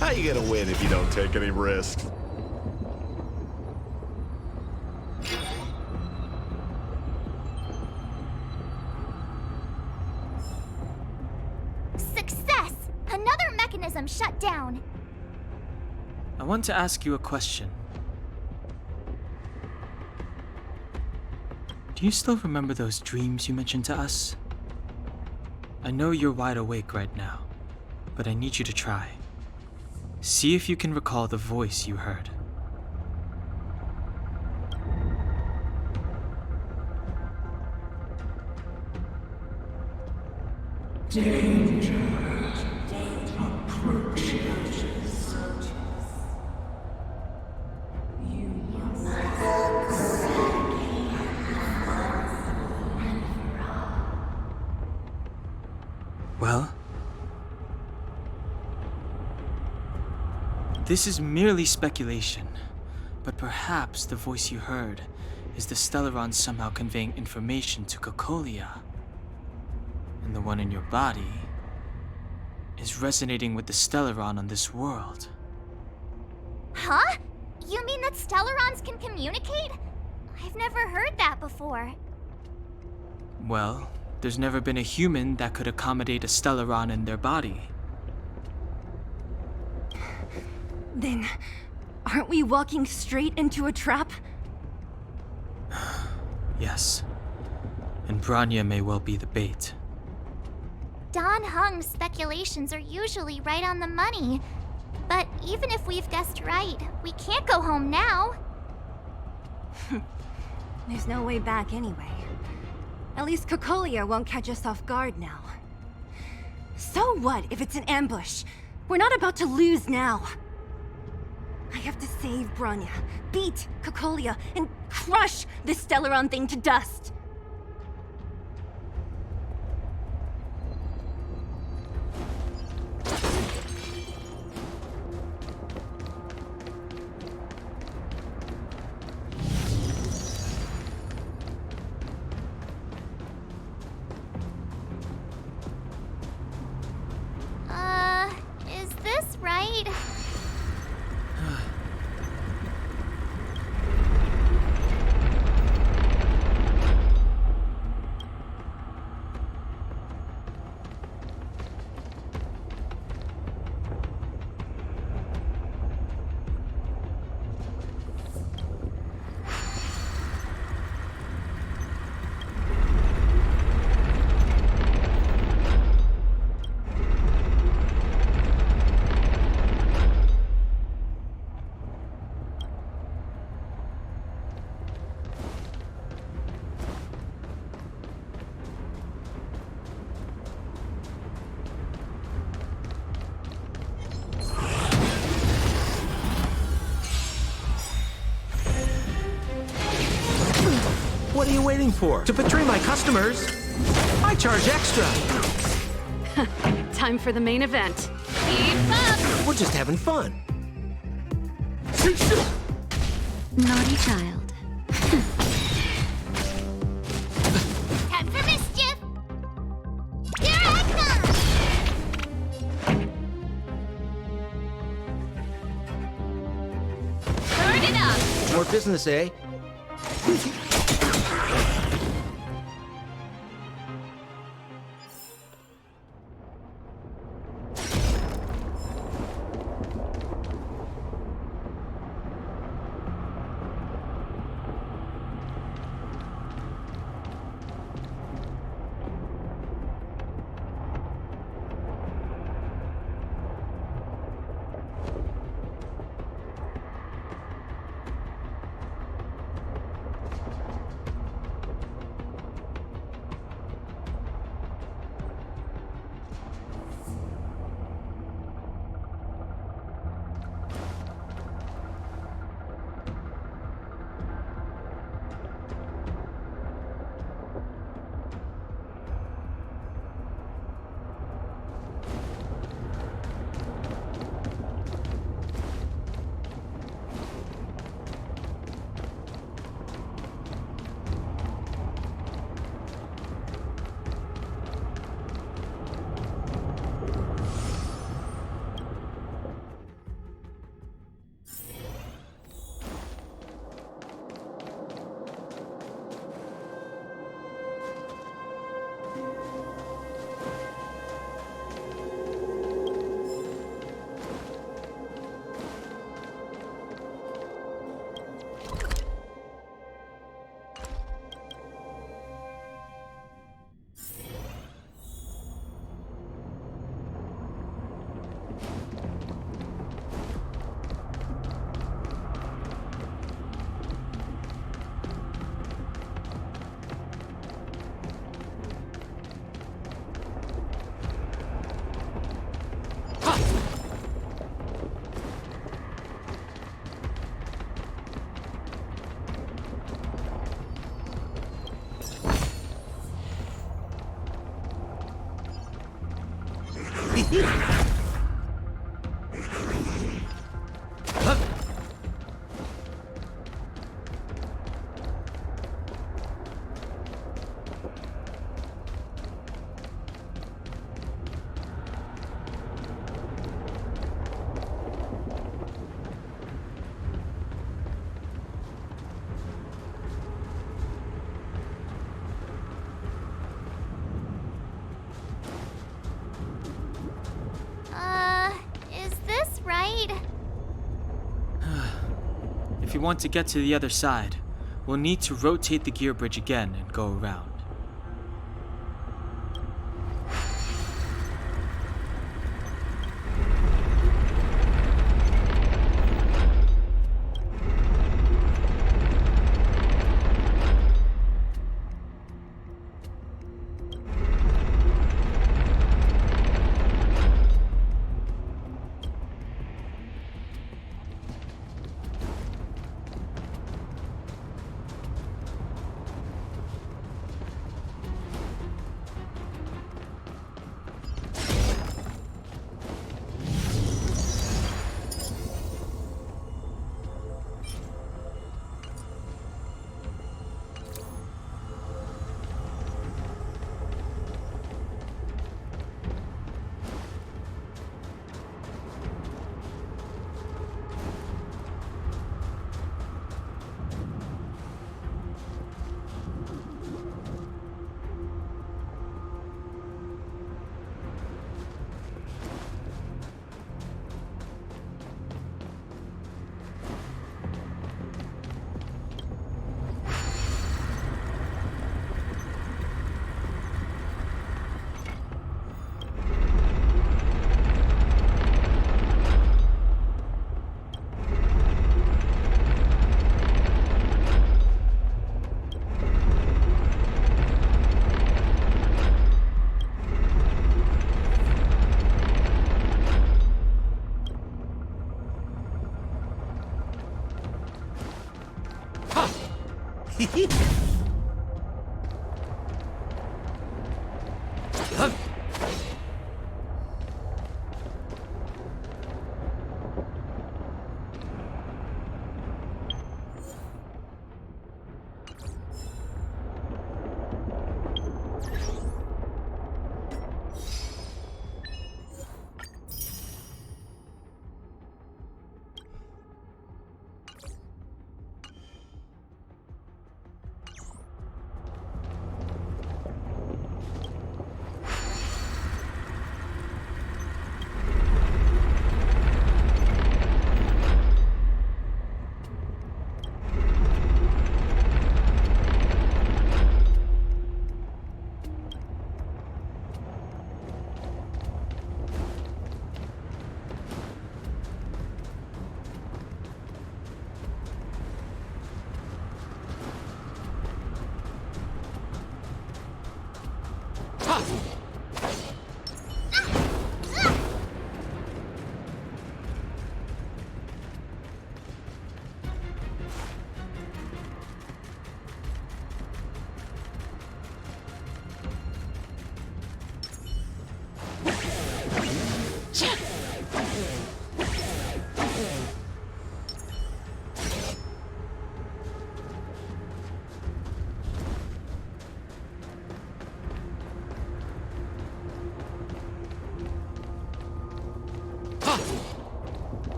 How you gonna win if you don't take any risks? Success! Another mechanism shut down. I want to ask you a question. Do you still remember those dreams you mentioned to us? I know you're wide awake right now, but I need you to try. See if you can recall the voice you heard. Well? This is merely speculation, but perhaps the voice you heard is the Stellaron somehow conveying information to Cocolia. And the one in your body is resonating with the Stellaron on this world. Huh? You mean that Stellarons can communicate? I've never heard that before. Well, there's never been a human that could accommodate a Stellaron in their body. Then, aren't we walking straight into a trap? Yes. And Bronya may well be the bait. Don Hung's speculations are usually right on the money. But even if we've guessed right, we can't go home now. There's no way back anyway. At least Cocolia won't catch us off guard now. So what if it's an ambush? We're not about to lose now. I have to save Bronya, beat Cocolia, and crush this Stellaron thing to dust. Is this right? What are you waiting for? To betray my customers? I charge extra. Time for the main event. Keep up! We're just having fun. Naughty child. Time for mischief! Here I come! Burn it up! More business, eh? Is this right? If you want to get to the other side, we'll need to rotate the gear bridge again and go around.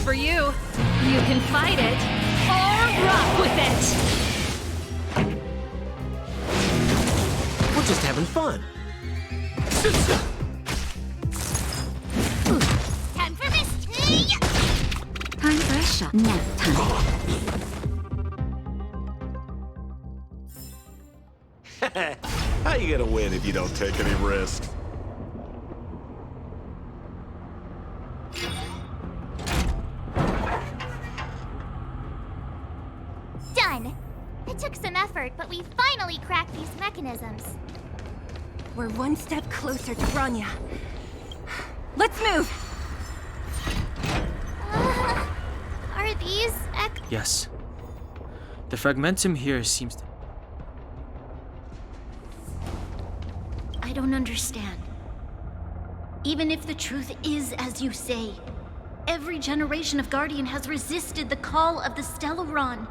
for you. You can fight it, or rock with it! We're just having fun. Time for mystery! Time for a shot. Nap time. How you gonna win if you don't take any risks? Done! It took some effort, but we finally cracked these mechanisms. We're one step closer to Bronya. Let's move! Are these Yes. The fragmentum here seems to... I don't understand. Even if the truth is as you say, every generation of Guardian has resisted the call of the Stellaron.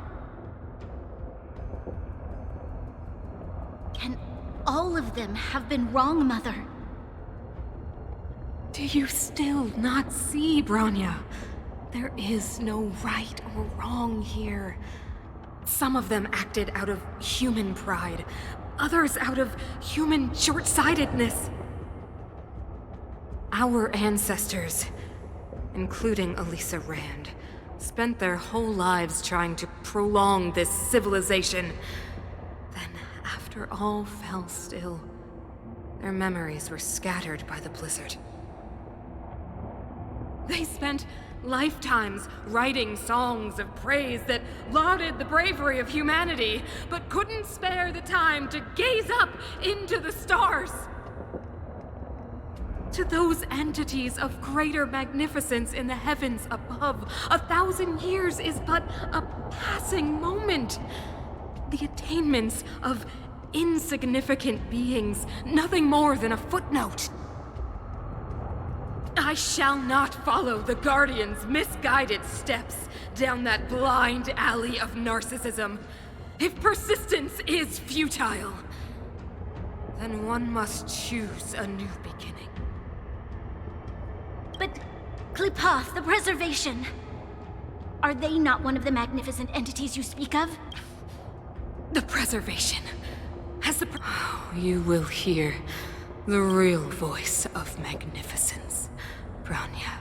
Can all of them have been wrong, Mother? Do you still not see, Bronya? There is no right or wrong here. Some of them acted out of human pride, others out of human short-sightedness. Our ancestors, including Elisa Rand, spent their whole lives trying to prolong this civilization. Then, after all fell still, their memories were scattered by the blizzard. They spent lifetimes writing songs of praise that lauded the bravery of humanity, but couldn't spare the time to gaze up into the stars. To those entities of greater magnificence in the heavens above, 1,000 years is but a passing moment. The attainments of insignificant beings, nothing more than a footnote. I shall not follow the Guardian's misguided steps down that blind alley of narcissism. If persistence is futile, then one must choose a new beginning. But Klipoth, the Preservation, are they not one of the magnificent entities you speak of? The Preservation has the... You will hear the real voice of magnificence, Bronya.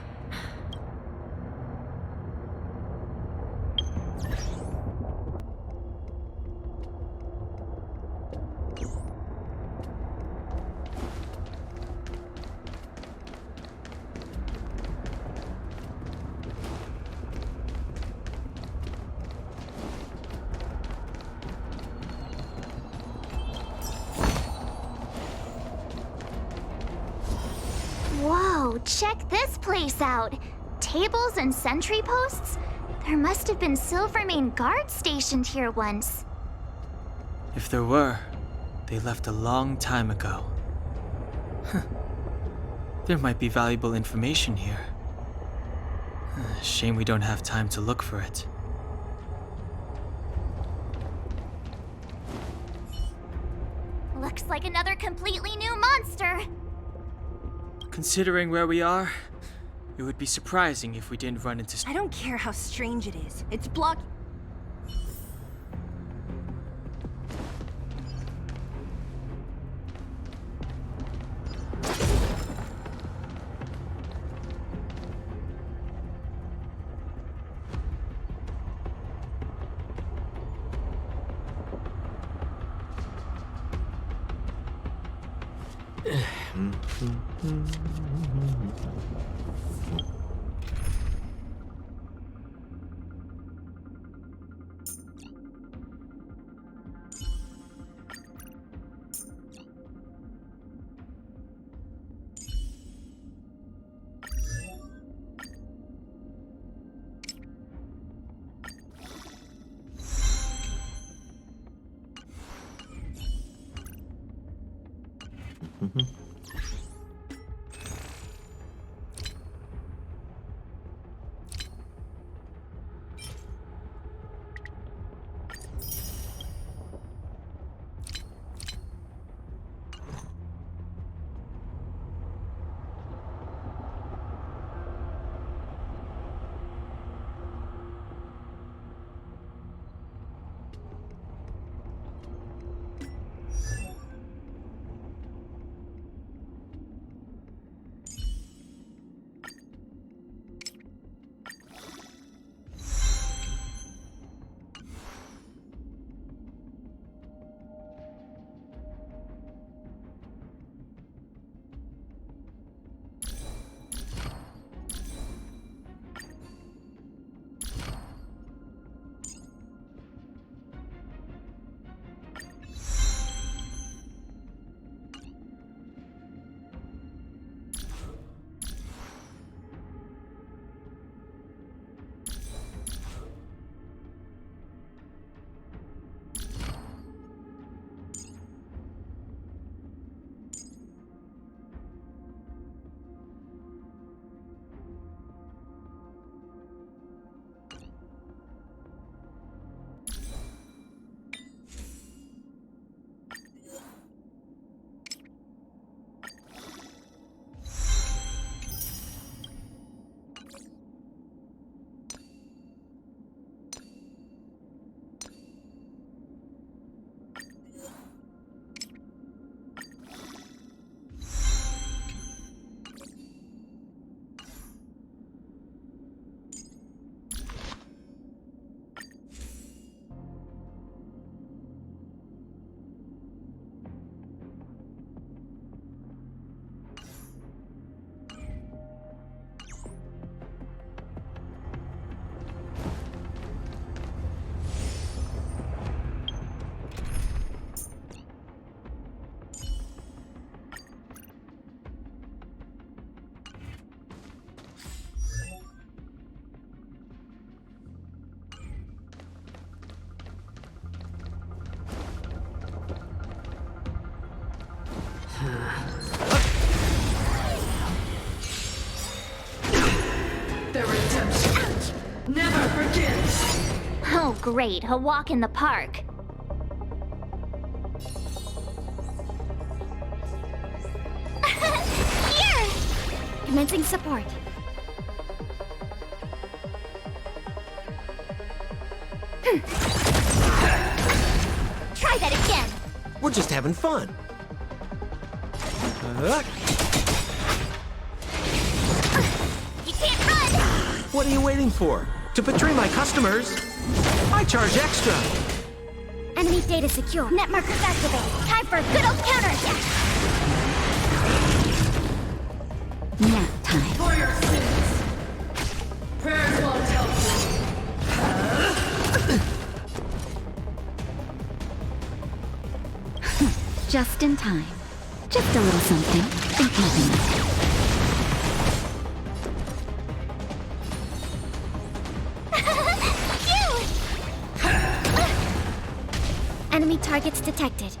Whoa, check this place out. Tables and sentry posts? There must have been Silvermane guards stationed here once. If there were, they left a long time ago. There might be valuable information here. Shame we don't have time to look for it. Looks like another completely new monster. Considering where we are, it would be surprising if we didn't run into... I don't care how strange it is. It's blocked. Great, a walk in the park. Here! Commencing support. Try that again. We're just having fun. You can't run! What are you waiting for? To betray my customers, I charge extra. Enemy data secure. Net markers activated. Time for a good old counterattack. Nap time. For your sins. Prayers won't help you. Just in time. Just a little something. Think nothing of it. Enemy targets detected.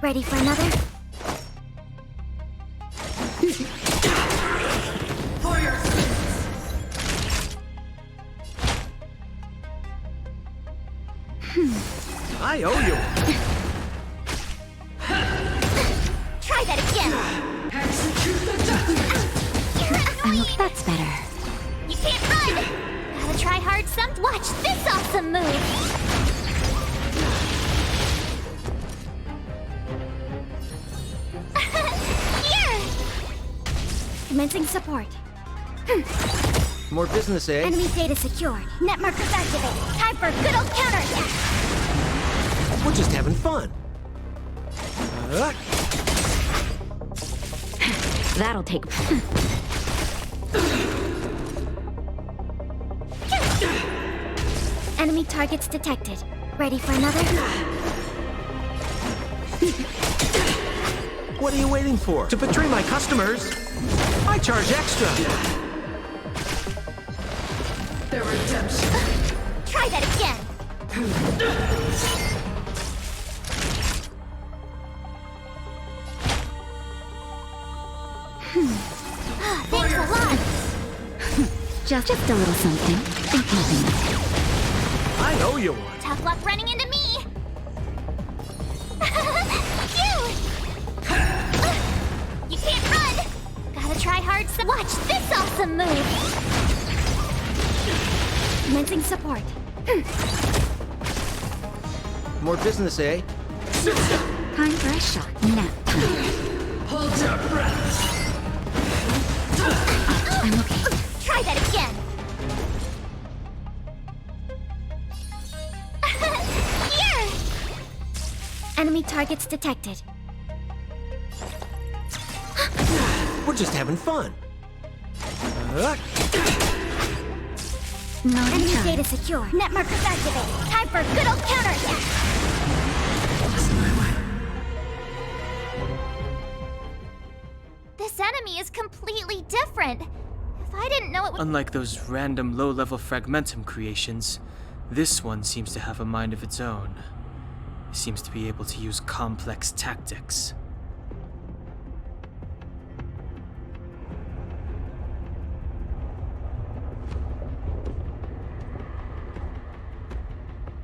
Ready for another? For your sins. I owe you one. Try that again. Execute the justice. That's better. You can't run. Gotta try hard some. Watch this awesome move. Here. Commencing support. More business, eh? Enemy data secured. Net markers activated. Time for a good old counterattack. We're just having fun. That'll take. Enemy targets detected. Ready for another? What are you waiting for? To betray my customers, I charge extra. Their redemption. Try that again. Thanks a lot. Just a little something. Think nothing of it. I owe you one. Tough luck running into me. You can't run. Gotta try hard some. Watch this awesome move. Commencing support. More business, eh? Time for a shot. Nap time. Hold your breath. I'm okay. Try that again. Here. Enemy targets detected. We're just having fun. Not Enemy time. data secure. Net markers activated. Time for a good old counterattack. This enemy is completely different. If I didn't know it would. Unlike those random low-level fragmentum creations, this one seems to have a mind of its own. It seems to be able to use complex tactics.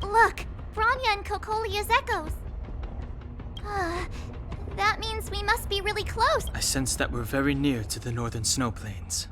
Look, Bronya and Kokolia's echoes. That means we must be really close. I sense that we're very near to the northern snow plains.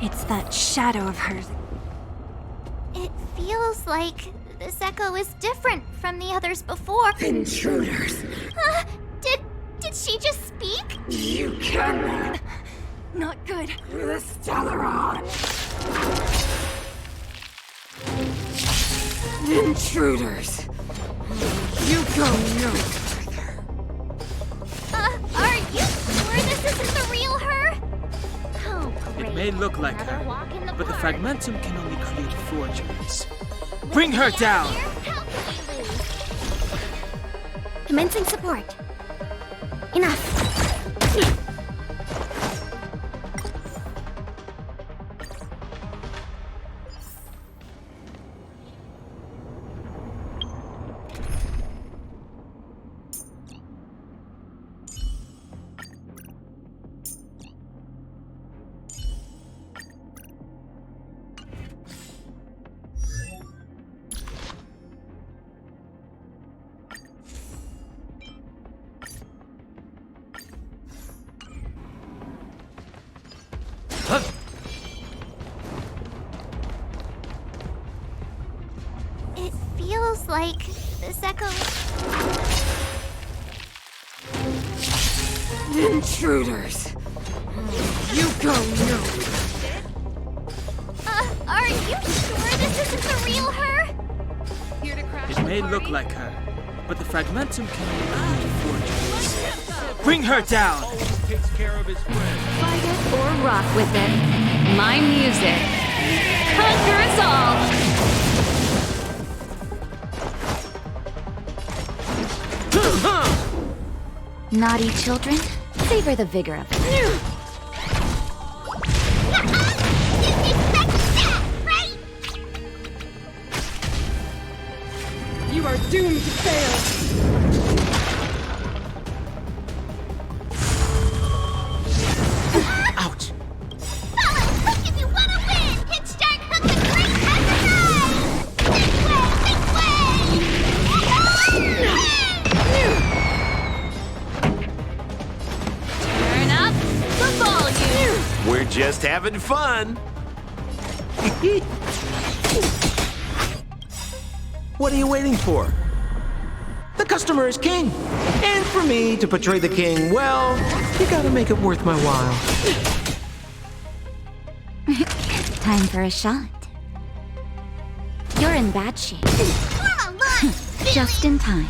It's that shadow of hers. It feels like this echo is different from the others before. Intruders! Did she just speak? You cannot! Not good. The Stellaron! Intruders! You go no further. Are you sure this isn't the real her? Oh, great. It may look like Another her, walk in the but the park. fragmentum can only create forgeries. Bring her down! How can we lose? Commencing support. Enough. It feels like this echo. Intruders! You go no Are you sure this isn't the real her? Here to crash It the may party? look like her, but the fragmentum can only create forgeries. Bring her down! Takes care of his friends. Fight it or rock with it. My music. Conquer us all! Naughty children, savor the vigor of it. You are doomed to fail! Ouch! Follow Hook if you want to win! Hit start Hook the great exercise! Turn up the volume. We're just having fun. What are you waiting for? The customer is king. And for me to portray the king, well, you gotta make it worth my while. Time for a shot. You're in bad shape. Come on, Just in time.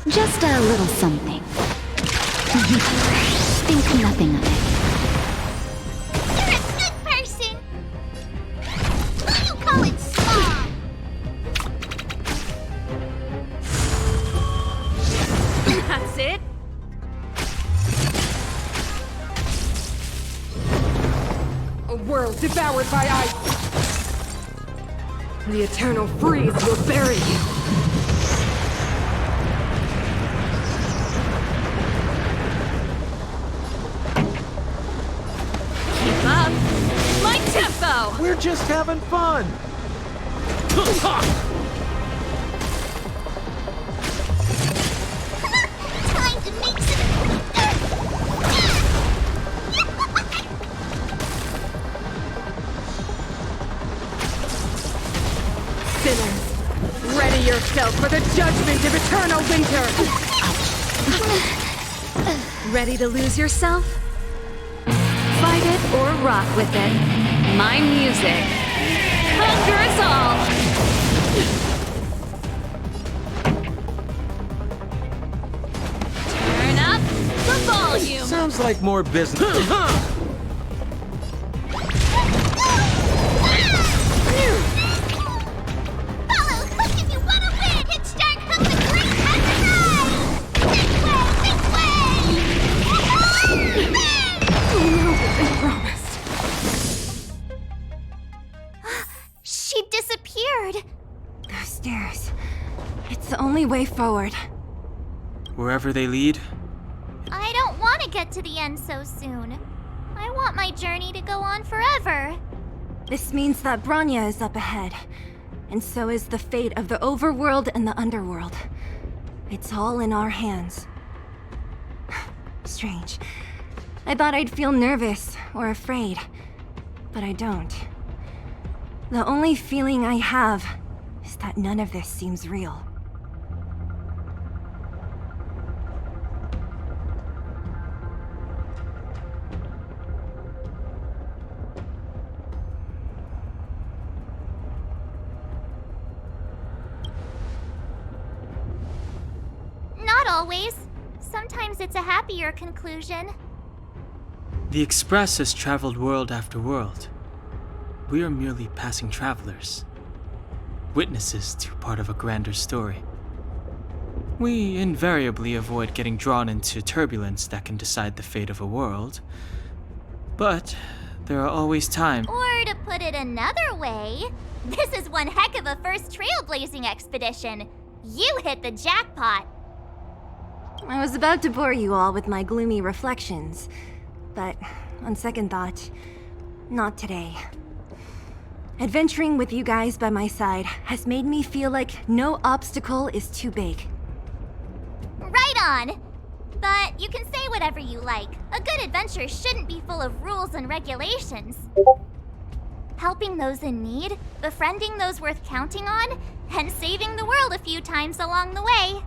Just a little something. Think nothing of it. you're a good person! What do you call it, small? That's it. A world devoured by ice! The eternal freeze will bury you! Keep up. My tempo. We're just having fun. Time to make some... Sinners, ready yourself for the judgment of eternal winter! Ready to lose yourself? Fight it or rock with it. My music. Conquer us all! Turn up the volume. Sounds like more business. Follow Hook if you want to win! Hit start Hook the great exercise! She disappeared. Those stairs. It's the only way forward. Wherever they lead, I don't want to get to the end so soon. I want my journey to go on forever. This means that Bronya is up ahead. And so is the fate of the overworld and the underworld. It's all in our hands. Strange. I thought I'd feel nervous or afraid. but I don't. The only feeling I have is that none of this seems real. Not always. Sometimes it's a happier conclusion. The Express has traveled world after world. We are merely passing travelers, witnesses to part of a grander story. We invariably avoid getting drawn into turbulence that can decide the fate of a world, but there are always times. Or to put it another way, this is one heck of a first trailblazing expedition. You hit the jackpot. I was about to bore you all with my gloomy reflections, but on second thought, not today. Adventuring with you guys by my side has made me feel like no obstacle is too big. Right on! But you can say whatever you like. A good adventure shouldn't be full of rules and regulations. Helping those in need, befriending those worth counting on, and saving the world a few times along the way.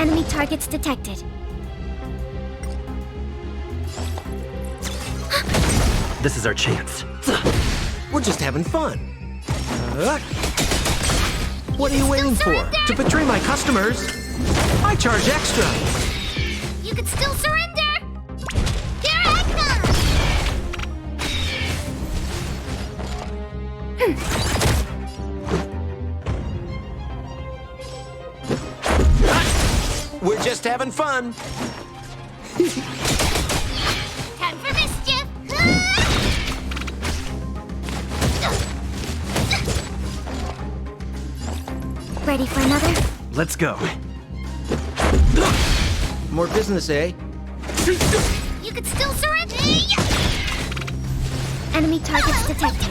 Enemy targets detected. This is our chance. We're just having fun. What are you waiting for? To betray my customers? I charge extra. You could still surrender! Here I We're just having fun. Time for mischief! Ready for another? Let's go. More business, eh? You could still surrender! Enemy targets detected.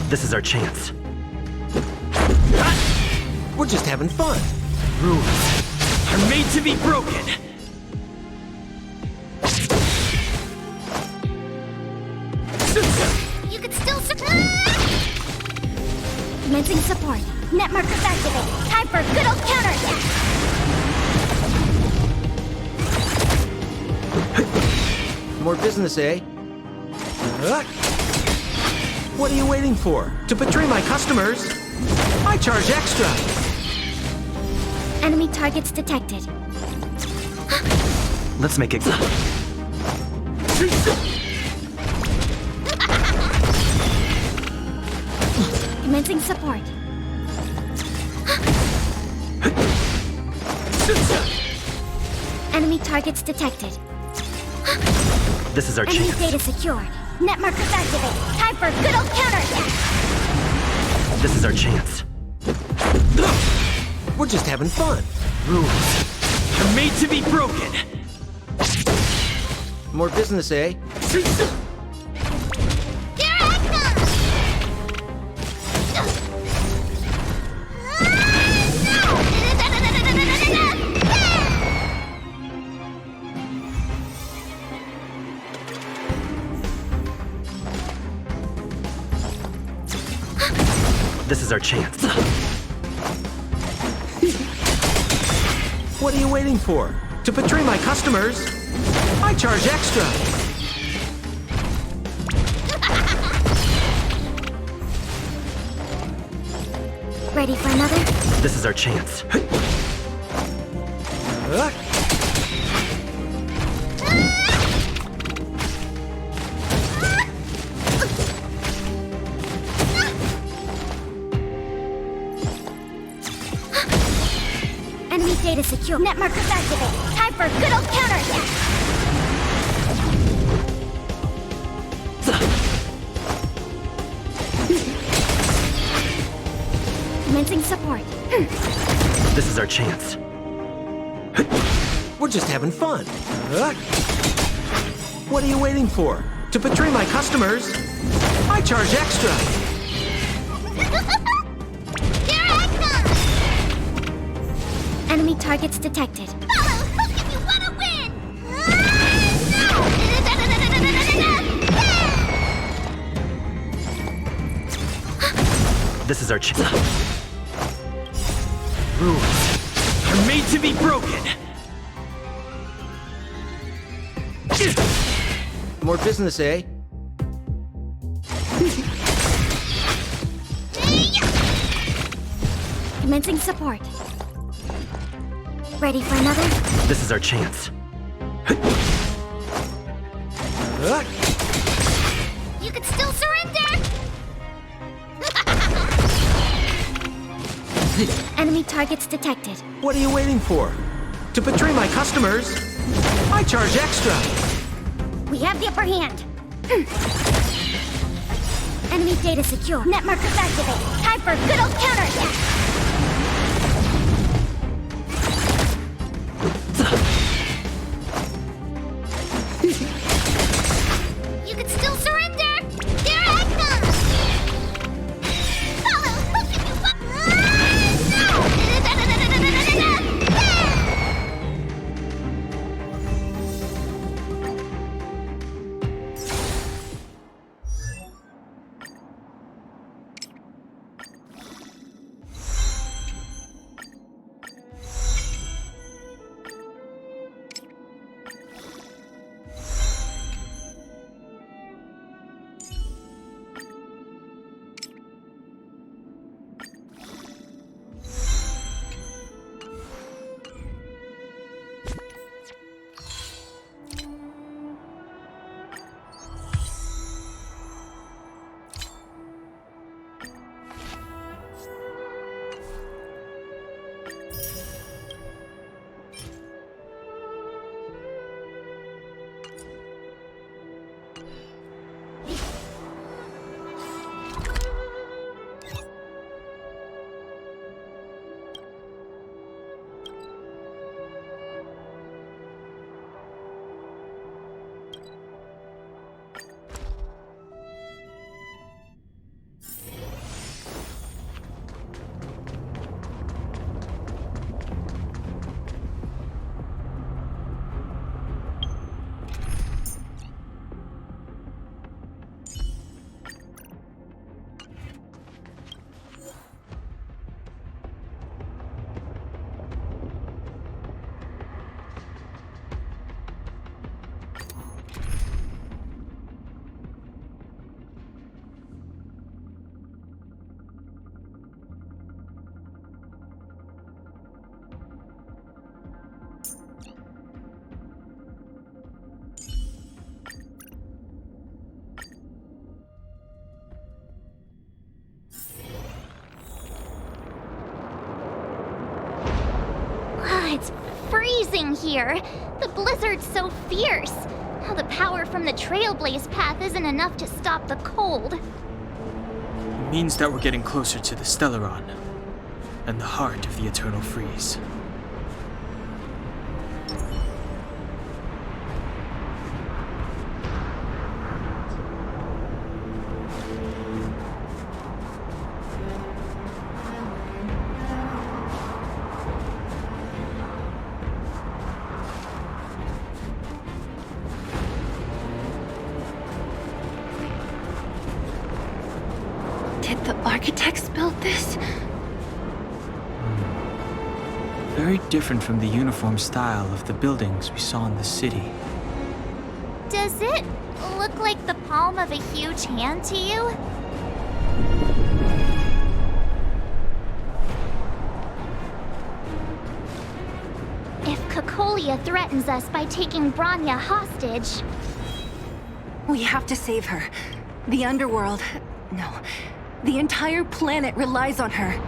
This is our chance. We're just having fun. Rules are made to be broken. You could still Commencing support. Net markers activate. Time for a good old counterattack. More business, eh? What are you waiting for? To betray my customers? I charge extra. Enemy targets detected. Let's make it. Commencing support. Enemy targets detected. This is our Enemy chance. data secured. Net markers activate. Time for a good old counterattack. This is our chance. We're just having fun. Rules are made to be broken. More business, eh? This is our chance. What are you waiting for? To betray my customers? I charge extra. Ready for another? This is our chance. Enemy data secure. Net markers activate. Time for a good old counterattack. Commencing support. This is our chance. We're just having fun. What are you waiting for? To betray my customers? I charge extra. Enemy targets detected. This is our chance. Rules are made to be broken. More business, eh? Commencing support. Ready for another? This is our chance. You could still surrender! Enemy targets detected. What are you waiting for? To betray my customers? I charge extra. We have the upper hand. Enemy data secure. Net markers activate. Time for a good old counterattack. You could still surrender! Here I come! Follow! Who can you fuck? freezing here. The blizzard's so fierce. The power from the trailblaze path isn't enough to stop the cold. It means that we're getting closer to the Stellaron, and the heart of the Eternal Freeze. Did the architects build this? Very different from the uniform style of the buildings we saw in the city. Does it look like the palm of a huge hand to you? If Cocolia threatens us by taking Bronya hostage... We have to save her. The underworld... No. The entire planet relies on her.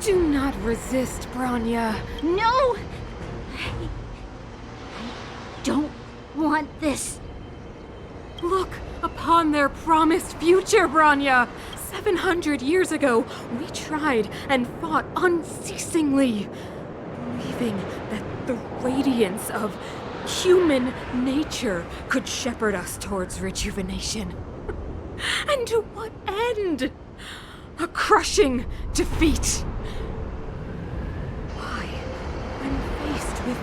Do not resist, Bronya. No! I don't want this. Look upon their promised future, Bronya. 700 years ago, we tried and fought unceasingly, believing that the radiance of human nature could shepherd us towards rejuvenation. And to what end? A crushing defeat. Why, when faced with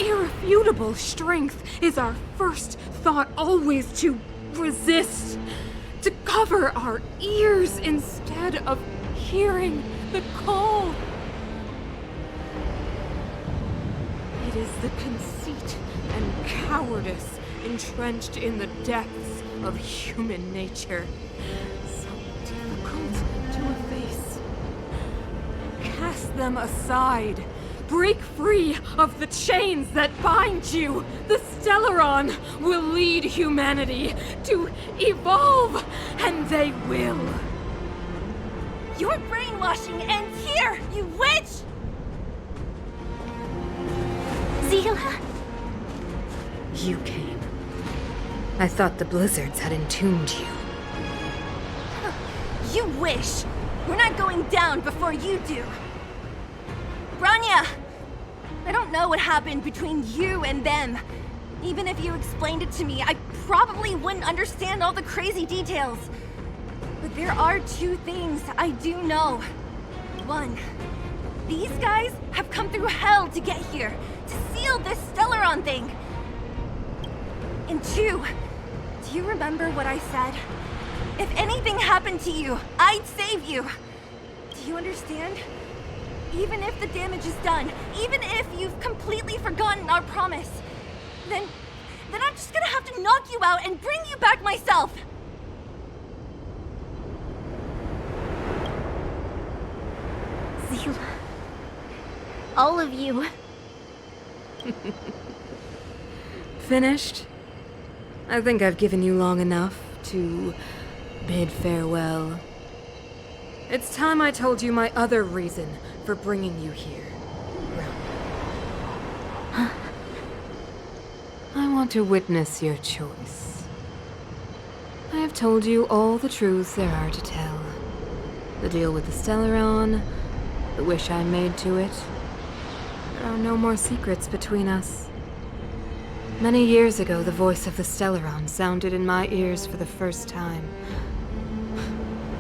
irrefutable strength, is our first thought always to resist? To cover our ears instead of hearing the call? It is the conceit and cowardice entrenched in the depths of human nature, so difficult to efface. Cast them aside. Break free of the chains that bind you. The Stellaron will lead humanity to evolve, and they will. Your brainwashing ends here, you witch! Zila? You came. I thought the blizzards had entombed you. You wish! We're not going down before you do! Bronya! I don't know what happened between you and them. Even if you explained it to me, I probably wouldn't understand all the crazy details. But there are two things I do know. One, these guys have come through hell to get here, to seal this Stellaron thing. And two, do you remember what I said? If anything happened to you, I'd save you. Do you understand? Even if the damage is done, even if you've completely forgotten our promise, then I'm just gonna have to knock you out and bring you back myself. Zila. All of you. Finished? I think I've given you long enough to bid farewell. It's time I told you my other reason for bringing you here. I want to witness your choice. I have told you all the truths there are to tell. The deal with the Stellaron, the wish I made to it. There are no more secrets between us. Many years ago, the voice of the Stellaron sounded in my ears for the first time.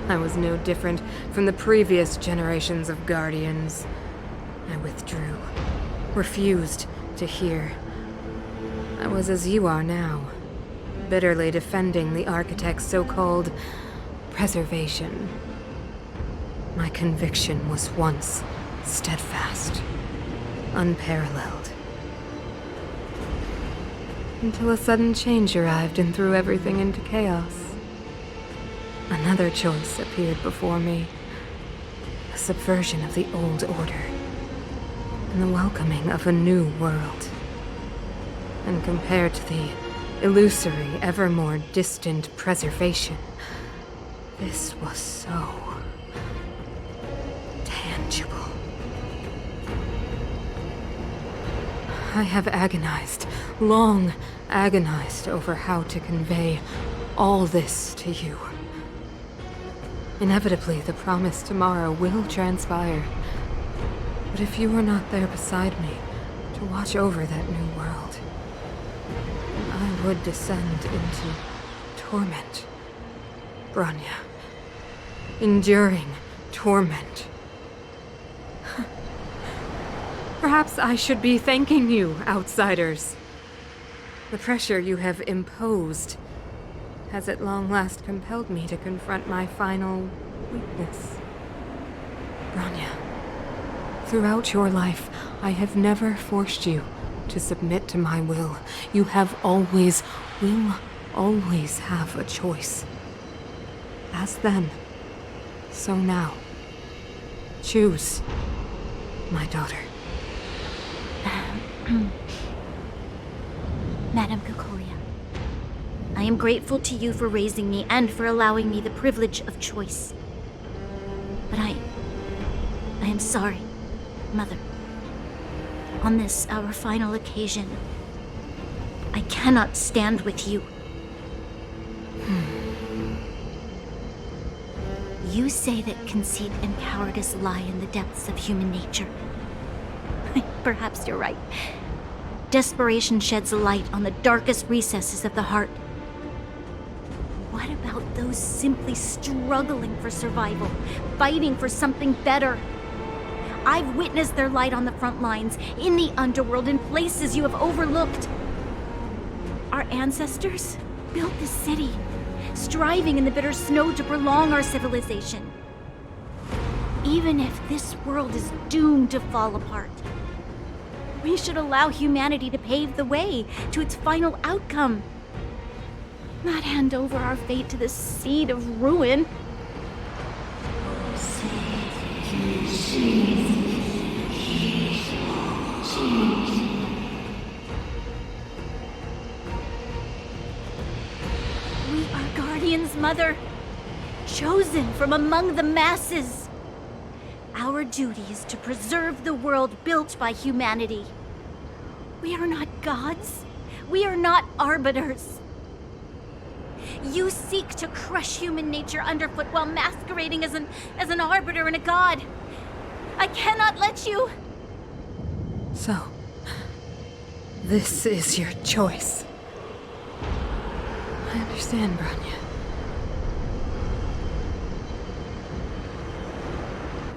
I was no different from the previous generations of Guardians. I withdrew, refused to hear. I was as you are now, bitterly defending the Architect's so-called preservation. My conviction was once steadfast, unparalleled. Until a sudden change arrived and threw everything into chaos. Another choice appeared before me. A subversion of the old order. And the welcoming of a new world. And compared to the illusory, ever more distant preservation. This was so tangible. I have agonized, long agonized over how to convey all this to you. Inevitably, the promised tomorrow will transpire. But if you were not there beside me to watch over that new world, I would descend into torment. Bronya. Enduring torment. Perhaps I should be thanking you, outsiders. The pressure you have imposed has at long last compelled me to confront my final weakness. Bronya, throughout your life, I have never forced you to submit to my will. You will always have a choice. As then, so now. Choose, my daughter. Madame Kokolia, I am grateful to you for raising me and for allowing me the privilege of choice. But I am sorry, Mother. On this, our final occasion, I cannot stand with you. You say that conceit and cowardice lie in the depths of human nature. Perhaps you're right. Desperation sheds a light on the darkest recesses of the heart. What about those simply struggling for survival, fighting for something better? I've witnessed their light on the front lines, in the underworld, in places you have overlooked. Our ancestors built this city, striving in the bitter snow to prolong our civilization. Even if this world is doomed to fall apart, we should allow humanity to pave the way to its final outcome. Not hand over our fate to the seed of ruin. We are guardians, Mother, chosen from among the masses. Our duty is to preserve the world built by humanity. We are not gods. We are not arbiters. You seek to crush human nature underfoot while masquerading as an arbiter and a god. I cannot let you. So, this is your choice. I understand, Bronya.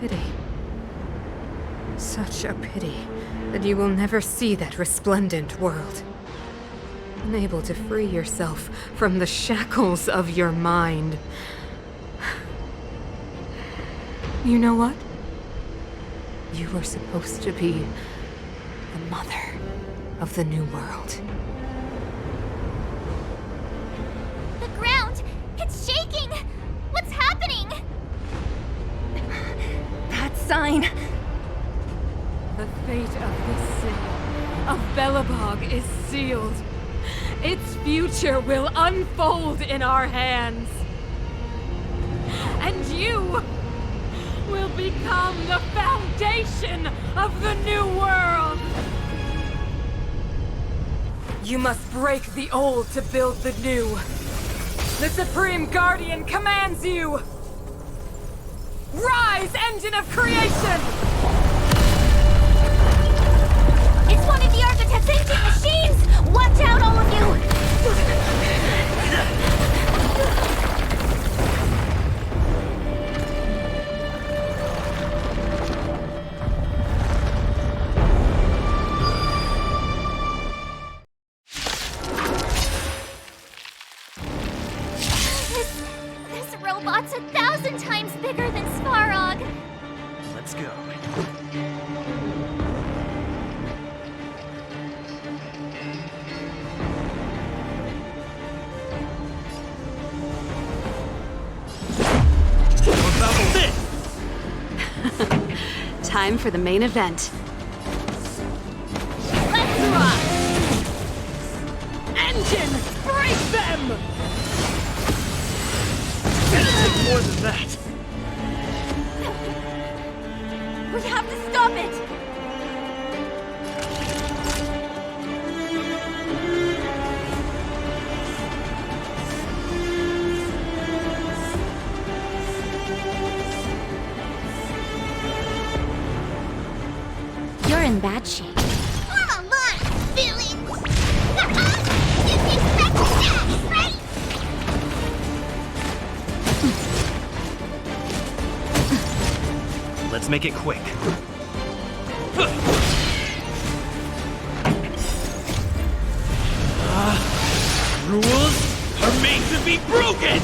Pity. Such a pity that you will never see that resplendent world. Unable to free yourself from the shackles of your mind. You know what? You were supposed to be the mother of the new world. The ground! It's shaking! What's happening? That sign. The fate of this city, of Belobog, is sealed. Its future will unfold in our hands. And you will become the foundation of the new world. You must break the old to build the new. The Supreme Guardian commands you. Rise, engine of creation! It's one of the architect's ancient machines! Watch out, all of you! This robot's 1,000 times bigger than Svarog! Let's go. Time for the main event. Let's rock! Engine shape. Come on, villains! Didn't expect that, right? Let's make it quick. Rules are made to be broken!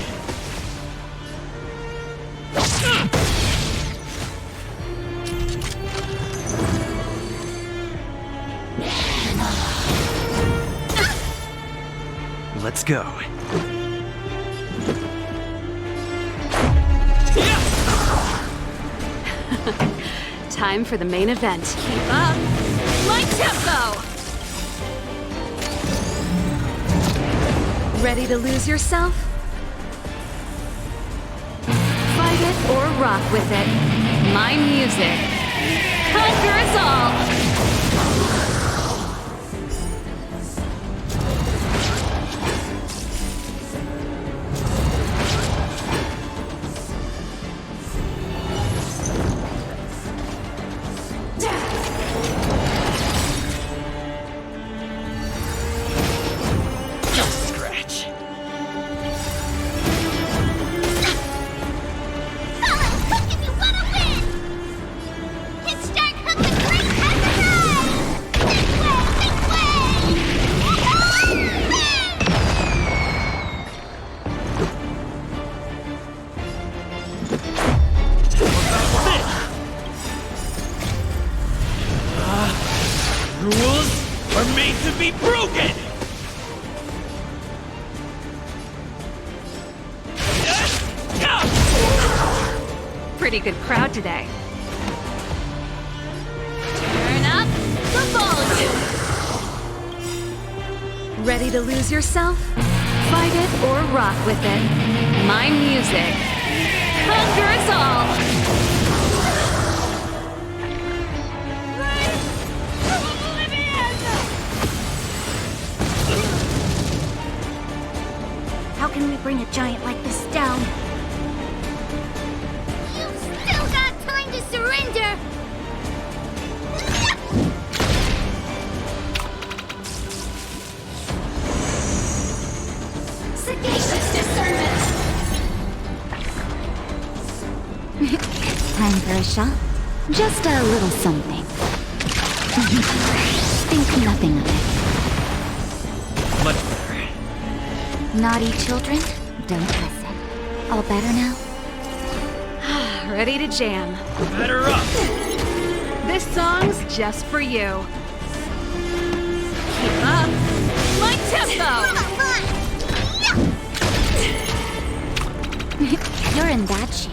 Let's go. Time for the main event. Keep up my tempo! Ready to lose yourself? Fight it or rock with it. My music conquers all! Rules are made to be broken! Pretty good crowd today. Turn up the volume! Ready to lose yourself? Fight it or rock with it. My music conquers all! How can we bring a giant like this down? You've still got time to surrender! Sagacious discernment! Time for a shot? Just a little something. Think nothing of it. Much better. Naughty children, don't listen. All better now? Ready to jam. Batter up! This song's just for you. Keep up my tempo! You're in that shape.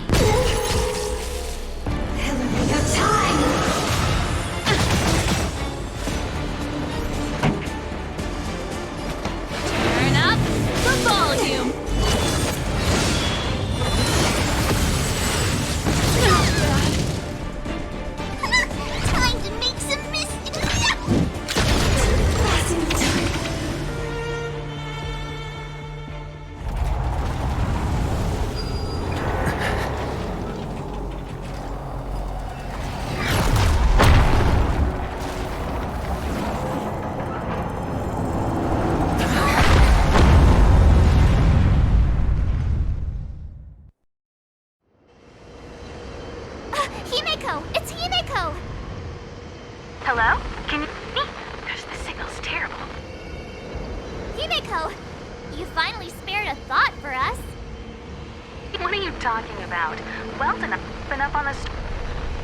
Turn up the volume! Time to make some mischief! Himeko! It's Himeko! Hello? Can you hear me? Gosh, the signal's terrible. Himeko! You finally spared a thought for us. What are you talking about? Welton, I've been up on the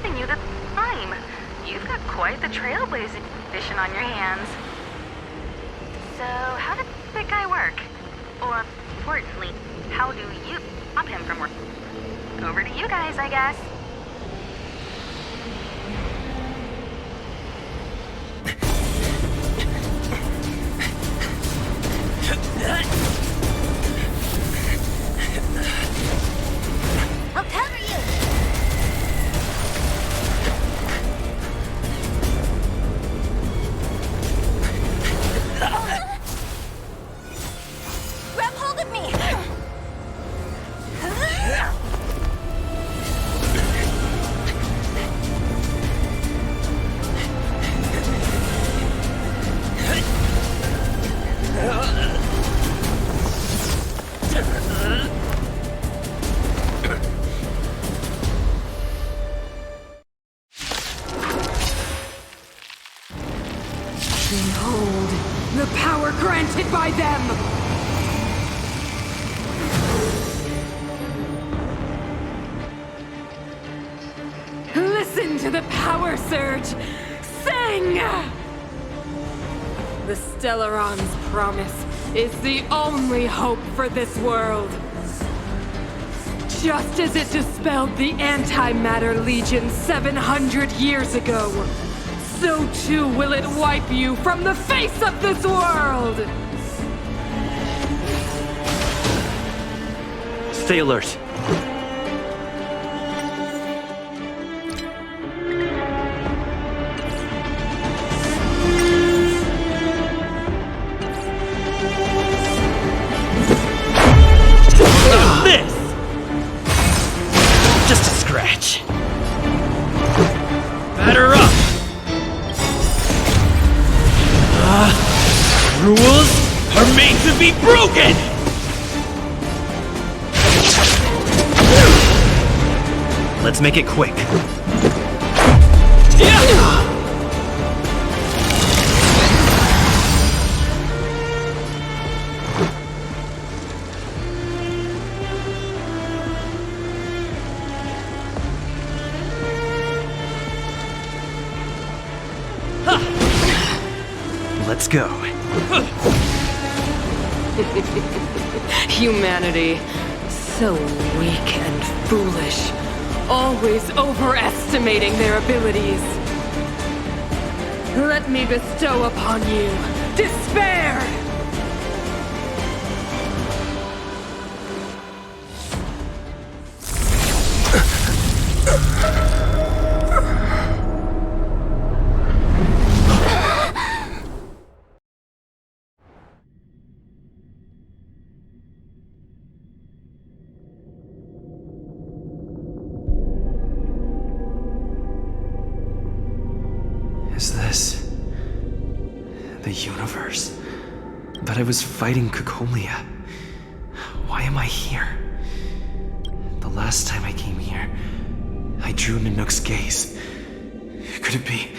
and you the time. You've got quite the trailblazing mission on your hands. So, how did that guy work? Or, importantly, how do you stop him from working? Over to you guys, I guess. I'll cover you! Grab hold of me! Behold, the power granted by them! Listen to the power surge! Sing! The Stellaron's promise is the only hope for this world. Just as it dispelled the Antimatter Legion 700 years ago, so too will it wipe you from the face of this world! Stay alert. This! Just a scratch. Batter up! Rules are made to be broken! Let's make it quick. Let's go. Humanity, so weak and foolish, always overestimating their abilities. Let me bestow upon you despair! Is this the universe? That I was fighting Kokolia. Why am I here? The last time I came here, I drew Nanook's gaze. Could it be?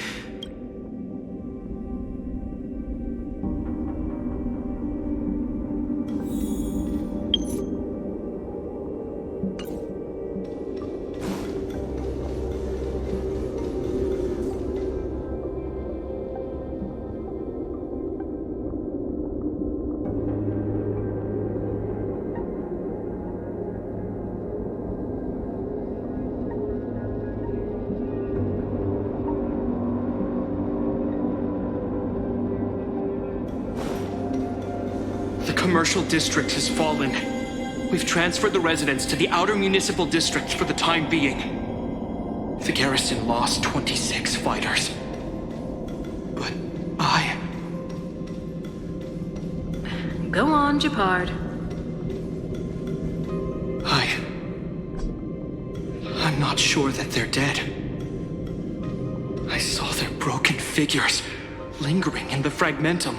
The commercial district has fallen. We've transferred the residents to the outer municipal districts for the time being. The garrison lost 26 fighters. But Go on, Gepard. I'm not sure that they're dead. I saw their broken figures lingering in the fragmentum.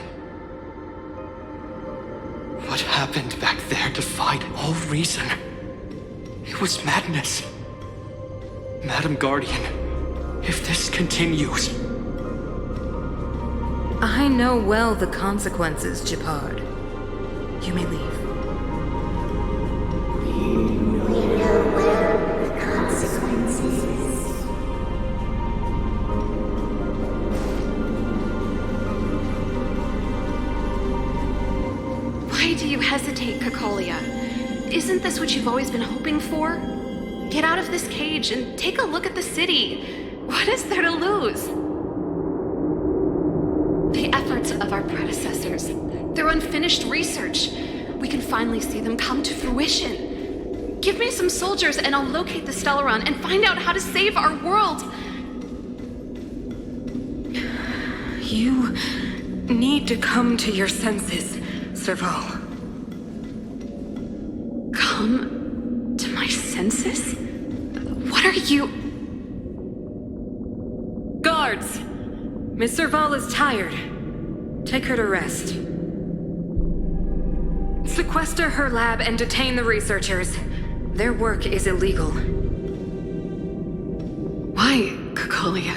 What happened back there defied all reason. It was madness. Madam Guardian, if this continues... I know well the consequences, Gepard. You may leave. Why do you hesitate, Kokolia? Isn't this what you've always been hoping for? Get out of this cage and take a look at the city. What is there to lose? The efforts of our predecessors, their unfinished research. We can finally see them come to fruition. Give me some soldiers and I'll locate the Stellaron and find out how to save our world. You need to come to your senses, Serval. Come to my senses? What are you... Guards! Miss Serval is tired. Take her to rest. Sequester her lab and detain the researchers. Their work is illegal. Why, Kokolia?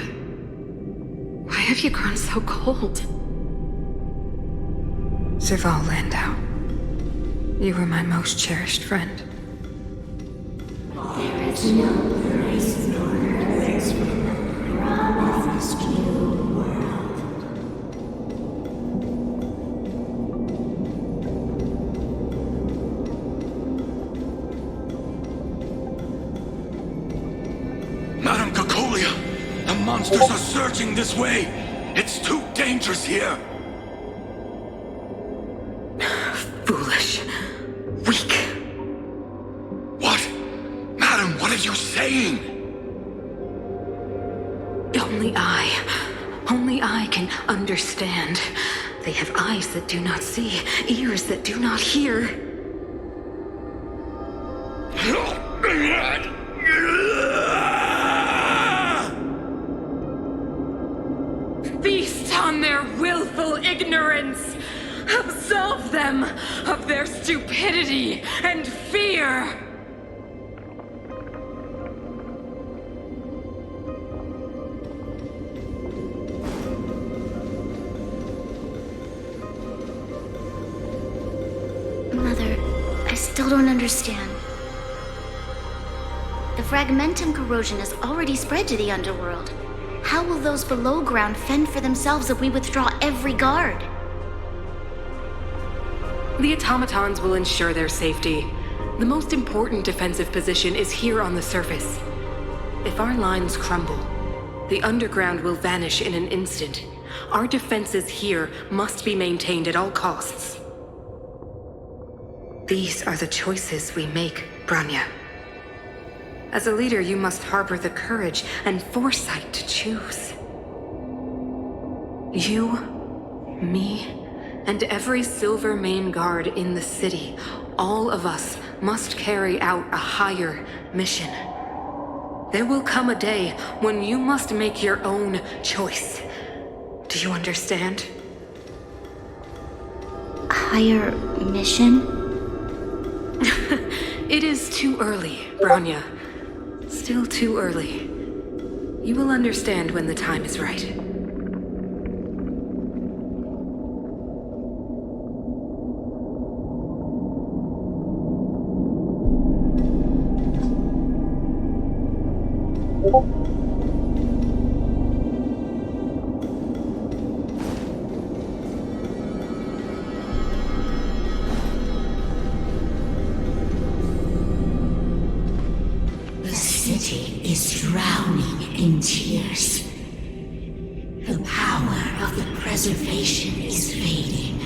Why have you grown so cold? Serval Landau, you were my most cherished friend. There is no grace nor grace promised you, world. Madam Cacolia, the monsters are surging this way. It's too dangerous here. Foolish. Weak. What? Madam, what are you saying? Only I can understand. They have eyes that do not see, ears that do not hear. Feast on their willful ignorance! Absolve them of their stupidity and fear! Mother, I still don't understand. The fragmentum corrosion has already spread to the underworld. How will those below ground fend for themselves if we withdraw every guard? The automatons will ensure their safety. The most important defensive position is here on the surface. If our lines crumble, the underground will vanish in an instant. Our defenses here must be maintained at all costs. These are the choices we make, Bronya. As a leader, you must harbor the courage and foresight to choose. You, me, and every Silver Main Guard in the city, all of us must carry out a higher mission. There will come a day when you must make your own choice. Do you understand? Higher mission? It is too early, Bronya. Still too early. You will understand when the time is right. The city is drowning in tears. The power of the preservation is fading.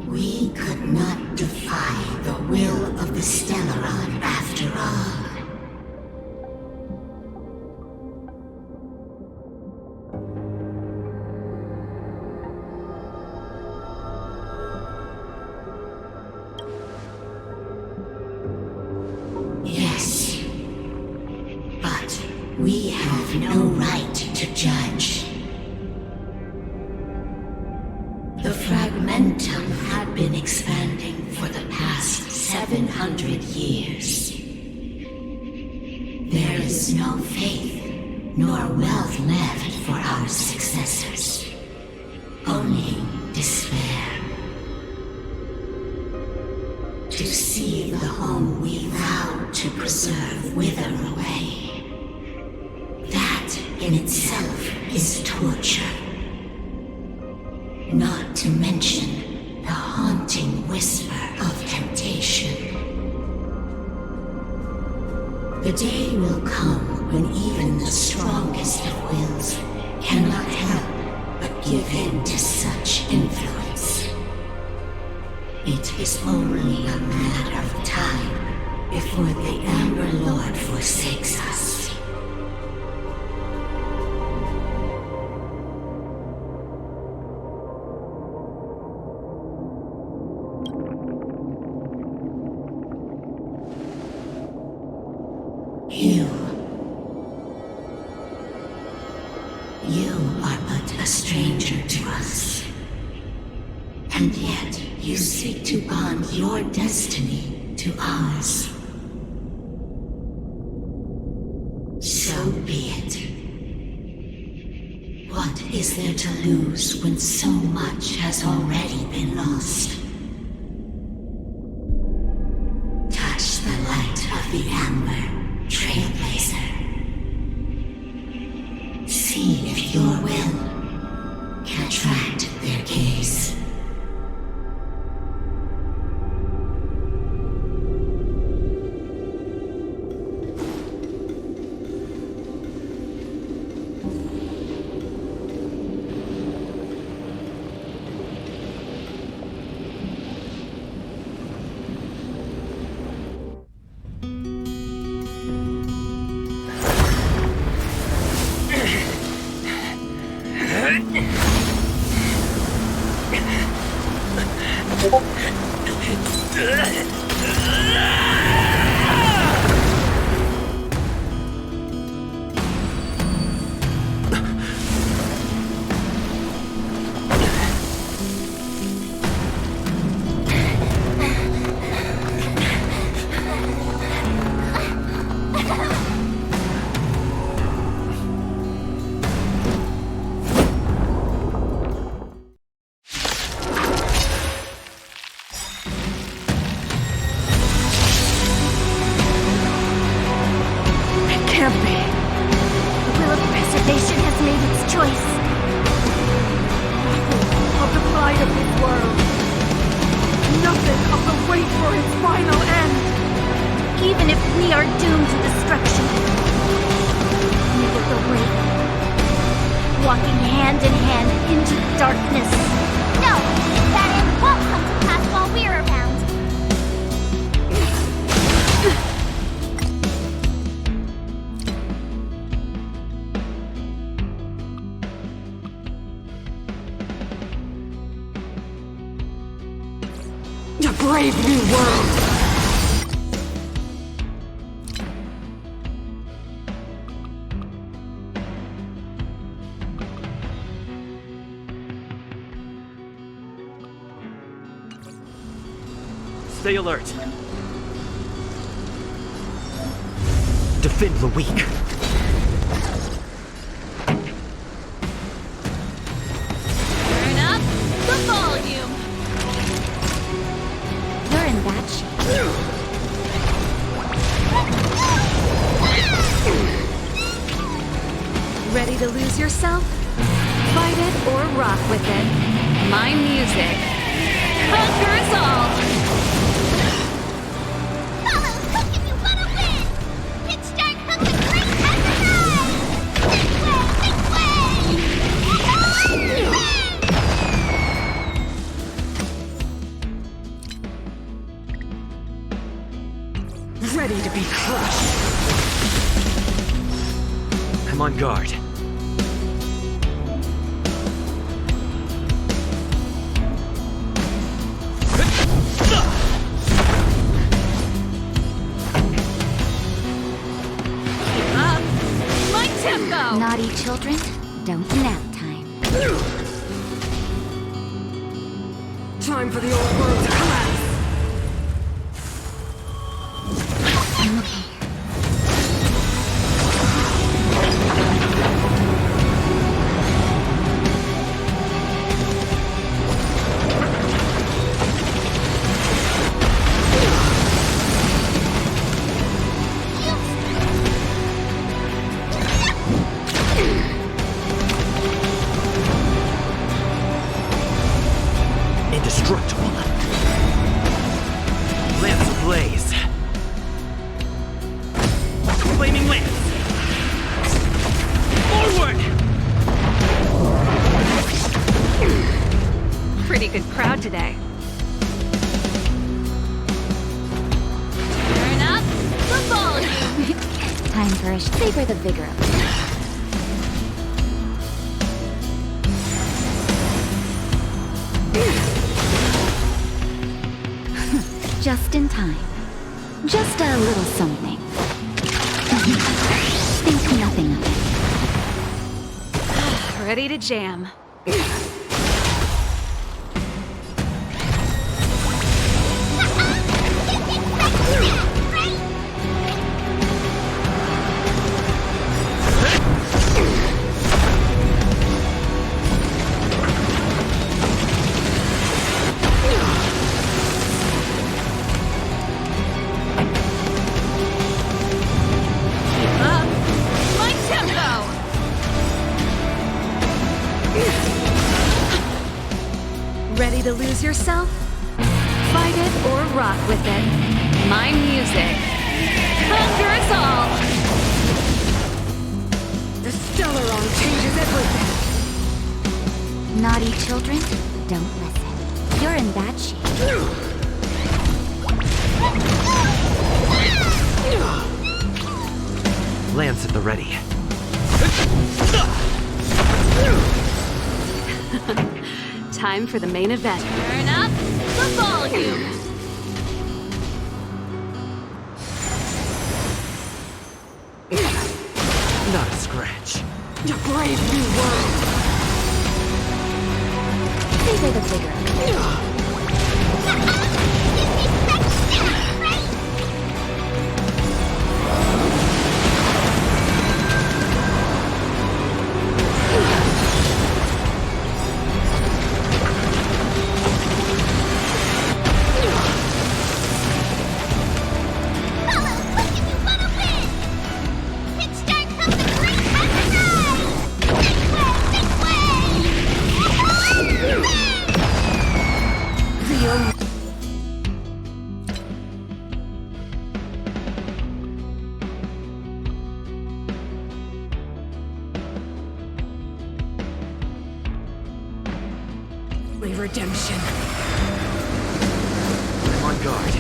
We could not defy the will of the Stellaron after all. Yes, but we have no right to judge. The fragmentum had been expanding for the past 700 years. There is no faith nor wealth left for our successors. Only despair. To see the home we vowed to preserve wither away. That in itself is torture. Not to mention the haunting whisper of temptation. The day will come when even the strongest of wills cannot help but give in to such influence. It is only a matter of time before the Amber Lord forsakes us. You are but a stranger to us. And yet, you seek to bond your destiny to ours. So be it. What What is there to lose when so much has already been lost? Touch the light of the amber, trailblazer. See if your will can attract their gaze. A brave new world! Stay alert. Defend the weak. Turn up the volume. You're in bad shape. Ready to lose yourself? Fight it or rock with it. My music conquers all. Follow Hook if you want to win! Kickstart Hook the Great Exercise! This way! Ready to be crushed. I'm on guard. My tempo! Naughty children, don't nap time. Time for the old world to collapse! I'm okay. Indestructible. Lance ablaze. Flaming lance. Forward! Pretty good crowd today. Turn up the volume. Time for a savor the vigor of it. Just in time. Just a little something. Think nothing of it. Ready to jam. Ready to lose yourself? Fight it or rock with it. My music. Conquer us all! The Stellaron changes everything! Naughty children, don't listen. You're in bad shape. Lance at the ready. Time for the main event. Turn up the volume! Not a scratch. A brave new world! Favor the figure. Redemption. On guard.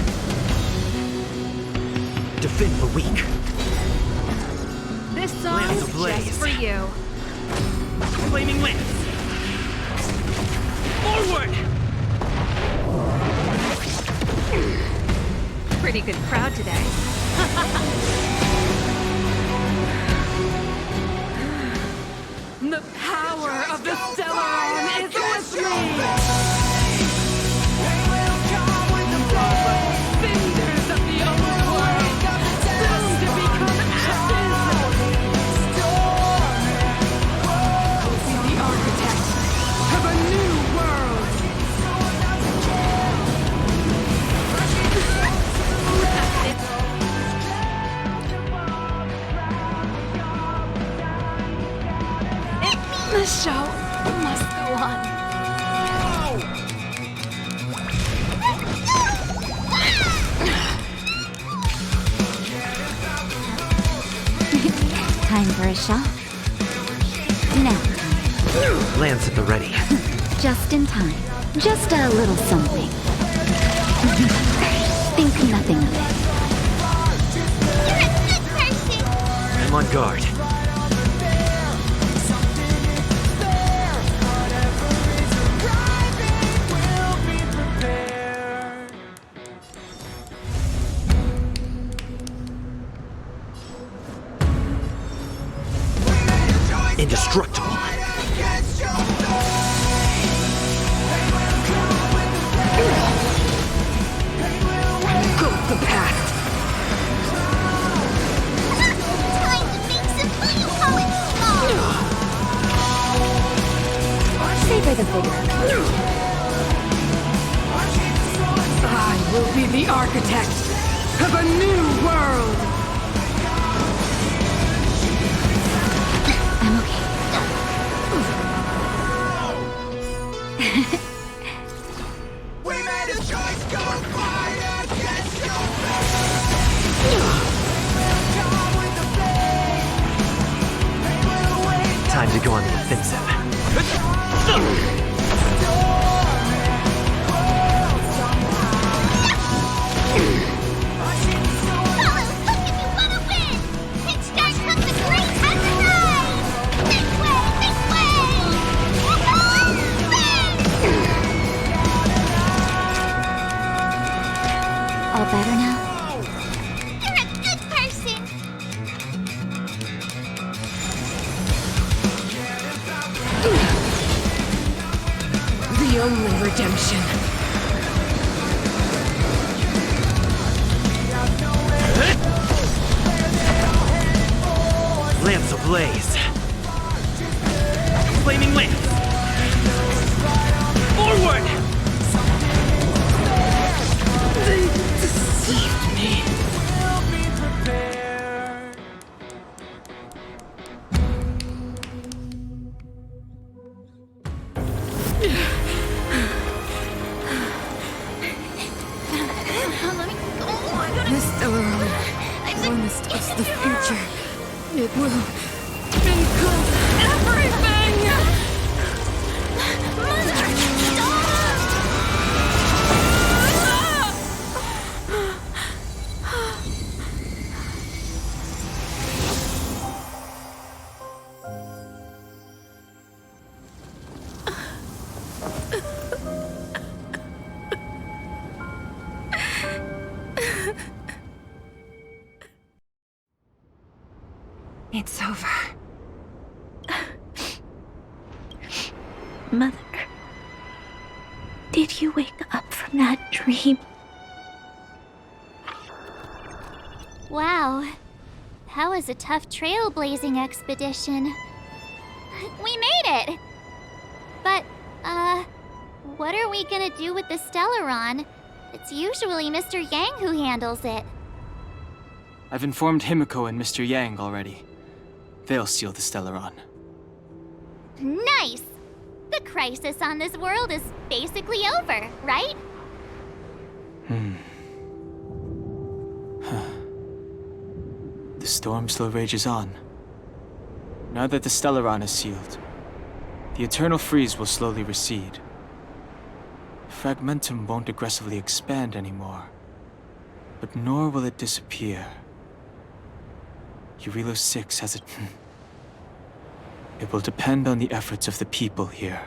Defend the weak. This song is just for you. Flaming lance. Forward! Pretty good crowd today. The power of the Stellaron is with me! Cinders of the old world, soon to become ashes! Be the architect of a new world! The show must go on. Time for a shot? Now. Lance at the ready. Just in time. Just a little something. Think nothing of it. I'm on guard. Indestructible. Go the past. Time to make some blue poets small! Savor the figure. I will be the architect of a new world! I'm okay. We made a choice, go fight against your Time to go on the offensive. All better now? You're a good person! The only redemption. Lance ablaze. Flaming lance. Forward! They deceived me. It will engulf everything! Mother, It's over. Mother, did you wake up from that dream? Wow. That was a tough trailblazing expedition. We made it! But, what are we gonna do with the Stellaron? It's usually Mr. Yang who handles it. I've informed Himiko and Mr. Yang already. They'll seal the Stellaron. Nice! The crisis on this world is basically over, right? The storm still rages on. Now that the Stellaron is sealed, the eternal freeze will slowly recede. Fragmentum won't aggressively expand anymore, but nor will it disappear. Eurilo 6 has it. It will depend on the efforts of the people here.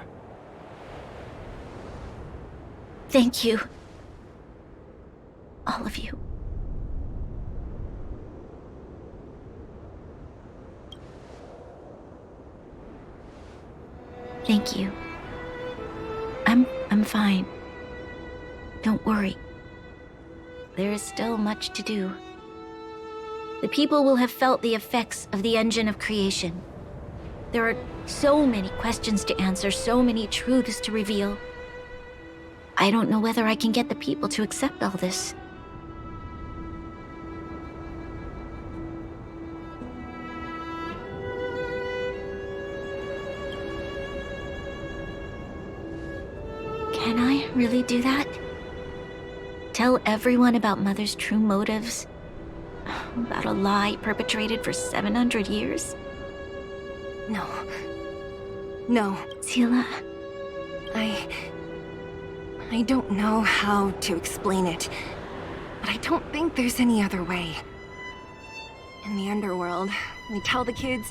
Thank you. All of you. Thank you. I'm fine. Don't worry. There is still much to do. The people will have felt the effects of the engine of creation. There are so many questions to answer, so many truths to reveal. I don't know whether I can get the people to accept all this. Can I really do that? Tell everyone about Mother's true motives? About a lie perpetrated for 700 years? No. No. Seele. I don't know how to explain it, but I don't think there's any other way. In the underworld, we tell the kids,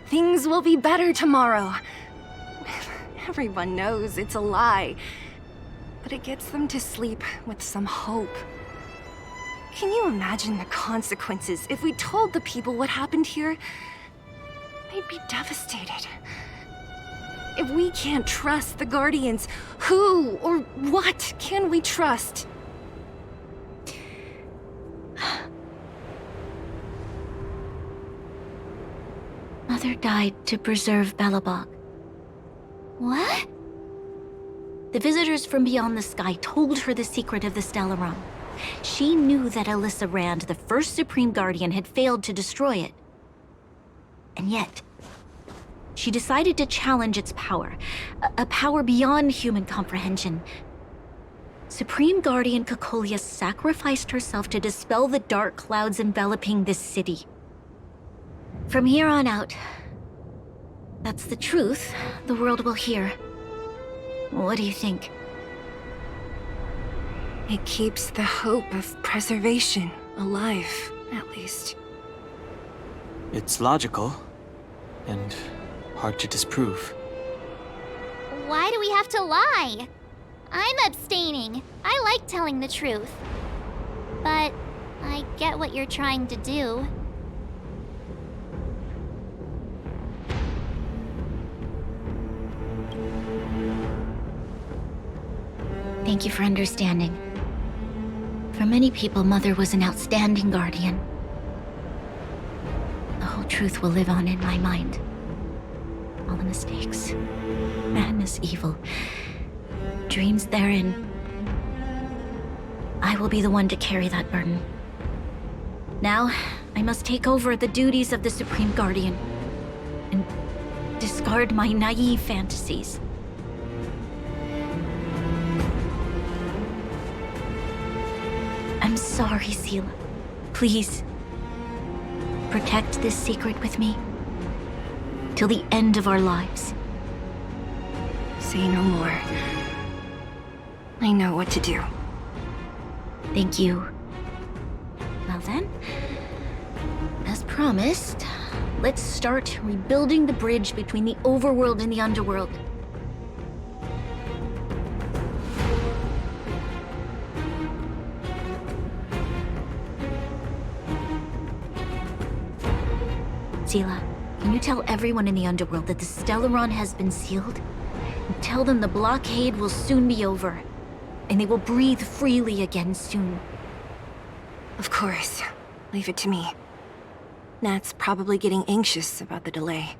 things will be better tomorrow. Everyone knows it's a lie, but it gets them to sleep with some hope. Can you imagine the consequences if we told the people what happened here? They'd be devastated. If we can't trust the Guardians, who or what can we trust? Mother died to preserve Belobog. What? The visitors from beyond the sky told her the secret of the Stellaron. She knew that Alyssa Rand, the first Supreme Guardian, had failed to destroy it. And yet, she decided to challenge its power, a power beyond human comprehension. Supreme Guardian Cocolia sacrificed herself to dispel the dark clouds enveloping this city. From here on out, that's the truth the world will hear. What do you think? It keeps the hope of preservation alive, at least. It's logical, and hard to disprove. Why do we have to lie? I'm abstaining. I like telling the truth. But I get what you're trying to do. Thank you for understanding. For many people, Mother was an outstanding guardian. The whole truth will live on in my mind. All the mistakes, madness, evil, dreams therein. I will be the one to carry that burden. Now, I must take over the duties of the Supreme Guardian and discard my naive fantasies. I'm sorry, Seele. Please. protect this secret with me? Till the end of our lives. Say no more. I know what to do. Thank you. Well then, as promised, let's start rebuilding the bridge between the overworld and the underworld. Selah, can you tell everyone in the underworld that the Stellaron has been sealed? And tell them the blockade will soon be over, and they will breathe freely again soon. Of course. Leave it to me. Nat's probably getting anxious about the delay.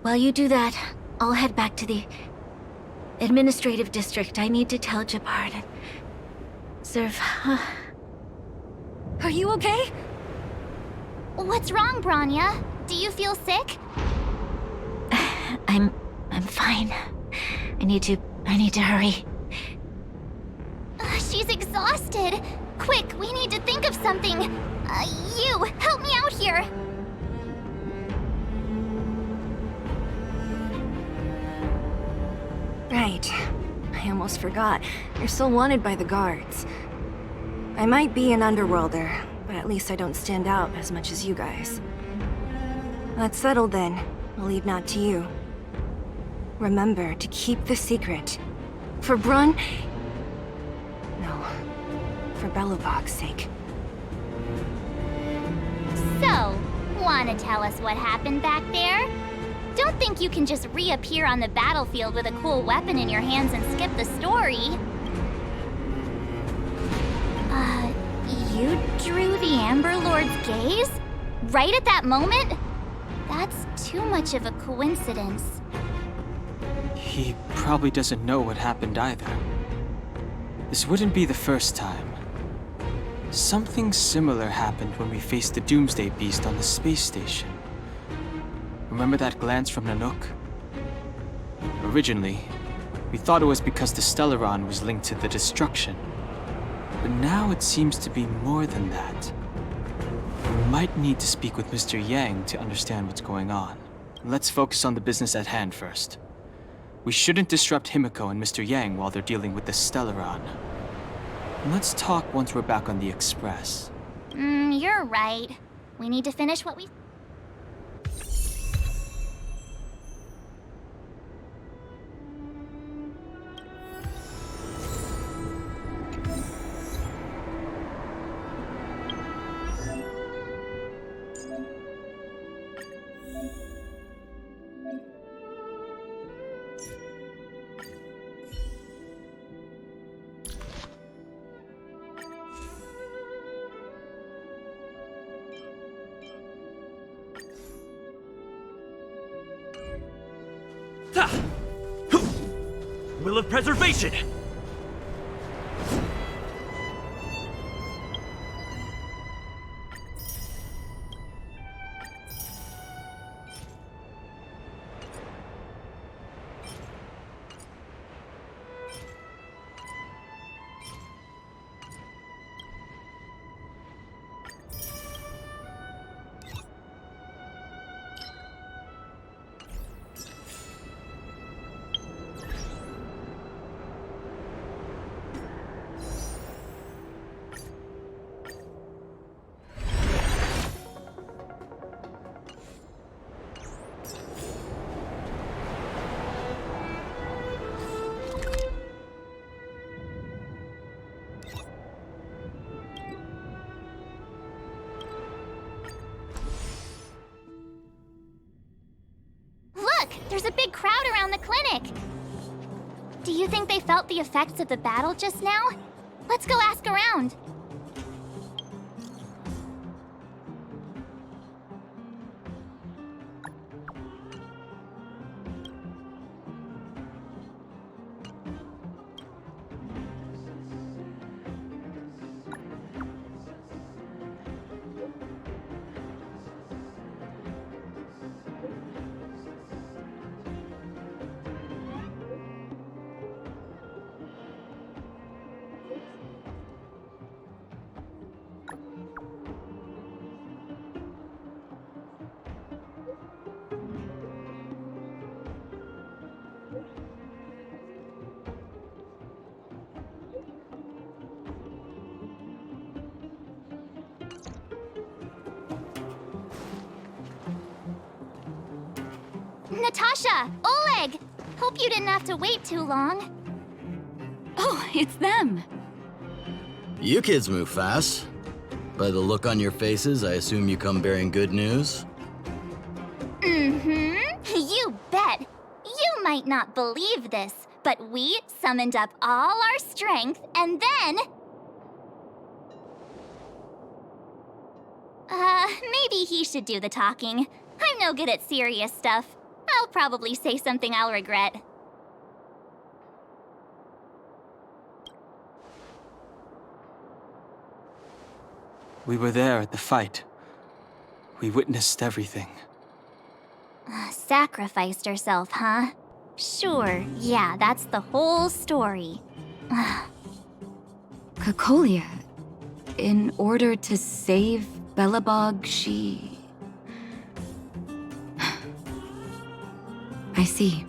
While you do that, I'll head back to the administrative district. I need to tell Shepard and serve. Are you okay? What's wrong, Bronya? Do you feel sick? I'm fine. I need to hurry. She's exhausted. Quick, we need to think of something. You, help me out here. Right. I almost forgot. You're still wanted by the guards. I might be an underworlder, but at least I don't stand out as much as you guys. That's settled then. I'll leave Nat to you. Remember to keep the secret. For Brun... No. For Belobog's sake. So, wanna tell us what happened back there? Don't think you can just reappear on the battlefield with a cool weapon in your hands and skip the story. You drew the Amber Lord's gaze? Right at that moment? That's too much of a coincidence. He probably doesn't know what happened either. This wouldn't be the first time. Something similar happened when we faced the Doomsday Beast on the space station. Remember that glance from Nanook? Originally, we thought it was because the Stellaron was linked to the destruction. But now it seems to be more than that. We might need to speak with Mr. Yang to understand what's going on. Let's focus on the business at hand first. We shouldn't disrupt Himiko and Mr. Yang while they're dealing with the Stellaron. Let's talk once we're back on the Express. You're right. We need to finish what we... Will of preservation! There's a big crowd around the clinic. Do you think they felt the effects of the battle just now? Let's go ask around. Natasha! Oleg! Hope you didn't have to wait too long. Oh, it's them. You kids move fast. By the look on your faces, I assume you come bearing good news? Mm-hmm. You bet. You might not believe this, but we summoned up all our strength and then... maybe he should do the talking. I'm no good at serious stuff. I'll probably say something I'll regret. We were there at the fight. We witnessed everything. Sacrificed herself, huh? Sure, yeah, that's the whole story. Cocolia, in order to save Belobog, she... I see.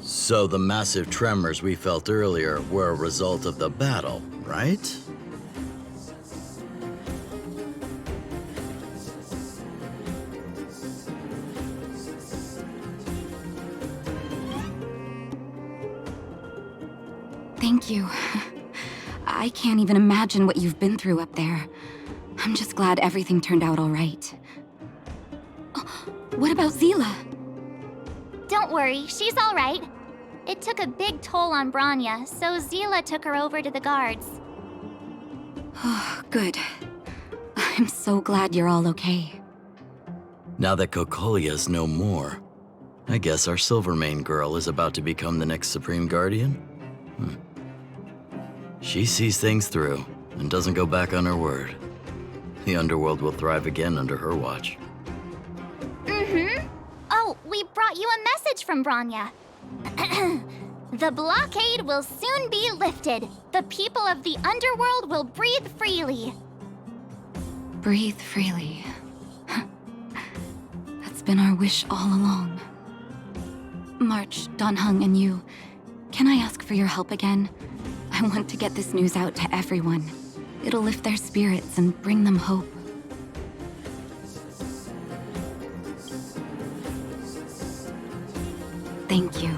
So the massive tremors we felt earlier were a result of the battle, right? Thank you. I can't even imagine what you've been through up there. I'm just glad everything turned out all right. Oh, what about Zila? Don't worry, she's all right. It took a big toll on Branya, so Zila took her over to the guards. Oh, good. I'm so glad you're all okay. Now that Cocolia's no more, I guess our Silvermane girl is about to become the next Supreme Guardian? She sees things through and doesn't go back on her word. The underworld will thrive again under her watch. Mm-hmm. Oh, we brought you a message from Branya. The blockade will soon be lifted. The people of the underworld will breathe freely. Breathe freely. That's been our wish all along. March, Donhung, and you, can I ask for your help again? I want to get this news out to everyone. It'll lift their spirits and bring them hope. Thank you.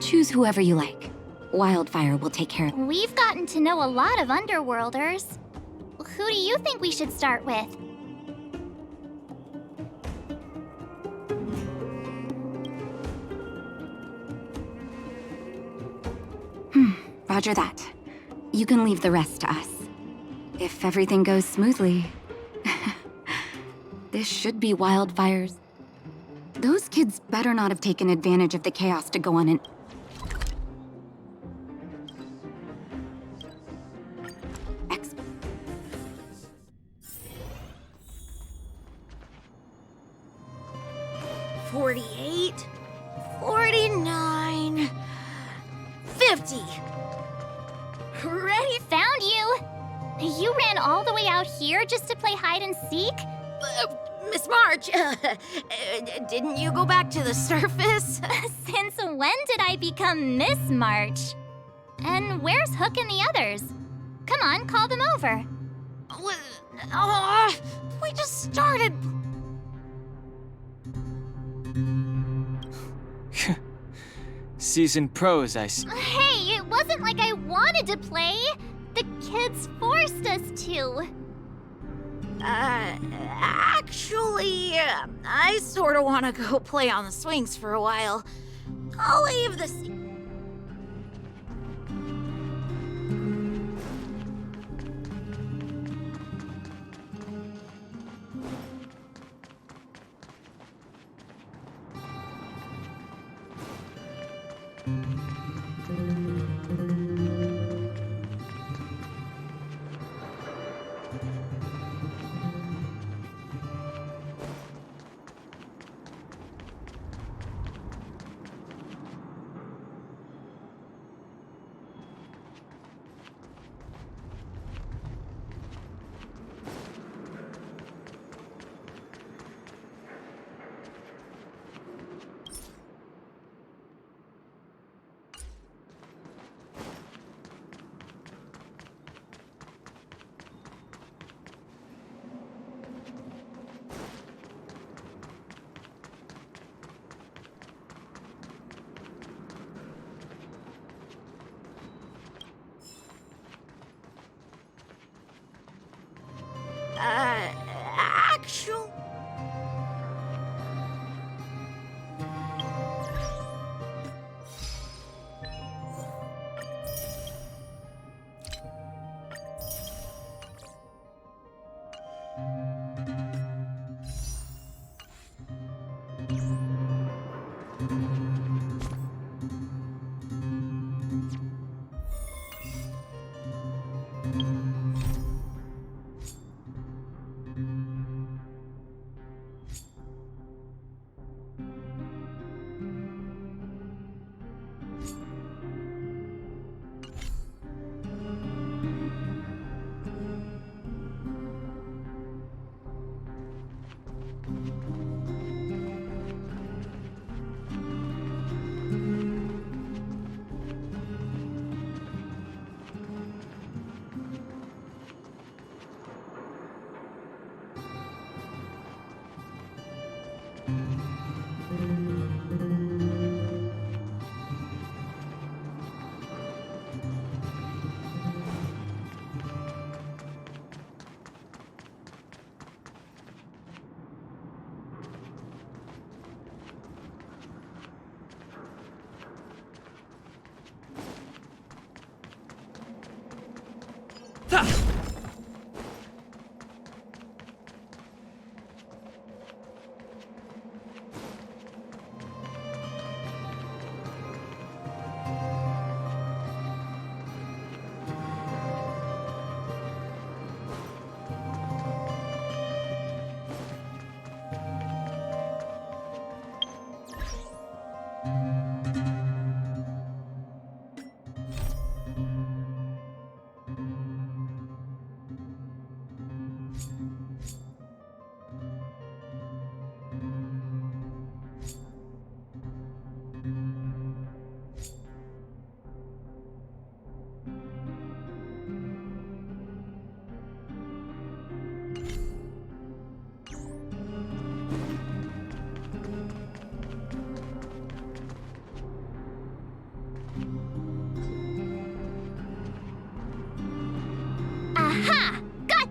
Choose whoever you like. Wildfire will take care of... We've gotten to know a lot of Underworlders. Who do you think we should start with? Roger that. You can leave the rest to us. If everything goes smoothly... This should be Wildfire's... Those kids better not have taken advantage of the chaos to go on an... Ex... 48, 49, 50. Ready? Found you! You ran all the way out here just to play hide and seek? Miss March, didn't you go back to the surface? Since when did I become Miss March? And where's Hook and the others? Come on, call them over. We just started. Seasoned pros, I see. Hey, it wasn't like I wanted to play. The kids forced us to. Actually, I sort of want to go play on the swings for a while. I'll leave this.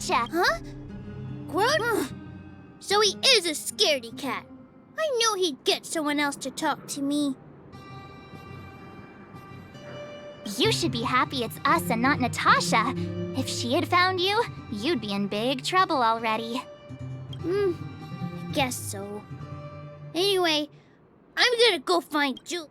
Gotcha! Huh? Grunt? So he is a scaredy cat. I knew he'd get someone else to talk to me. You should be happy it's us and not Natasha. If she had found you, you'd be in big trouble already. I guess so. Anyway, I'm gonna go find Julie.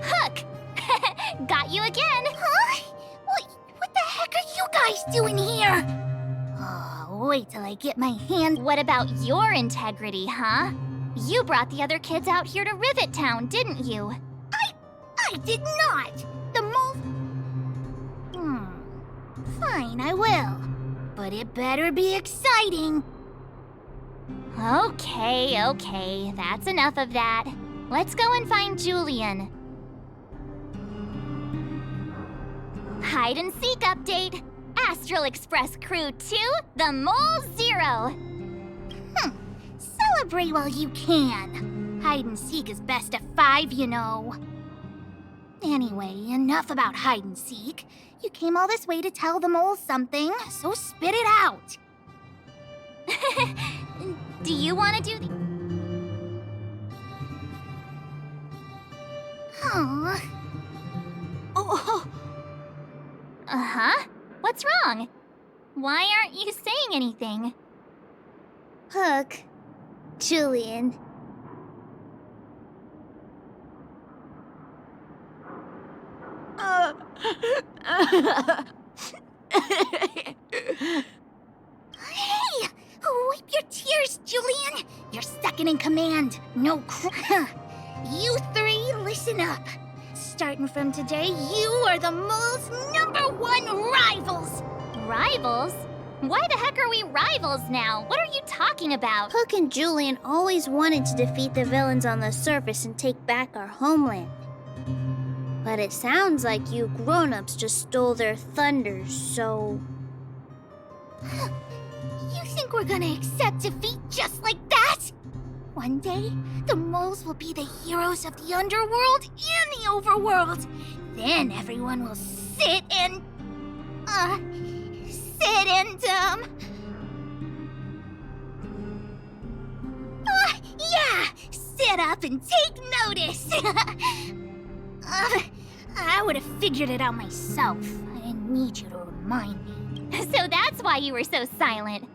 Hook! Got you again! Huh? What the heck are you guys doing here? Oh, wait till I get my hand. What about your integrity, huh? You brought the other kids out here to Rivet Town, didn't you? I did not! The mole... Fine, I will. But it better be exciting. Okay, that's enough of that. Let's go and find Julian. Hide and seek update. Astral Express Crew 2, the Mole 0. Celebrate while you can. Hide and seek is best at 5, you know. Anyway, enough about hide and seek. You came all this way to tell the mole something, so spit it out. Do you want to do the... Oh. Uh-huh. What's wrong? Why aren't you saying anything? Hook. Julian. Hey! Wipe your tears, Julian! You're second in command. No You three, listen up. Starting from today, you are the mole's #1 rivals! Rivals? Why the heck are we rivals now? What are you talking about? Hook and Julian always wanted to defeat the villains on the surface and take back our homeland. But it sounds like you grown-ups just stole their thunder, so... You think we're gonna accept defeat just like that? One day, the moles will be the heroes of the underworld and the overworld. Then everyone will sit and... yeah! Sit up and take notice! I would have figured it out myself. I didn't need you to remind me. So that's why you were so silent.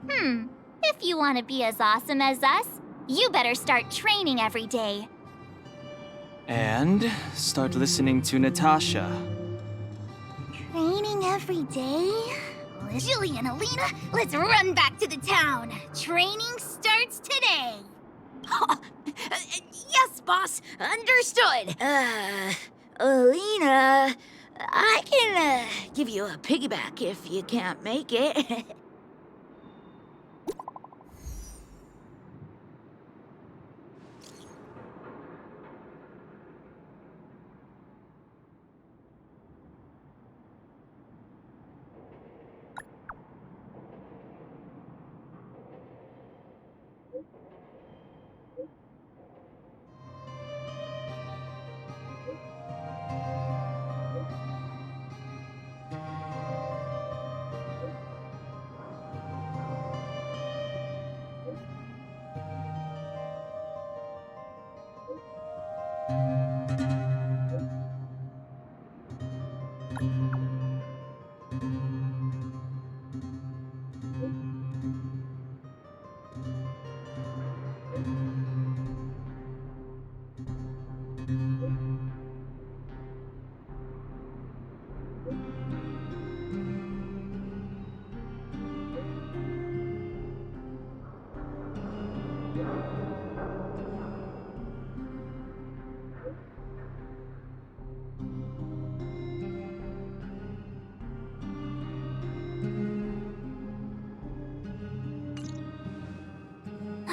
If you want to be as awesome as us, you better start training every day. And start listening to Natasha. Training every day? Julian, Alina, let's run back to the town. Training starts today. Yes, boss. Understood. Alina, I can give you a piggyback if you can't make it.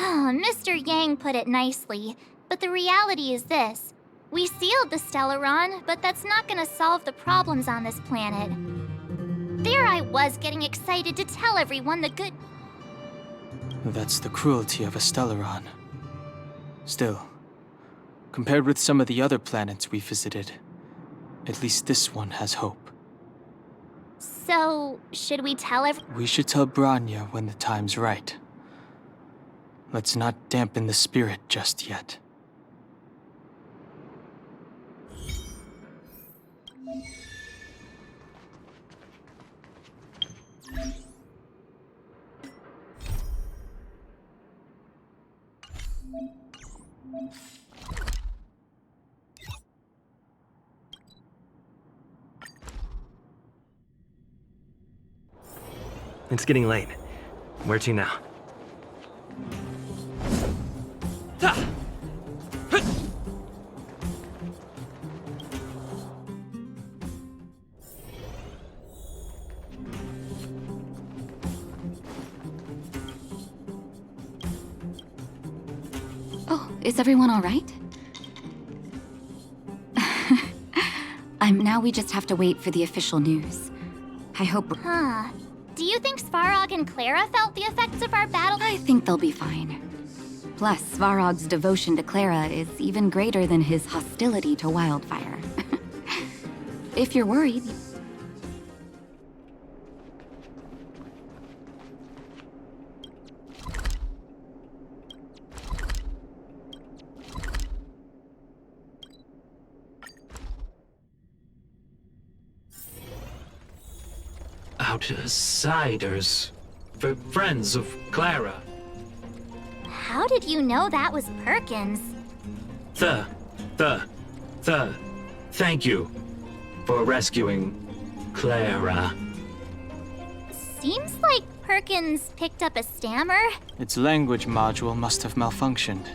Mr. Yang put it nicely, but the reality is this. We sealed the Stellaron, but that's not gonna solve the problems on this planet. There I was getting excited to tell everyone the good... That's the cruelty of a Stellaron. Still, compared with some of the other planets we visited, at least this one has hope. So, should we tell We should tell Bronya when the time's right. Let's not dampen the spirit just yet. It's getting late. Where to now? Oh, is everyone all right? Now we just have to wait for the official news. I hope... Do you think Svarog and Clara felt the effects of our battle? I think they'll be fine. Plus, Svarog's devotion to Clara is even greater than his hostility to Wildfire. If you're worried... Outsiders. Friends of Clara. How did you know that was Perkins? Thank you for rescuing Clara. Seems like Perkins picked up a stammer. Its language module must have malfunctioned.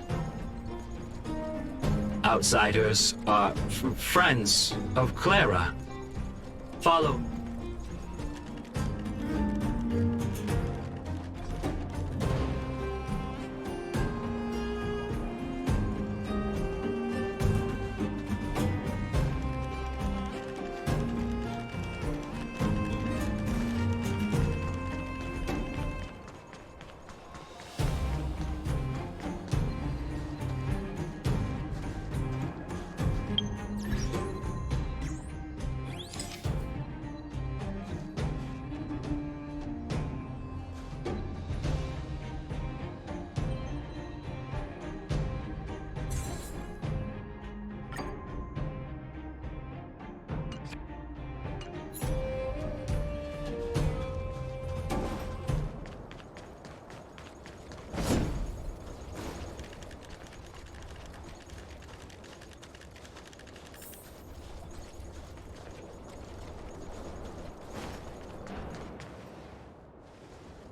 Outsiders are friends of Clara. Follow.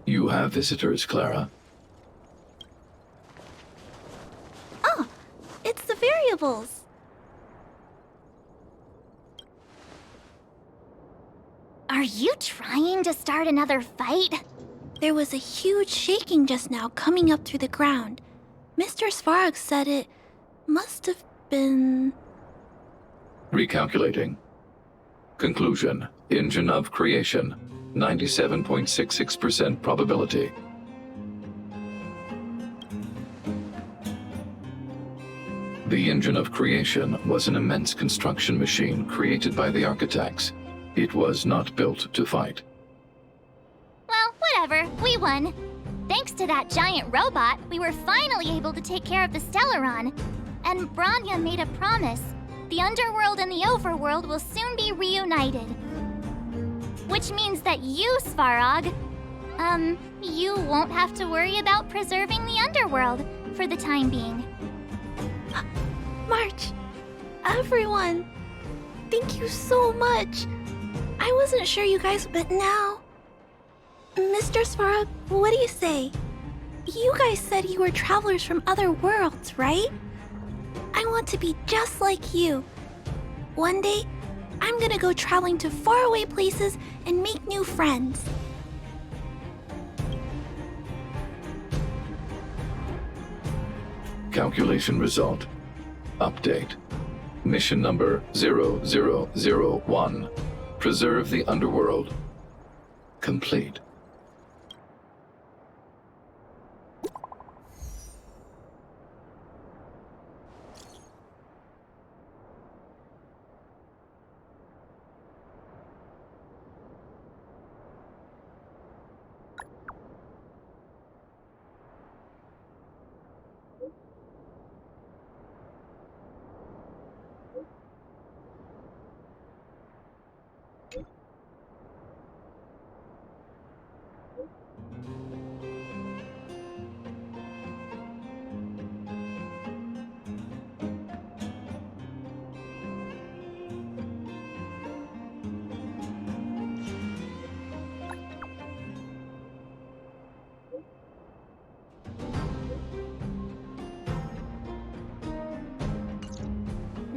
You have visitors, Clara. Oh, it's the variables. Are you trying to start another fight? There was a huge shaking just now coming up through the ground. Mr. Svarog said it must have been... Recalculating. Conclusion. Engine of creation. 97.66% probability. The engine of creation was an immense construction machine created by the architects. It was not built to fight. Well, whatever. We won. Thanks to that giant robot, we were finally able to take care of the Stellaron. And Bronya made a promise. The underworld and the overworld will soon be reunited. Which means that you, Svarog, you won't have to worry about preserving the underworld for the time being. March, everyone, thank you so much. I wasn't sure you guys, but now... Mr. Svarog, what do you say? You guys said you were travelers from other worlds, right? I want to be just like you. One day, I'm gonna go traveling to faraway places and make new friends. Calculation result. Update. Mission number 0001. Preserve the underworld. Complete.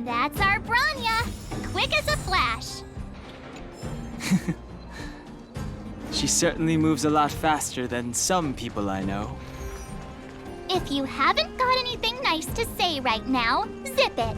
That's our Bronya! Quick as a flash! She certainly moves a lot faster than some people I know. If you haven't got anything nice to say right now, zip it!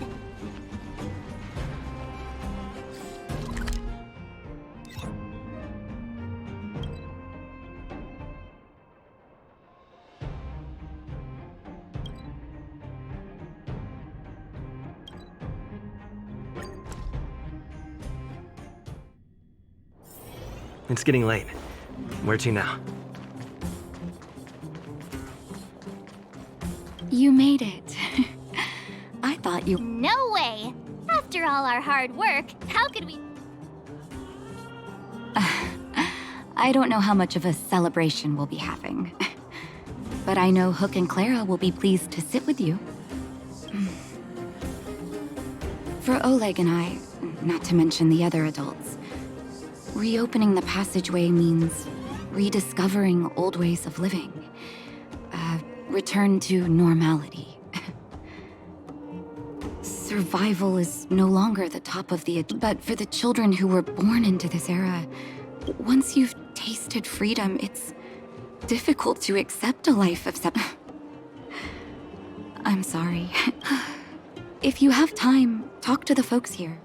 It's getting late. Where to now? You made it. I thought you... No way! After all our hard work, how could we... I don't know how much of a celebration we'll be having. But I know Hook and Clara will be pleased to sit with you. For Oleg and I, not to mention the other adults, reopening the passageway means rediscovering old ways of living. Return to normality. Survival is no longer the top of the... But for the children who were born into this era, once you've tasted freedom, it's difficult to accept a life of I'm sorry. If you have time, talk to the folks here.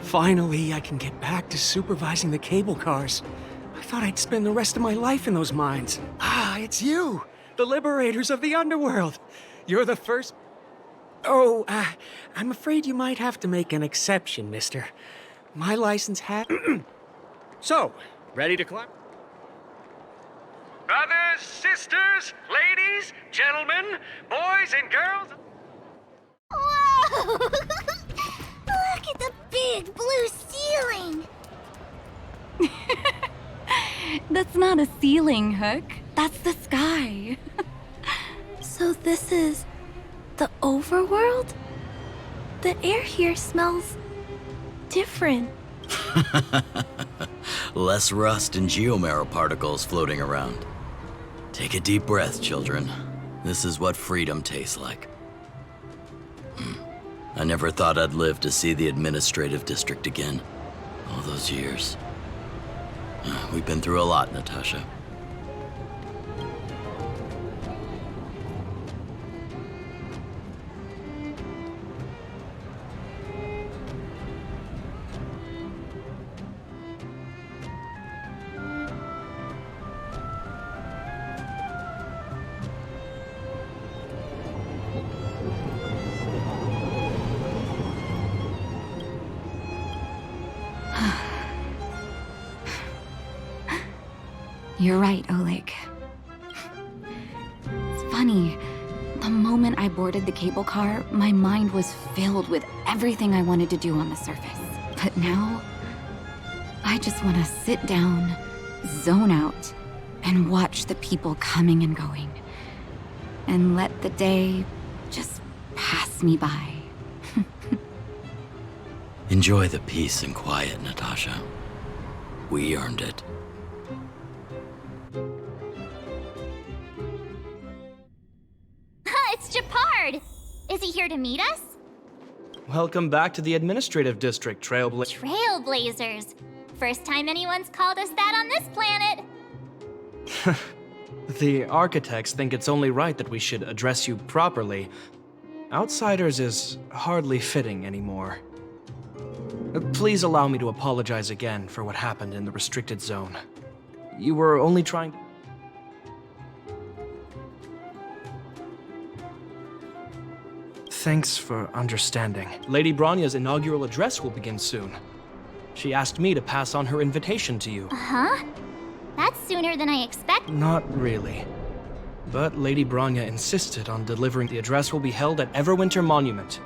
Finally, I can get back to supervising the cable cars. I thought I'd spend the rest of my life in those mines. Ah, it's you, the liberators of the underworld. You're the first... Oh, I'm afraid you might have to make an exception, mister. My license had... So, ready to climb? Brothers, sisters, ladies, gentlemen, boys and girls... Whoa! Look at the big blue ceiling! That's not a ceiling, Hook. That's the sky. So this is the overworld? The air here smells different. Less rust and geomarrow particles floating around. Take a deep breath, children. This is what freedom tastes like. I never thought I'd live to see the administrative district again. All those years. We've been through a lot, Natasha. You're right, Oleg. It's funny. The moment I boarded the cable car, my mind was filled with everything I wanted to do on the surface. But now, I just want to sit down, zone out, and watch the people coming and going. And let the day just pass me by. Enjoy the peace and quiet, Natasha. We earned it. It's Gepard! Is he here to meet us? Welcome back to the administrative district, trailblaazer. Trailblazers. First time anyone's called us that on this planet. The architects think it's only right that we should address you properly. Outsiders is hardly fitting anymore. Please allow me to apologize again for what happened in the restricted zone. You were only trying... Thanks for understanding. Lady Bronya's inaugural address will begin soon. She asked me to pass on her invitation to you. Huh? That's sooner than I expected. Not really. But Lady Bronya insisted on delivering. The address will be held at Everwinter Monument.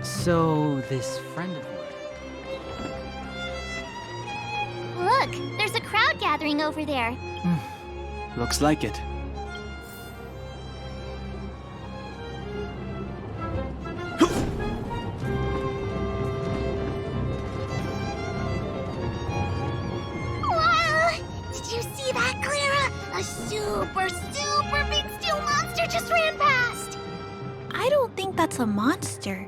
So, this friend of mine... Look, there's a crowd gathering over there. Looks like it. Wow! Did you see that, Clara? A super big steel monster just ran past! I don't think that's a monster.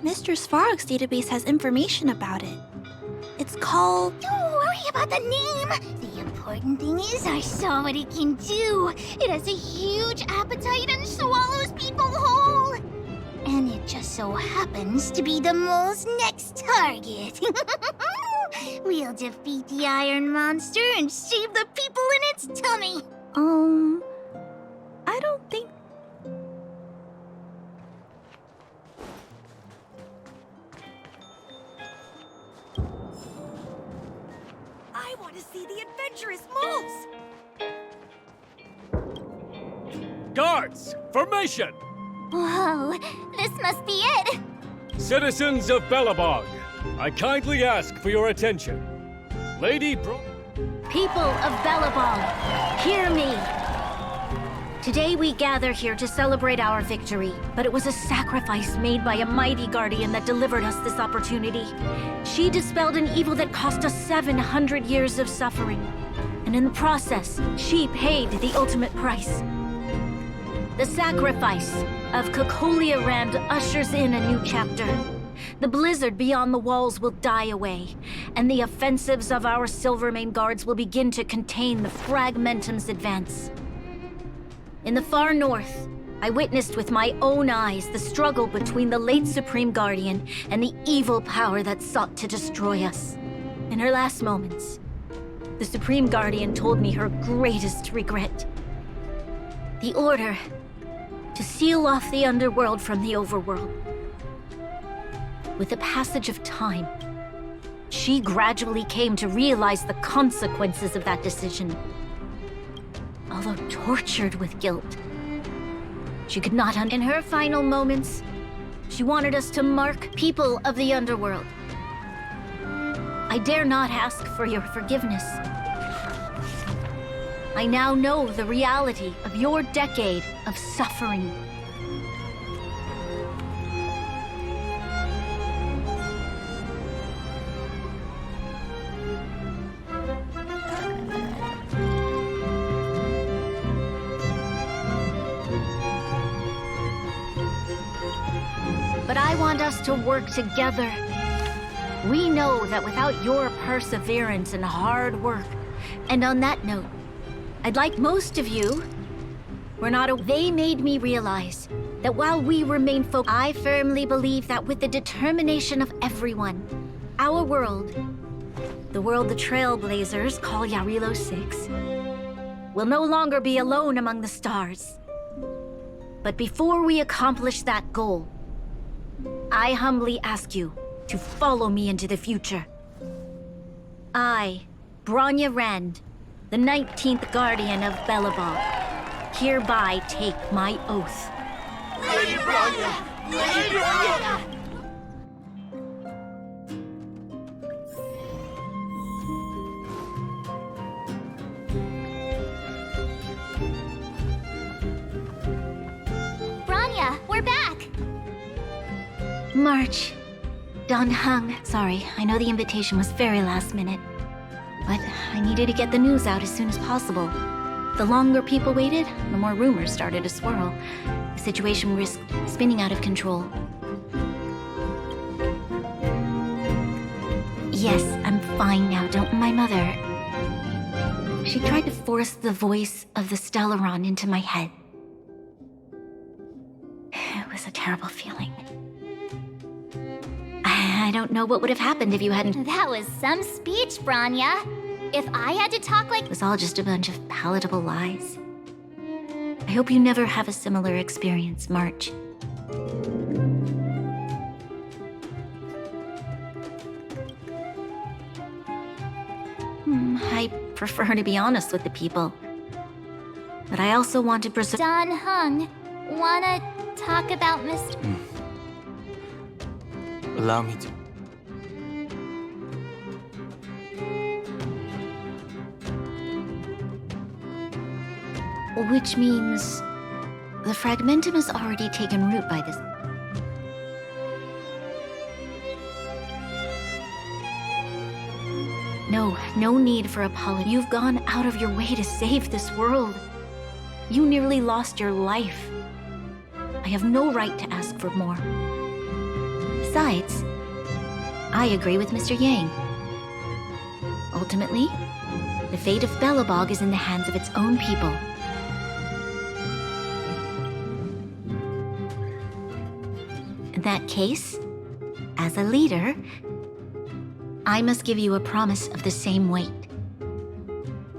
Mr. Svarog's database has information about it. It's called... Don't worry about the name! The important thing is I saw what it can do. It has a huge appetite and swallows people whole. And it just so happens to be the mole's next target. We'll defeat the iron monster and save the people in its tummy. I don't think... I want to see the adventurous moves! Guards, formation! Whoa, this must be it! Citizens of Belobog, I kindly ask for your attention. People of Belobog, hear me! Today we gather here to celebrate our victory, but it was a sacrifice made by a mighty guardian that delivered us this opportunity. She dispelled an evil that cost us 700 years of suffering, and in the process, she paid the ultimate price. The sacrifice of Cocolia Rand ushers in a new chapter. The blizzard beyond the walls will die away, and the offensives of our Silvermane guards will begin to contain the Fragmentum's advance. In the far north, I witnessed with my own eyes the struggle between the late Supreme Guardian and the evil power that sought to destroy us. In her last moments, the Supreme Guardian told me her greatest regret. The order to seal off the underworld from the overworld. With the passage of time, she gradually came to realize the consequences of that decision. Although tortured with guilt, she could not In her final moments, she wanted us to mark people of the underworld. I dare not ask for your forgiveness. I now know the reality of your decade of suffering. But I want us to work together. We know that without your perseverance and hard work, and on that note, I'd like most of you were not They made me realize that while we remain focused, I firmly believe that with the determination of everyone, our world, the world the trailblazers call Yarilo 6, will no longer be alone among the stars. But before we accomplish that goal, I humbly ask you to follow me into the future. I, Bronya Rand, the 19th Guardian of Belobog, hereby take my oath. Lady Bronya! Lady Bronya! Bronya, we're back! March. Don Hung. Sorry, I know the invitation was very last minute. But I needed to get the news out as soon as possible. The longer people waited, the more rumors started to swirl. The situation risked spinning out of control. Yes, I'm fine now, don't my mother. She tried to force the voice of the Stellaron into my head. It was a terrible feeling. I don't know what would have happened if you hadn't. That was some speech, Bronya. If I had to talk like— It was all just a bunch of palatable lies. I hope you never have a similar experience, March. I prefer to be honest with the people. But I also want to preserve— Don Hung, wanna talk about Mr. Allow me to. Which means the Fragmentum has already taken root by this. No need for apology. You've gone out of your way to save this world. You nearly lost your life. I have no right to ask for more. Besides, I agree with Mr. Yang. Ultimately, the fate of Belobog is in the hands of its own people. In that case, as a leader, I must give you a promise of the same weight.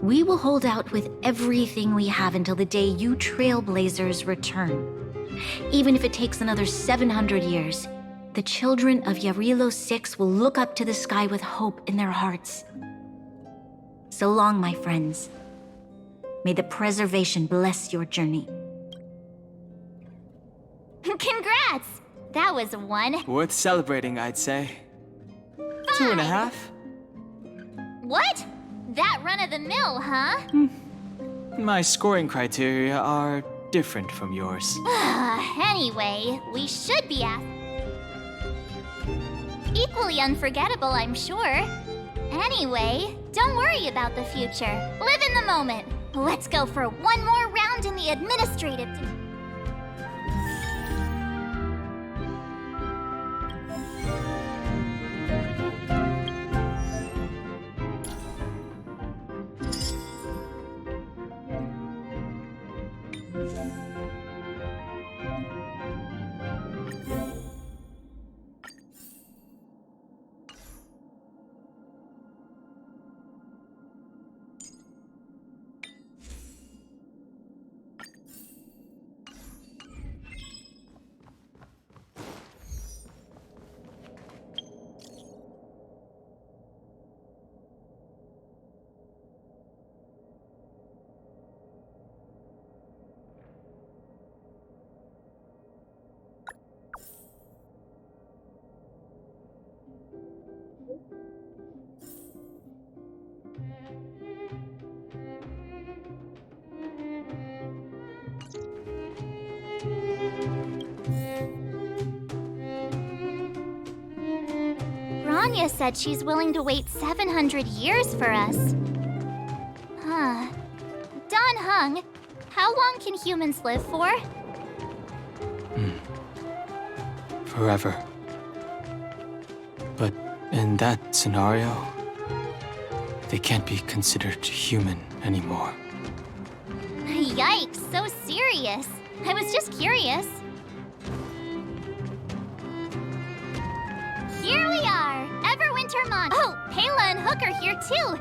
We will hold out with everything we have until the day you trailblazers return. Even if it takes another 700 years, the children of Yarilo 6 will look up to the sky with hope in their hearts. So long, my friends. May the preservation bless your journey. Congrats! That was one. Worth celebrating, I'd say. 2.5? What? That run of the mill, huh? My scoring criteria are different from yours. Anyway, we should be equally unforgettable, I'm sure. Anyway, don't worry about the future. Live in the moment. Let's go for one more round in the administrative. Anya said she's willing to wait 700 years for us. Huh. Don Hung, how long can humans live for? Forever. But in that scenario, they can't be considered human anymore. Yikes, so serious. I was just curious. Here we are, Everwinter Mon. Oh, Pela and Hook are here too.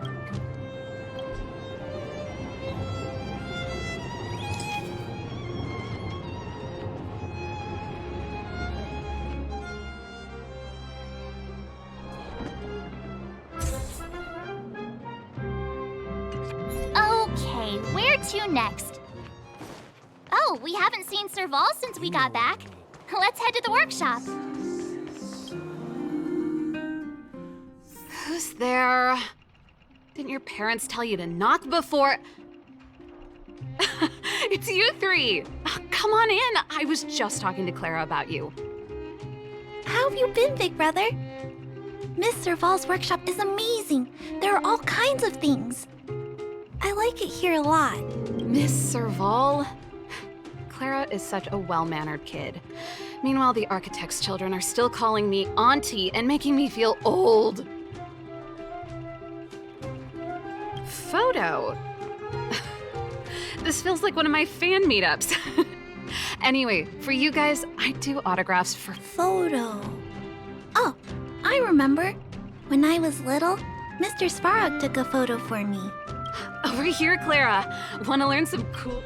Okay, where to next? Oh, we haven't seen Serval since we got back. Let's head to the workshop. Who's there? Didn't your parents tell you to knock before? It's you three! Come on in! I was just talking to Clara about you. How have you been, big brother? Miss Serval's workshop is amazing. There are all kinds of things. I like it here a lot. Miss Serval? Clara is such a well-mannered kid. Meanwhile, the architect's children are still calling me auntie and making me feel old. Photo? This feels like one of my fan meetups. Anyway, for you guys, I do autographs for photo. Oh, I remember. When I was little, Mr. Svarog took a photo for me. Over here, Clara. Want to learn some cool...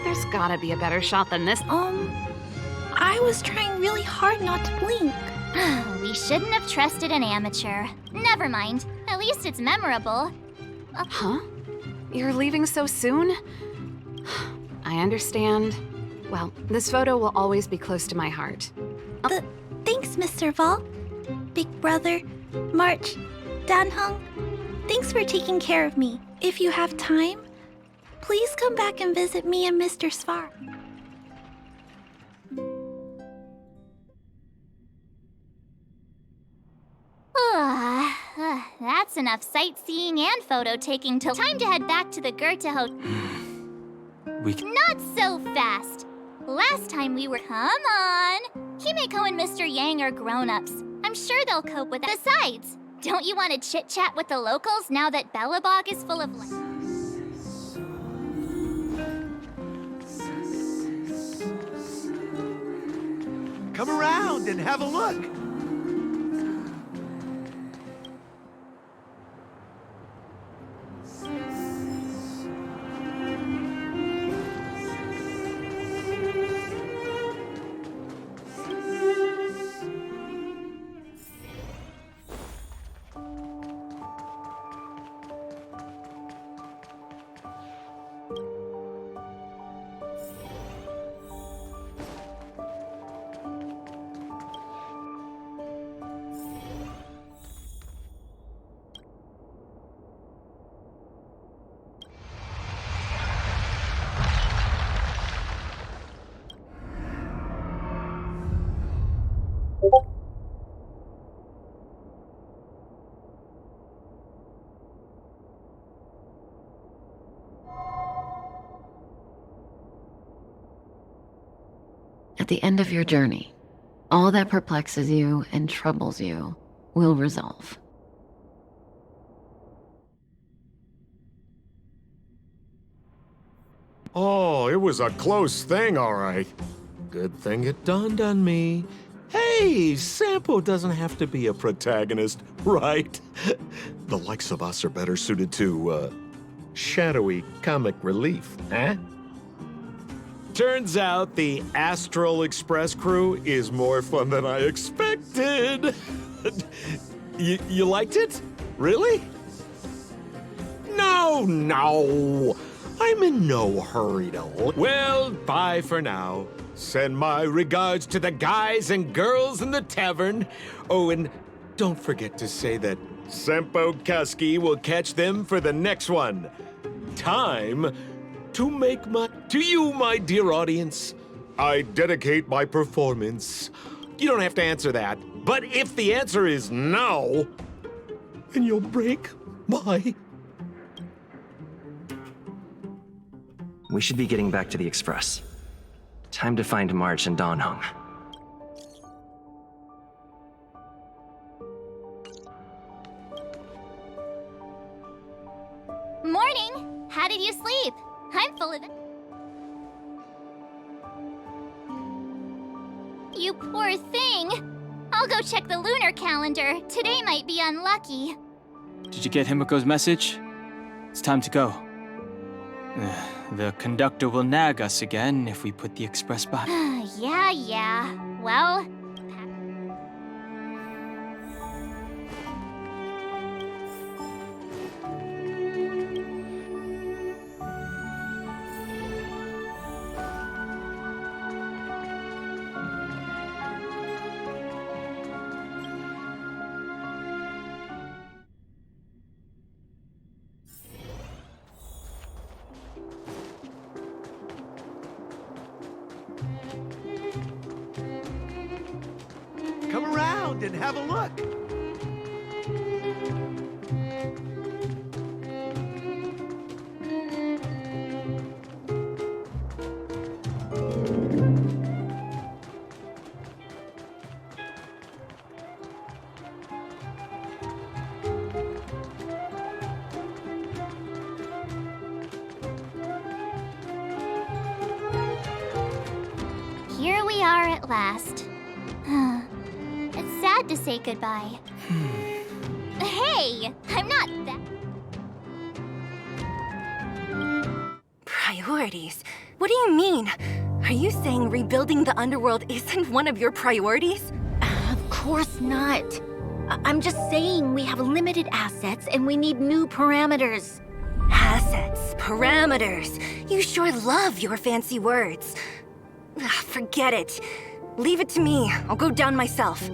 There's gotta be a better shot than this. I was trying really hard not to blink. We shouldn't have trusted an amateur. Never mind. At least it's memorable. Huh? You're leaving so soon? I understand. Well, this photo will always be close to my heart. Thanks, Miss Serval. Big brother, March, Danhung. Thanks for taking care of me. If you have time, please come back and visit me and Mr. Svarog. That's enough sightseeing and photo taking till time to head back to the Goethe Hotel. Not so fast. Last time we were... Come on. Himeko and Mr. Yang are grown-ups. I'm sure they'll cope with that. Besides, don't you want to chit-chat with the locals now that Belobog is full of... Come around and have a look. the end of your journey, all that perplexes you and troubles you will resolve. Oh, it was a close thing, all right. Good thing it dawned on me. Hey, Sampo doesn't have to be a protagonist, right? The likes of us are better suited to, shadowy comic relief, huh? Turns out the Astral Express crew is more fun than I expected. You liked it? Really? No. I'm in no hurry to... Well, bye for now. Send my regards to the guys and girls in the tavern. Oh, and don't forget to say that Sampo Kaski will catch them for the next one. Time to make my... To you, my dear audience, I dedicate my performance. You don't have to answer that. But if the answer is no, then you'll break my... We should be getting back to the Express. Time to find March and Donhung. Morning! How did you sleep? I'm full of it. You poor thing! I'll go check the lunar calendar. Today might be unlucky. Did you get Himiko's message? It's time to go. The conductor will nag us again if we put the express by. Yeah. Well... Come around and have a look. Here we are at last. It's sad to say goodbye. Hey! I'm not that... Priorities? What do you mean? Are you saying rebuilding the underworld isn't one of your priorities? Of course not. I'm just saying we have limited assets and we need new parameters. Assets, parameters. You sure love your fancy words. Forget it. Leave it to me. I'll go down myself.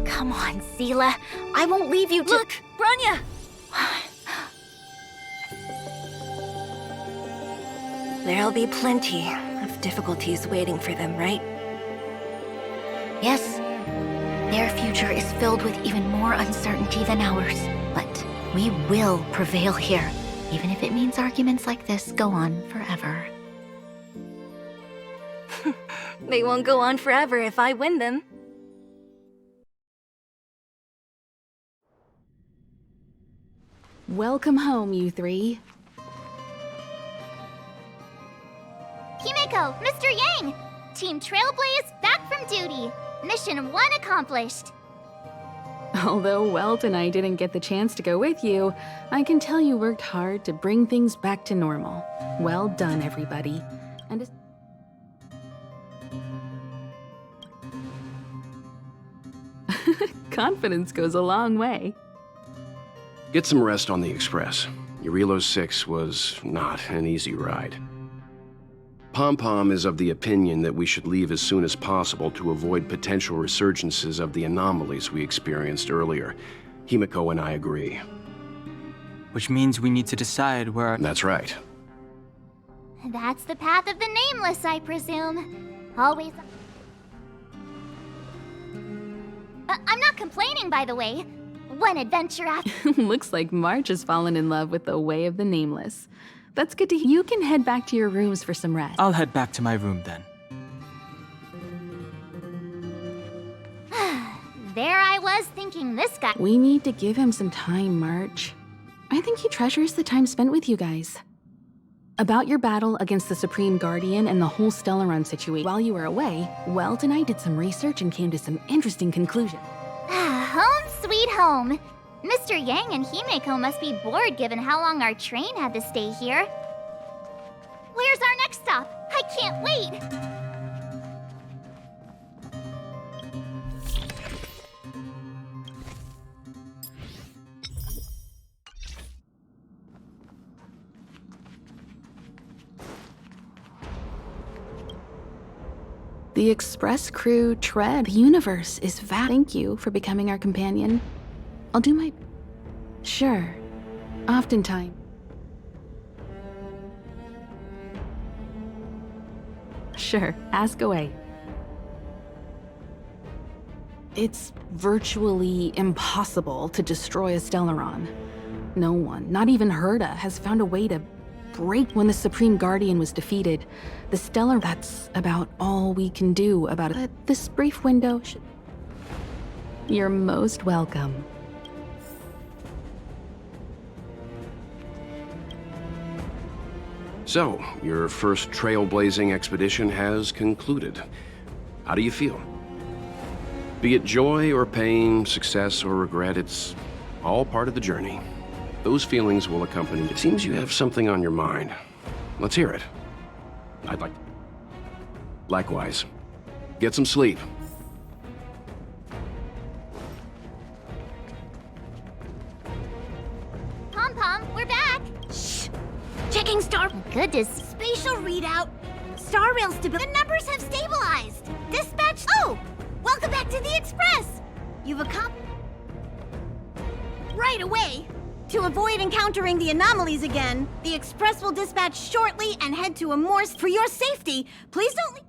Come on, Seela. I won't leave you to— Look, Branya! There'll be plenty of difficulties waiting for them, right? Yes. Their future is filled with even more uncertainty than ours. But we will prevail here, even if it means arguments like this go on forever. They won't go on forever if I win them. Welcome home, you three. Himiko, Mr. Yang! Team Trailblaze back from duty. Mission 1 accomplished. Although Welt and I didn't get the chance to go with you, I can tell you worked hard to bring things back to normal. Well done, everybody. And confidence goes a long way. Get some rest on the Express. Eurilo 6 was not an easy ride. Pom-Pom is of the opinion that we should leave as soon as possible to avoid potential resurgences of the anomalies we experienced earlier. Himiko and I agree. Which means we need to decide where... That's right. That's the path of the Nameless, I presume. Always... I'm not complaining, by the way. One adventure after... Looks like March has fallen in love with the way of the Nameless. That's good to hear. You can head back to your rooms for some rest. I'll head back to my room then. there I was thinking this guy. We need to give him some time, March. I think he treasures the time spent with you guys. About your battle against the Supreme Guardian and the whole Stellaron situation. While you were away, Weld and I did some research and came to some interesting conclusions. Home sweet home. Mr. Yang and Himeko must be bored given how long our train had to stay here. Where's our next stop? I can't wait! The Express crew tread. The universe is vast. Thank you for becoming our companion. I'll do my... Sure. Oftentimes. Sure, ask away. It's virtually impossible to destroy a Stellaron. No one, not even Herta, has found a way to break. When the Supreme Guardian was defeated, the Stellar... That's about all we can do about it. But this brief window should... You're most welcome. So, your first trailblazing expedition has concluded. How do you feel? Be it joy or pain, success or regret, it's all part of the journey. Those feelings will accompany. It seems you have something on your mind. Let's hear it. I'd like... Likewise. Get some sleep. Pom-Pom, we're back! Shh! Checking star... Goodness. Spatial readout. Star rail stability. The numbers have stabilized. Dispatch... Oh! Welcome back to the Express! You've accomplished... Right away! To avoid encountering the anomalies again, the Express will dispatch shortly and head to a more... For your safety, please don't...